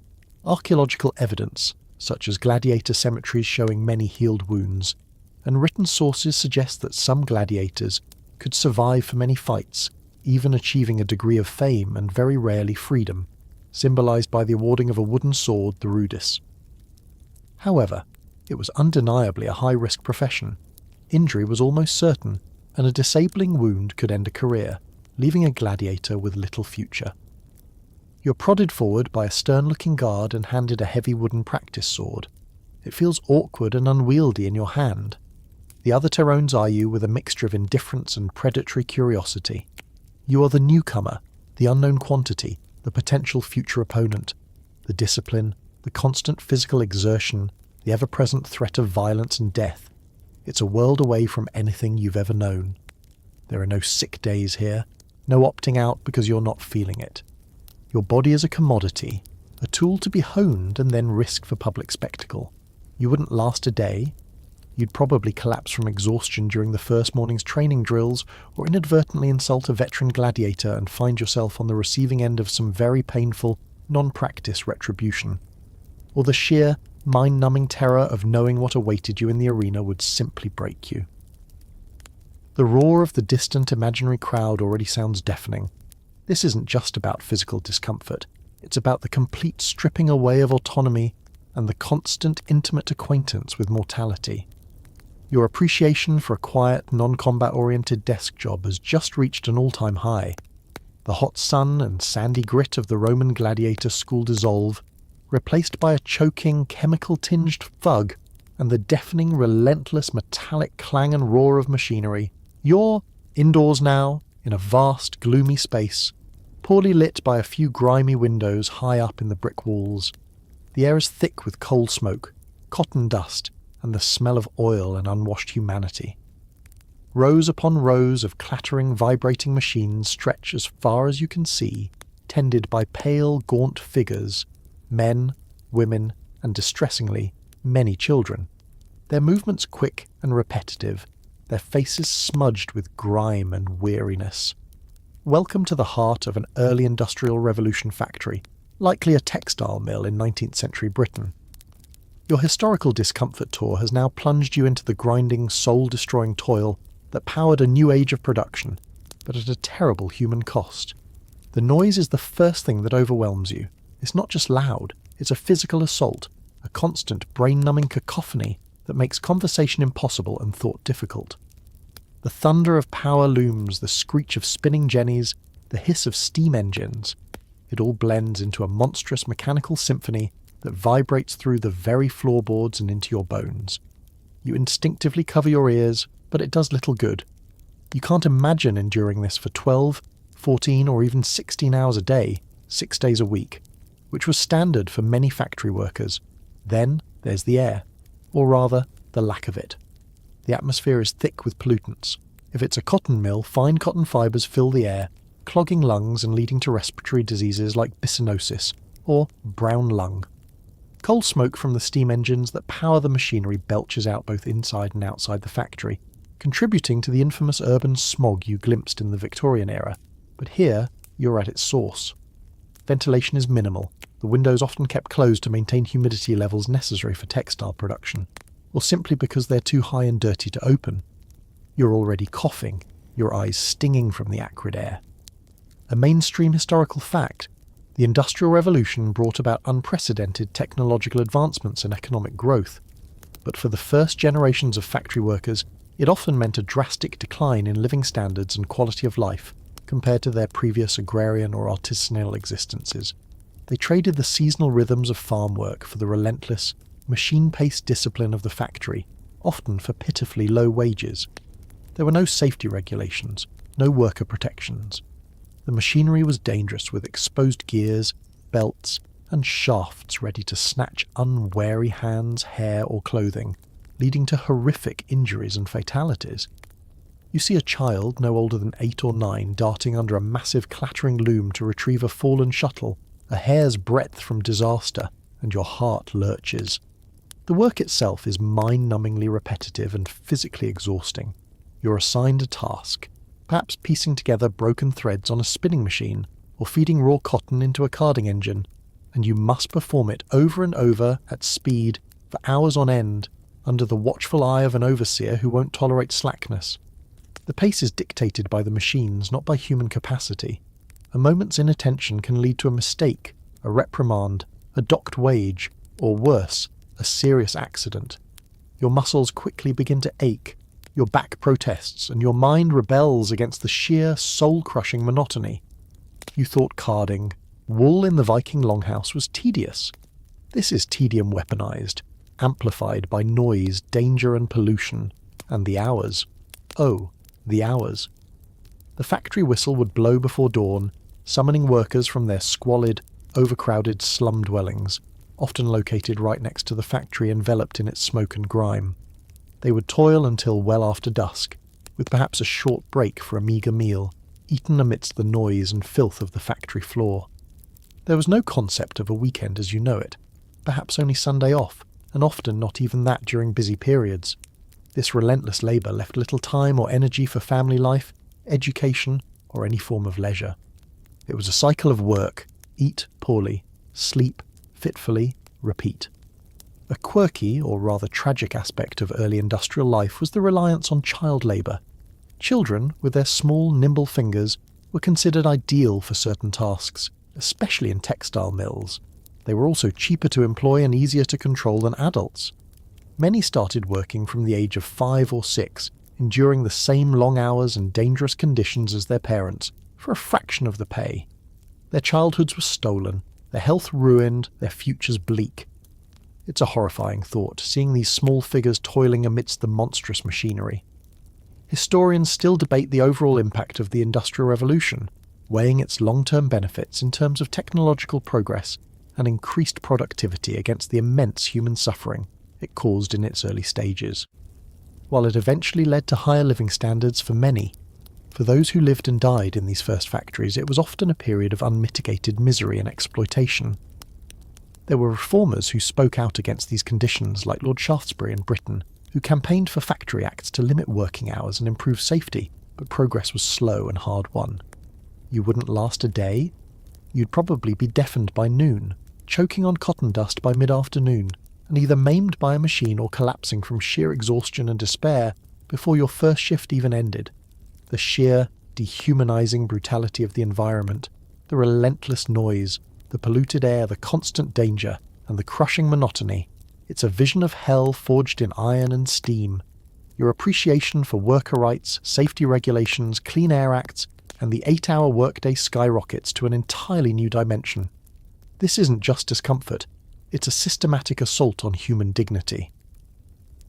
archaeological evidence, such as gladiator cemeteries showing many healed wounds, and written sources suggest that some gladiators could survive for many fights, even achieving a degree of fame and very rarely freedom, symbolized by the awarding of a wooden sword, the rudis. However, it was undeniably a high-risk profession. Injury was almost certain, and a disabling wound could end a career, leaving a gladiator with little future. You're prodded forward by a stern-looking guard and handed a heavy wooden practice sword. It feels awkward and unwieldy in your hand. The other Tyrones eye you with a mixture of indifference and predatory curiosity. You are the newcomer, the unknown quantity, the potential future opponent. The discipline, the constant physical exertion, the ever-present threat of violence and death. It's a world away from anything you've ever known. There are no sick days here, no opting out because you're not feeling it. Your body is a commodity, a tool to be honed and then risked for public spectacle. You wouldn't last a day. You'd probably collapse from exhaustion during the first morning's training drills, or inadvertently insult a veteran gladiator and find yourself on the receiving end of some very painful, non-practice retribution. Or the sheer, mind-numbing terror of knowing what awaited you in the arena would simply break you. The roar of the distant imaginary crowd already sounds deafening. This isn't just about physical discomfort, it's about the complete stripping away of autonomy and the constant intimate acquaintance with mortality. Your appreciation for a quiet, non-combat-oriented desk job has just reached an all-time high. The hot sun and sandy grit of the Roman gladiator school dissolve, replaced by a choking, chemical-tinged thug and the deafening, relentless metallic clang and roar of machinery. You're indoors now, in a vast, gloomy space, poorly lit by a few grimy windows high up in the brick walls. The air is thick with coal smoke, cotton dust, and the smell of oil and unwashed humanity. Rows upon rows of clattering, vibrating machines stretch as far as you can see, tended by pale, gaunt figures, men, women, and distressingly, many children. Their movements quick and repetitive, their faces smudged with grime and weariness. Welcome to the heart of an early industrial revolution factory, likely a textile mill in 19th century Britain. Your historical discomfort tour has now plunged you into the grinding, soul-destroying toil that powered a new age of production, but at a terrible human cost. The noise is the first thing that overwhelms you. It's not just loud, it's a physical assault, a constant brain-numbing cacophony that makes conversation impossible and thought difficult. The thunder of power looms, the screech of spinning jennies, the hiss of steam engines. It all blends into a monstrous mechanical symphony that vibrates through the very floorboards and into your bones. You instinctively cover your ears, but it does little good. You can't imagine enduring this for 12, 14 or even 16 hours a day, 6 days a week, which was standard for many factory workers. Then there's the air, or rather, the lack of it. The atmosphere is thick with pollutants. If it's a cotton mill, fine cotton fibres fill the air, clogging lungs and leading to respiratory diseases like byssinosis, or brown lung. Coal smoke from the steam engines that power the machinery belches out both inside and outside the factory, contributing to the infamous urban smog you glimpsed in the Victorian era, but here you're at its source. Ventilation is minimal, the windows often kept closed to maintain humidity levels necessary for textile production, or simply because they're too high and dirty to open. You're already coughing, your eyes stinging from the acrid air. A mainstream historical fact, the Industrial Revolution brought about unprecedented technological advancements and economic growth, but for the first generations of factory workers, it often meant a drastic decline in living standards and quality of life compared to their previous agrarian or artisanal existences. They traded the seasonal rhythms of farm work for the relentless, machine-paced discipline of the factory, often for pitifully low wages. There were no safety regulations, no worker protections. The machinery was dangerous, with exposed gears, belts, and shafts ready to snatch unwary hands, hair, or clothing, leading to horrific injuries and fatalities. You see a child no older than 8 or 9 darting under a massive clattering loom to retrieve a fallen shuttle, a hair's breadth from disaster, and your heart lurches. The work itself is mind-numbingly repetitive and physically exhausting. You're assigned a task, perhaps piecing together broken threads on a spinning machine or feeding raw cotton into a carding engine, and you must perform it over and over at speed for hours on end under the watchful eye of an overseer who won't tolerate slackness. The pace is dictated by the machines, not by human capacity. A moment's inattention can lead to a mistake, a reprimand, a docked wage, or worse, a serious accident. Your muscles quickly begin to ache, your back protests, and your mind rebels against the sheer, soul-crushing monotony. You thought carding, wool in the Viking Longhouse was tedious. This is tedium weaponized, amplified by noise, danger and pollution, and the hours. Oh, the hours. The factory whistle would blow before dawn, summoning workers from their squalid, overcrowded slum dwellings, often located right next to the factory enveloped in its smoke and grime. They would toil until well after dusk, with perhaps a short break for a meagre meal, eaten amidst the noise and filth of the factory floor. There was no concept of a weekend as you know it, perhaps only Sunday off, and often not even that during busy periods. This relentless labour left little time or energy for family life, education, or any form of leisure. It was a cycle of work, eat poorly, sleep fitfully, repeat. A quirky, or rather tragic aspect of early industrial life was the reliance on child labour. Children, with their small, nimble fingers, were considered ideal for certain tasks, especially in textile mills. They were also cheaper to employ and easier to control than adults. Many started working from the age of 5 or 6, enduring the same long hours and dangerous conditions as their parents, for a fraction of the pay. Their childhoods were stolen, their health ruined, their futures bleak. It's a horrifying thought, seeing these small figures toiling amidst the monstrous machinery. Historians still debate the overall impact of the Industrial Revolution, weighing its long-term benefits in terms of technological progress and increased productivity against the immense human suffering it caused in its early stages. While it eventually led to higher living standards for many, for those who lived and died in these first factories, it was often a period of unmitigated misery and exploitation. There were reformers who spoke out against these conditions, like Lord Shaftesbury in Britain, who campaigned for factory acts to limit working hours and improve safety, but progress was slow and hard-won. You wouldn't last a day? You'd probably be deafened by noon, choking on cotton dust by mid-afternoon, and either maimed by a machine or collapsing from sheer exhaustion and despair before your first shift even ended. The sheer, dehumanizing brutality of the environment, the relentless noise, the polluted air, the constant danger, and the crushing monotony. It's a vision of hell forged in iron and steam. Your appreciation for worker rights, safety regulations, clean air acts, and the 8-hour workday skyrockets to an entirely new dimension. This isn't just discomfort, it's a systematic assault on human dignity.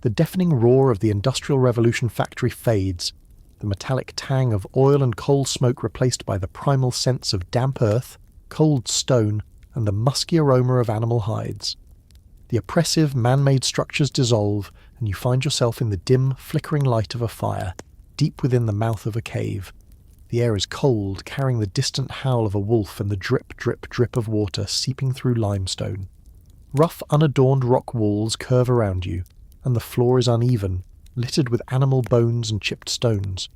The deafening roar of the Industrial Revolution factory fades, the metallic tang of oil and coal smoke replaced by the primal scents of damp earth, cold stone, and the musky aroma of animal hides. The oppressive man-made structures dissolve, and you find yourself in the dim, flickering light of a fire, deep within the mouth of a cave. The air is cold, carrying the distant howl of a wolf and the drip, drip, drip of water seeping through limestone. Rough, unadorned rock walls curve around you, and the floor is uneven, littered with animal bones and chipped stones.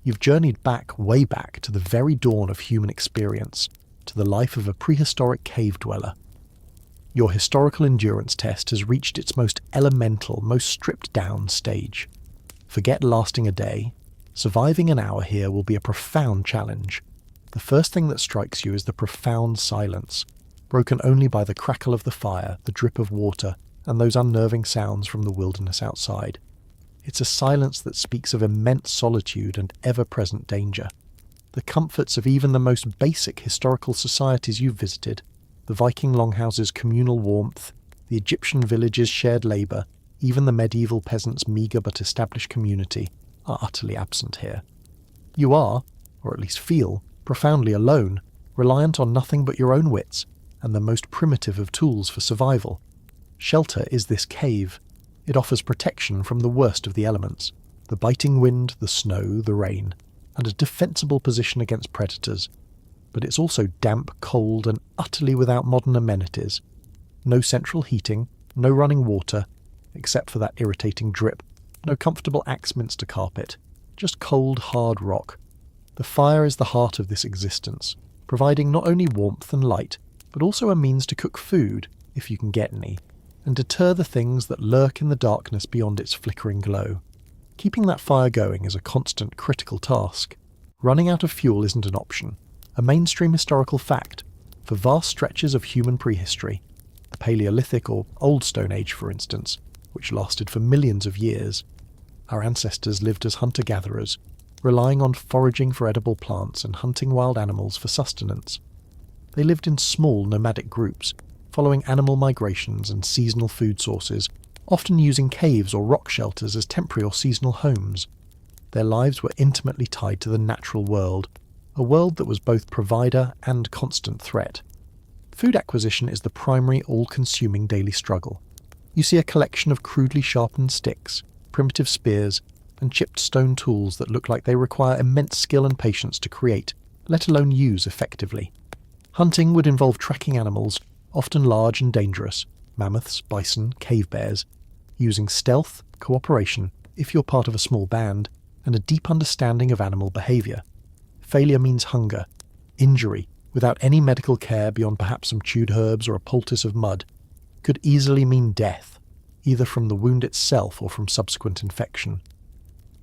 You've journeyed back, way back, to the very dawn of human experience, to the life of a prehistoric cave dweller. Your historical endurance test has reached its most elemental, most stripped-down stage. Forget lasting a day. Surviving an hour here will be a profound challenge. The first thing that strikes you is the profound silence, broken only by the crackle of the fire, the drip of water, and those unnerving sounds from the wilderness outside. It's a silence that speaks of immense solitude and ever-present danger. The comforts of even the most basic historical societies you've visited, the Viking Longhouse's communal warmth, the Egyptian village's shared labour, even the medieval peasants' meagre but established community, are utterly absent here. You are, or at least feel, profoundly alone, reliant on nothing but your own wits and the most primitive of tools for survival. Shelter is this cave. It offers protection from the worst of the elements, the biting wind, the snow, the rain, and a defensible position against predators. But it's also damp, cold, and utterly without modern amenities. No central heating, no running water, except for that irritating drip, no comfortable Axminster carpet, just cold, hard rock. The fire is the heart of this existence, providing not only warmth and light, but also a means to cook food, if you can get any, and deter the things that lurk in the darkness beyond its flickering glow. Keeping that fire going is a constant, critical task. Running out of fuel isn't an option, a mainstream historical fact. For vast stretches of human prehistory, the Paleolithic or Old Stone Age for instance, which lasted for millions of years, our ancestors lived as hunter-gatherers, relying on foraging for edible plants and hunting wild animals for sustenance. They lived in small nomadic groups, following animal migrations and seasonal food sources, often using caves or rock shelters as temporary or seasonal homes. Their lives were intimately tied to the natural world, a world that was both provider and constant threat. Food acquisition is the primary all-consuming daily struggle. You see a collection of crudely sharpened sticks, primitive spears, and chipped stone tools that look like they require immense skill and patience to create, let alone use effectively. Hunting would involve tracking animals, often large and dangerous, mammoths, bison, cave bears, using stealth, cooperation, if you're part of a small band, and a deep understanding of animal behaviour. Failure means hunger, injury, without any medical care beyond perhaps some chewed herbs or a poultice of mud, could easily mean death, either from the wound itself or from subsequent infection.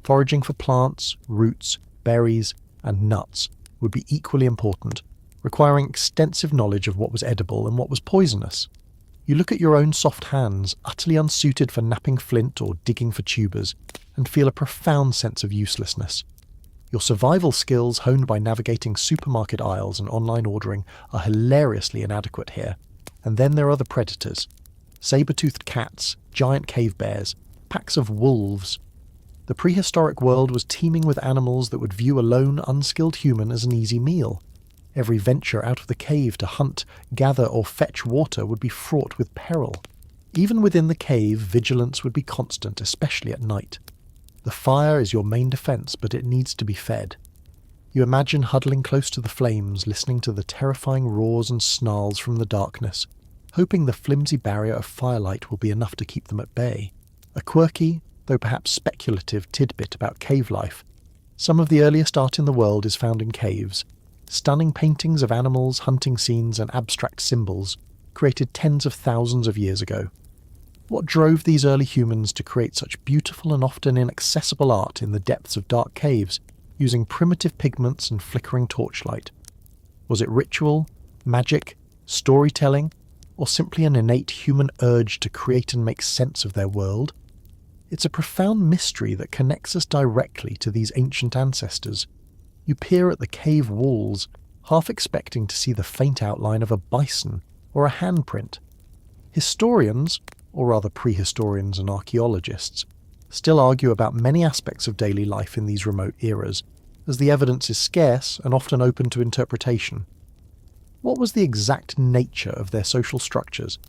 Foraging for plants, roots, berries, and nuts would be equally important, requiring extensive knowledge of what was edible and what was poisonous. You look at your own soft hands, utterly unsuited for napping flint or digging for tubers, and feel a profound sense of uselessness. Your survival skills honed by navigating supermarket aisles and online ordering are hilariously inadequate here. And then there are the predators. Saber-toothed cats, giant cave bears, packs of wolves. The prehistoric world was teeming with animals that would view a lone, unskilled human as an easy meal. Every venture out of the cave to hunt, gather, or fetch water would be fraught with peril. Even within the cave, vigilance would be constant, especially at night. The fire is your main defence, but it needs to be fed. You imagine huddling close to the flames, listening to the terrifying roars and snarls from the darkness, hoping the flimsy barrier of firelight will be enough to keep them at bay. A quirky, though perhaps speculative, tidbit about cave life. Some of the earliest art in the world is found in caves. Stunning paintings of animals, hunting scenes, and abstract symbols, created tens of thousands of years ago. What drove these early humans to create such beautiful and often inaccessible art in the depths of dark caves, using primitive pigments and flickering torchlight? Was it ritual, magic, storytelling, or simply an innate human urge to create and make sense of their world? It's a profound mystery that connects us directly to these ancient ancestors. You peer at the cave walls, half expecting to see the faint outline of a bison or a handprint. Historians, or rather prehistorians and archaeologists, still argue about many aspects of daily life in these remote eras, as the evidence is scarce and often open to interpretation. What was the exact nature of their social structures,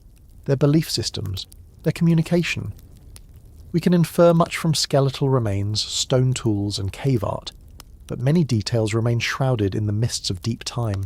their belief systems, their communication? We can infer much from skeletal remains, stone tools, and cave art, but many details remain shrouded in the mists of deep time.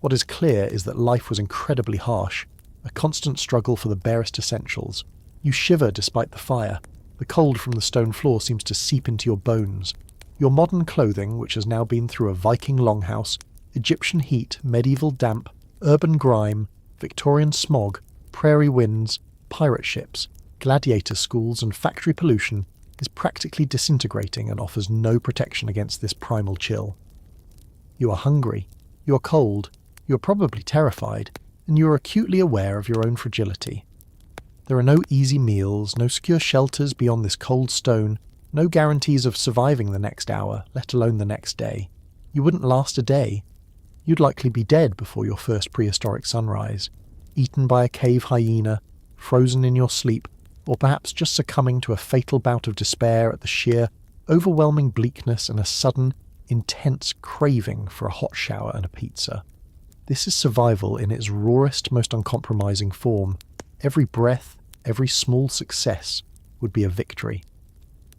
What is clear is that life was incredibly harsh, a constant struggle for the barest essentials. You shiver despite the fire, The cold from the stone floor seems to seep into your bones. Your modern clothing, which has now been through a Viking Longhouse, Egyptian heat, medieval damp, urban grime, Victorian smog, prairie winds, pirate ships, gladiator schools and factory pollution, is practically disintegrating and offers no protection against this primal chill. You are hungry, you are cold, you are probably terrified, and you are acutely aware of your own fragility. There are no easy meals, no secure shelters beyond this cold stone, no guarantees of surviving the next hour, let alone the next day. You wouldn't last a day. You'd likely be dead before your first prehistoric sunrise, eaten by a cave hyena, frozen in your sleep, or perhaps just succumbing to a fatal bout of despair at the sheer, overwhelming bleakness and a sudden, intense craving for a hot shower and a pizza. This is survival in its rawest, most uncompromising form. Every breath, every small success would be a victory.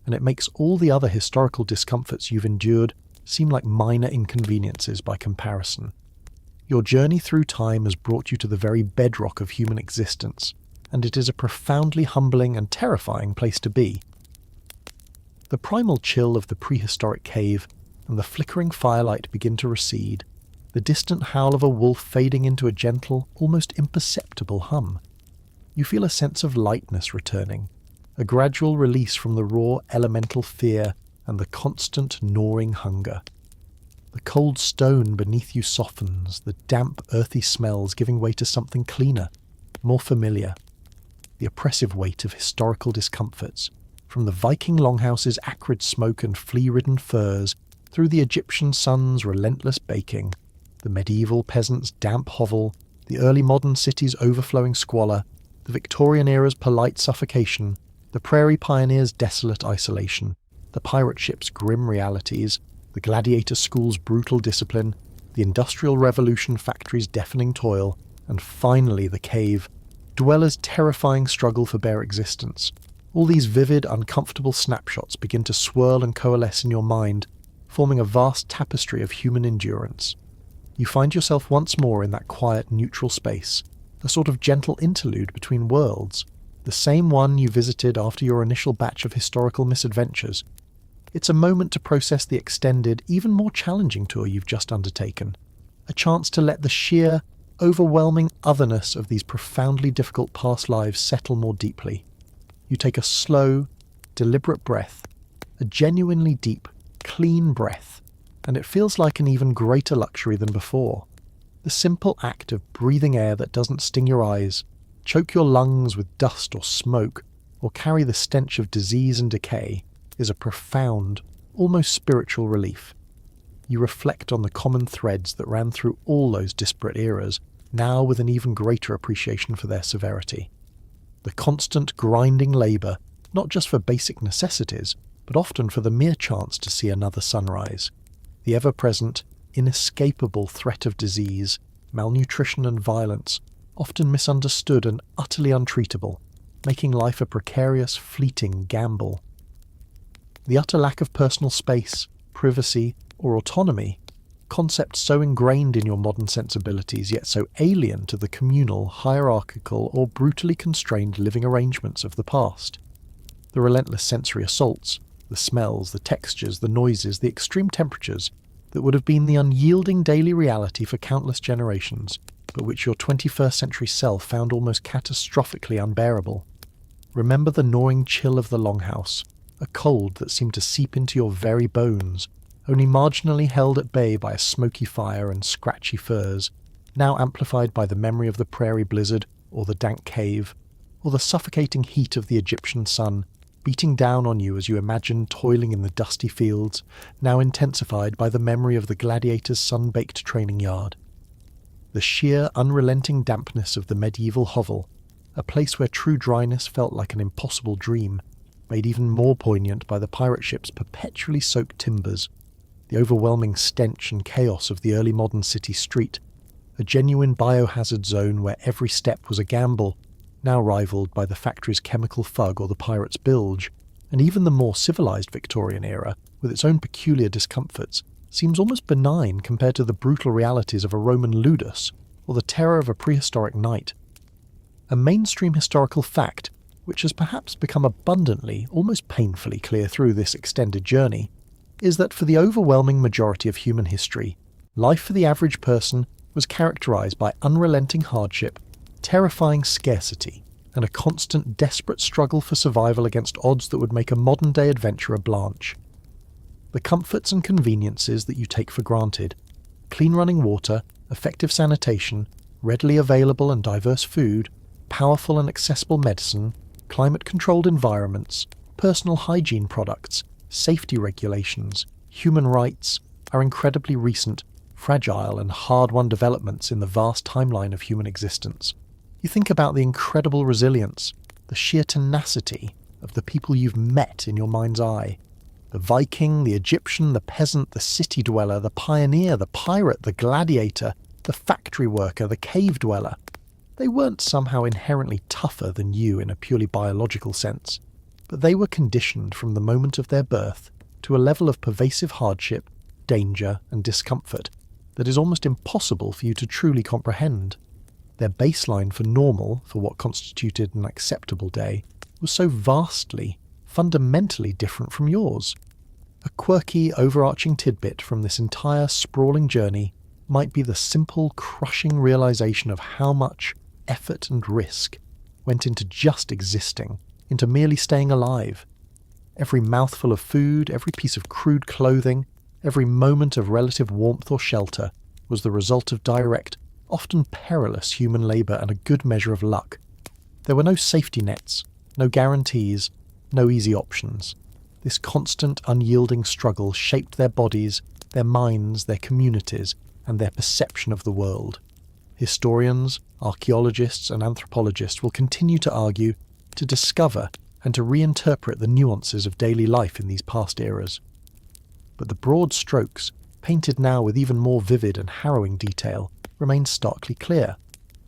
And it makes all the other historical discomforts you've endured seem like minor inconveniences by comparison. Your journey through time has brought you to the very bedrock of human existence, and it is a profoundly humbling and terrifying place to be. The primal chill of the prehistoric cave and the flickering firelight begin to recede, the distant howl of a wolf fading into a gentle, almost imperceptible hum. You feel a sense of lightness returning, a gradual release from the raw elemental fear and the constant gnawing hunger. The cold stone beneath you softens, the damp, earthy smells giving way to something cleaner, more familiar. The oppressive weight of historical discomforts, from the Viking Longhouse's acrid smoke and flea-ridden furs, through the Egyptian sun's relentless baking, the medieval peasant's damp hovel, the early modern city's overflowing squalor, the Victorian era's polite suffocation, the prairie pioneer's desolate isolation, the pirate ship's grim realities, the gladiator school's brutal discipline, the Industrial Revolution factory's deafening toil, and finally the cave, dwellers' terrifying struggle for bare existence. All these vivid, uncomfortable snapshots begin to swirl and coalesce in your mind, forming a vast tapestry of human endurance. You find yourself once more in that quiet, neutral space, a sort of gentle interlude between worlds, the same one you visited after your initial batch of historical misadventures. It's a moment to process the extended, even more challenging tour you've just undertaken, a chance to let the sheer, overwhelming otherness of these profoundly difficult past lives settle more deeply. You take a slow, deliberate breath, a genuinely deep, clean breath, and it feels like an even greater luxury than before. The simple act of breathing air that doesn't sting your eyes, choke your lungs with dust or smoke, or carry the stench of disease and decay, is a profound, almost spiritual relief. You reflect on the common threads that ran through all those disparate eras, now with an even greater appreciation for their severity. The constant grinding labour, not just for basic necessities, but often for the mere chance to see another sunrise. The ever-present, inescapable threat of disease, malnutrition and violence, often misunderstood and utterly untreatable, making life a precarious, fleeting gamble. The utter lack of personal space, privacy, or autonomy, concepts so ingrained in your modern sensibilities yet so alien to the communal, hierarchical, or brutally constrained living arrangements of the past. The relentless sensory assaults, the smells, the textures, the noises, the extreme temperatures that would have been the unyielding daily reality for countless generations, but which your 21st century self found almost catastrophically unbearable. Remember the gnawing chill of the Longhouse, a cold that seemed to seep into your very bones, only marginally held at bay by a smoky fire and scratchy furs, now amplified by the memory of the prairie blizzard, or the dank cave, or the suffocating heat of the Egyptian sun, beating down on you as you imagined toiling in the dusty fields, now intensified by the memory of the gladiator's sun-baked training yard. The sheer, unrelenting dampness of the medieval hovel, a place where true dryness felt like an impossible dream, made even more poignant by the pirate ship's perpetually soaked timbers, the overwhelming stench and chaos of the early modern city street, a genuine biohazard zone where every step was a gamble, now rivaled by the factory's chemical fug or the pirate's bilge, and even the more civilized Victorian era, with its own peculiar discomforts, seems almost benign compared to the brutal realities of a Roman ludus or the terror of a prehistoric night. A mainstream historical fact which has perhaps become abundantly, almost painfully clear through this extended journey, is that for the overwhelming majority of human history, life for the average person was characterised by unrelenting hardship, terrifying scarcity, and a constant desperate struggle for survival against odds that would make a modern-day adventurer blanch. The comforts and conveniences that you take for granted, clean running water, effective sanitation, readily available and diverse food, powerful and accessible medicine, climate-controlled environments, personal hygiene products, safety regulations, human rights, are incredibly recent, fragile and hard-won developments in the vast timeline of human existence. You think about the incredible resilience, the sheer tenacity of the people you've met in your mind's eye. The Viking, the Egyptian, the peasant, the city dweller, the pioneer, the pirate, the gladiator, the factory worker, the cave dweller. They weren't somehow inherently tougher than you in a purely biological sense, but they were conditioned from the moment of their birth to a level of pervasive hardship, danger, and discomfort that is almost impossible for you to truly comprehend. Their baseline for normal, for what constituted an acceptable day, was so vastly, fundamentally different from yours. A quirky, overarching tidbit from this entire sprawling journey might be the simple, crushing realization of how much effort and risk went into just existing, into merely staying alive. Every mouthful of food, every piece of crude clothing, every moment of relative warmth or shelter was the result of direct, often perilous human labour and a good measure of luck. There were no safety nets, no guarantees, no easy options. This constant, unyielding struggle shaped their bodies, their minds, their communities, and their perception of the world. Historians, archaeologists, and anthropologists will continue to argue, to discover, and to reinterpret the nuances of daily life in these past eras. But the broad strokes, painted now with even more vivid and harrowing detail, remain starkly clear.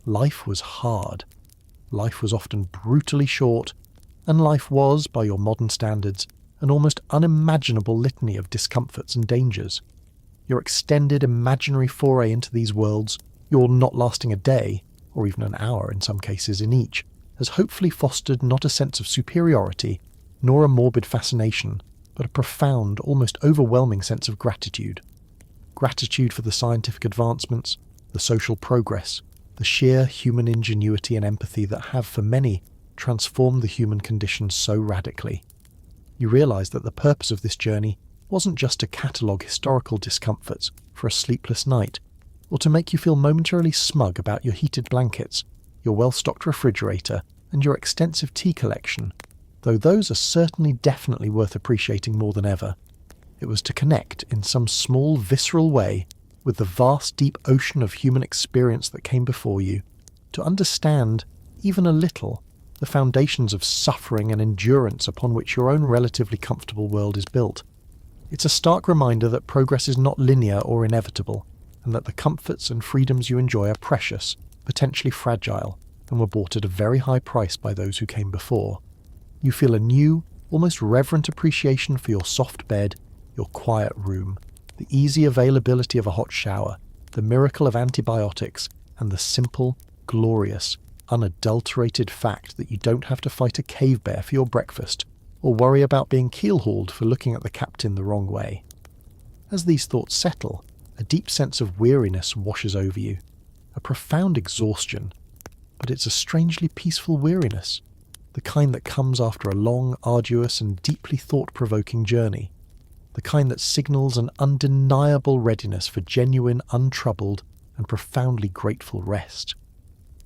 Life was hard. Life was often brutally short, and life was, by your modern standards, an almost unimaginable litany of discomforts and dangers. Your extended imaginary foray into these worlds, your not lasting a day, or even an hour in some cases in each, has hopefully fostered not a sense of superiority, nor a morbid fascination, but a profound, almost overwhelming sense of gratitude. Gratitude for the scientific advancements, the social progress, the sheer human ingenuity and empathy that have, for many, transformed the human condition so radically. You realise that the purpose of this journey wasn't just to catalogue historical discomforts for a sleepless night, or to make you feel momentarily smug about your heated blankets, your well-stocked refrigerator, and your extensive tea collection, though those are certainly definitely worth appreciating more than ever. It was to connect, in some small, visceral way, with the vast, deep ocean of human experience that came before you, to understand, even a little, the foundations of suffering and endurance upon which your own relatively comfortable world is built. It's a stark reminder that progress is not linear or inevitable, and that the comforts and freedoms you enjoy are precious, potentially fragile, and were bought at a very high price by those who came before. You feel a new, almost reverent appreciation for your soft bed, your quiet room, the easy availability of a hot shower, the miracle of antibiotics, and the simple, glorious, unadulterated fact that you don't have to fight a cave bear for your breakfast, or worry about being keel-hauled for looking at the captain the wrong way. As these thoughts settle, a deep sense of weariness washes over you, a profound exhaustion, but it's a strangely peaceful weariness, the kind that comes after a long, arduous and deeply thought-provoking journey, the kind that signals an undeniable readiness for genuine, untroubled and profoundly grateful rest.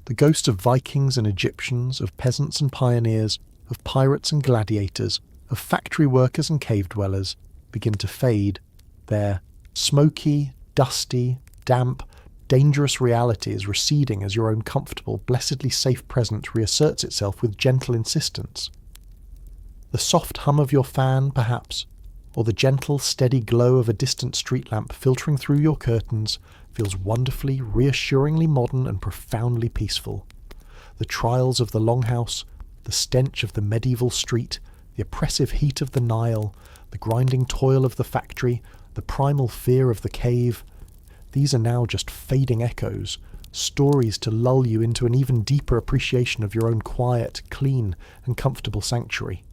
The ghosts of Vikings and Egyptians, of peasants and pioneers, of pirates and gladiators, of factory workers and cave dwellers begin to fade. Their smoky, dusty, damp, dangerous reality is receding as your own comfortable, blessedly safe present reasserts itself with gentle insistence. The soft hum of your fan, perhaps, or the gentle, steady glow of a distant street lamp filtering through your curtains feels wonderfully, reassuringly modern and profoundly peaceful. The trials of the Longhouse, the stench of the medieval street, the oppressive heat of the Nile, the grinding toil of the factory, the primal fear of the cave, these are now just fading echoes, stories to lull you into an even deeper appreciation of your own quiet, clean, and comfortable sanctuary.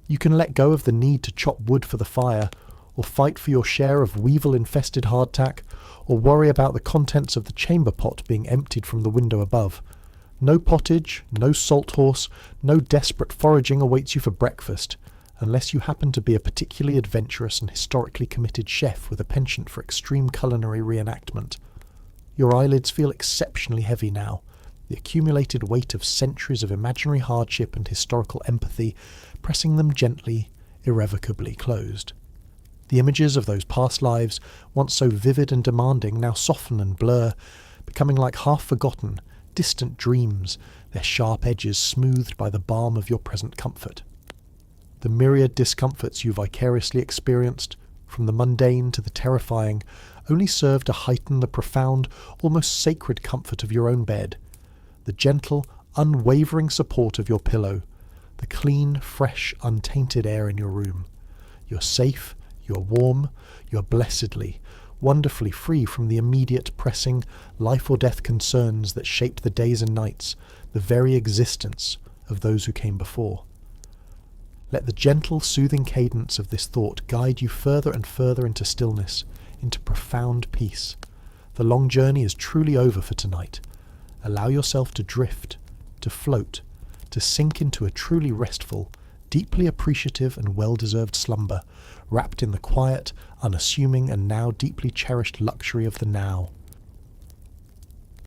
You can let go of the need to chop wood for the fire, or fight for your share of weevil-infested hardtack, or worry about the contents of the chamber pot being emptied from the window above. No pottage, no salt horse, no desperate foraging awaits you for breakfast, unless you happen to be a particularly adventurous and historically committed chef with a penchant for extreme culinary reenactment. Your eyelids feel exceptionally heavy now, the accumulated weight of centuries of imaginary hardship and historical empathy pressing them gently, irrevocably closed. The images of those past lives, once so vivid and demanding, now soften and blur, becoming like half-forgotten, distant dreams, their sharp edges smoothed by the balm of your present comfort. The myriad discomforts you vicariously experienced, from the mundane to the terrifying, only serve to heighten the profound, almost sacred comfort of your own bed, the gentle, unwavering support of your pillow, the clean, fresh, untainted air in your room. You're safe, you're warm, you're blessedly, wonderfully free from the immediate, pressing, life-or-death concerns that shaped the days and nights, the very existence of those who came before. Let the gentle, soothing cadence of this thought guide you further and further into stillness, into profound peace. The long journey is truly over for tonight. Allow yourself to drift, to float, to sink into a truly restful, deeply appreciative and well-deserved slumber, wrapped in the quiet, unassuming and now deeply cherished luxury of the now.